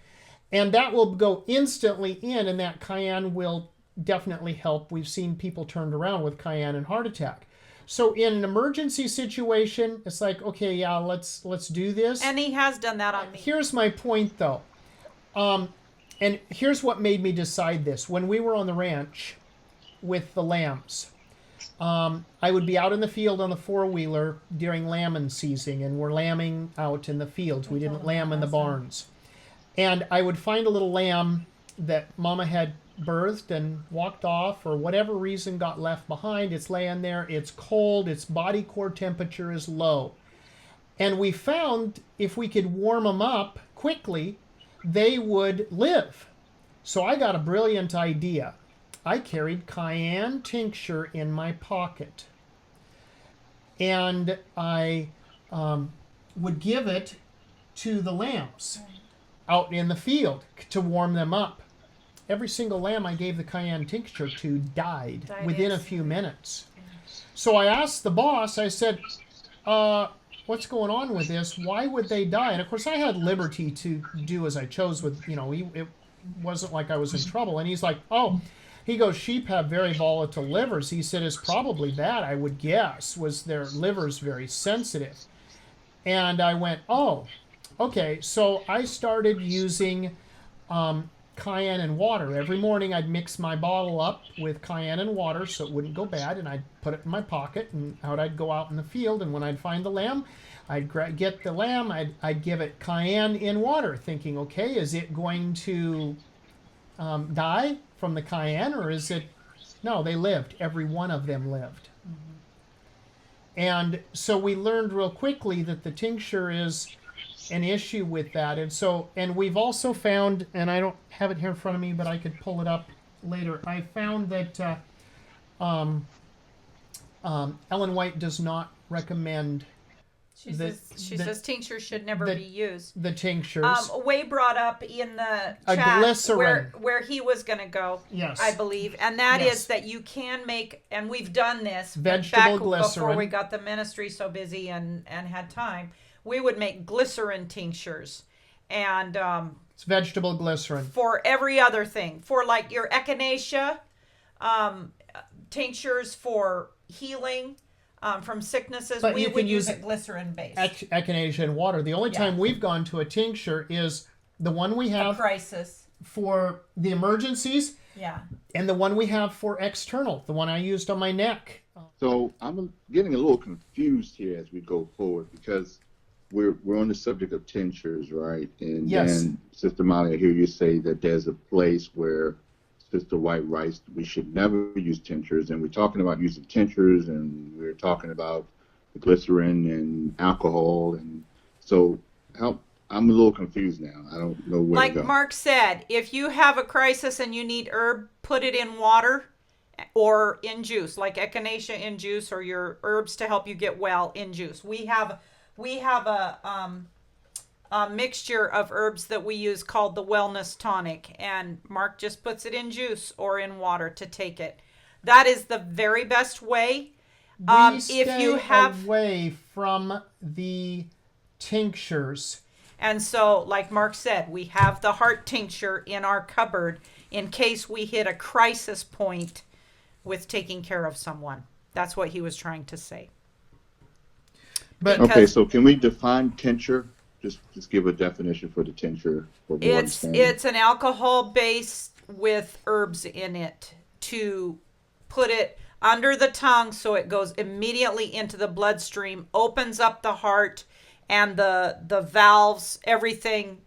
And that will go instantly in, and that cayenne will definitely help. We've seen people turned around with cayenne and heart attack. So in an emergency situation, it's like, okay, yeah, let's do this. And he has done that on me. Here's my point, though. And here's what made me decide this. When we were on the ranch with the lambs, I would be out in the field on the four-wheeler during lambing season, and we're lambing out in the fields. We didn't lamb in the barns. And I would find a little lamb that Mama had birthed and walked off, or whatever reason got left behind. It's laying there, it's cold, its body core temperature is low. And we found if we could warm them up quickly, they would live. So I got a brilliant idea. I carried cayenne tincture in my pocket. And I would give it to the lambs out in the field to warm them up. Every single lamb I gave the cayenne tincture to died within a few minutes. So I asked the boss, I said, what's going on with this? Why would they die? And of course I had liberty to do as I chose with, it wasn't like I was in trouble. And he's like, he goes, sheep have very volatile livers. He said, it's probably that, I would guess, was their livers very sensitive. And I went, okay. So I started using cayenne and water. Every morning I'd mix my bottle up with cayenne and water so it wouldn't go bad, and I'd put it in my pocket, and I'd go out in the field, and when I'd find the lamb, I'd get the lamb, I'd give it cayenne in water, thinking, okay, is it going to die from the cayenne, or is it... No, they lived. Every one of them lived. And so we learned real quickly that the tincture is an issue with that. And we've also found, and I don't have it here in front of me, but I could pull it up later. I found that Ellen White does not recommend She says tinctures should never be used. The tinctures. Way brought up in the A chat glycerin. where he was going to go, yes, I believe. And that yes. is that you can make, and we've done this vegetable back glycerin. Before we got the ministry so busy and had time. We would make glycerin tinctures. And it's vegetable glycerin. For every other thing. For like your echinacea, tinctures for healing. From sicknesses, but we would use it a glycerin base. Echinacea and water. The only time we've gone to a tincture is the one we have a crisis for the emergencies. Yeah. And the one we have for external, the one I used on my neck. So I'm getting a little confused here as we go forward, because we're on the subject of tinctures, right? And yes. then, Sister Molly, I hear you say that there's a place where Sister White writes we should never use tinctures, and we're talking about using tinctures, and we're talking about the glycerin and alcohol, and so I'm a little confused now. I don't know where to go. Like Mark said, if you have a crisis and you need herb, put it in water or in juice, like echinacea in juice, or your herbs to help you get well in juice. We have a mixture of herbs that we use called the Wellness Tonic, and Mark just puts it in juice or in water to take it. That is the very best way. If you have away from the tinctures. And so, like Mark said, we have the heart tincture in our cupboard in case we hit a crisis point with taking care of someone. That's what he was trying to say. But okay, so can we define tincture? Just give a definition for the tincture. It's an alcohol base with herbs in it to put it under the tongue so it goes immediately into the bloodstream, opens up the heart and the valves, everything,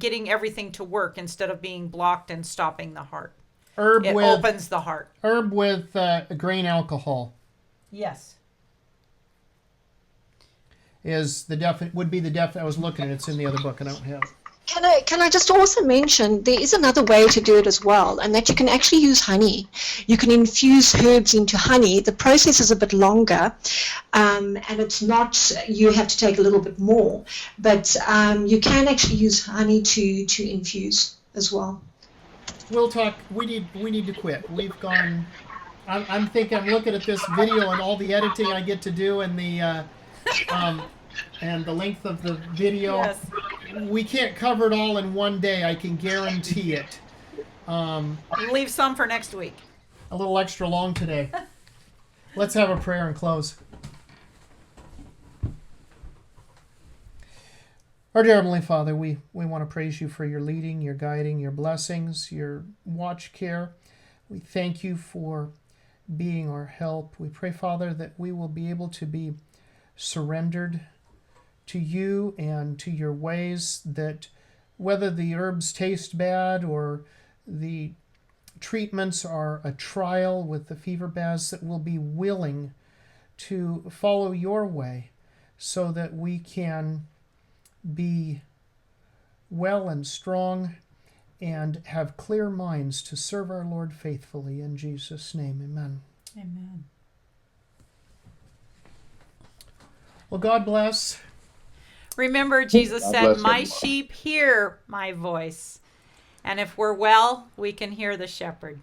getting everything to work instead of being blocked and stopping the heart. It opens the heart. Herb with grain alcohol. Yes. Would be the I was looking at it. It's in the other book. I don't have it. Can I just also mention there is another way to do it as well, and that you can actually use honey. You can infuse herbs into honey. The process is a bit longer, and it's not, you have to take a little bit more, but you can actually use honey to infuse as well. We'll talk. We need to quit. We've gone. I'm thinking. I'm looking at this video and all the editing I get to do, and the length of the video. Yes. We can't cover it all in one day. I can guarantee it. Leave some for next week. A little extra long today. Let's have a prayer and close. Our dear Heavenly Father, we want to praise you for your leading, your guiding, your blessings, your watch care. We thank you for being our help. We pray, Father, that we will be able to be surrendered to you and to your ways, that whether the herbs taste bad or the treatments are a trial with the fever baths, that we'll be willing to follow your way so that we can be well and strong and have clear minds to serve our Lord faithfully. In Jesus' name, amen. Amen. Well, God bless. Remember, Jesus God said, bless my everyone. sheep hear my voice. And if we're well, we can hear the shepherd.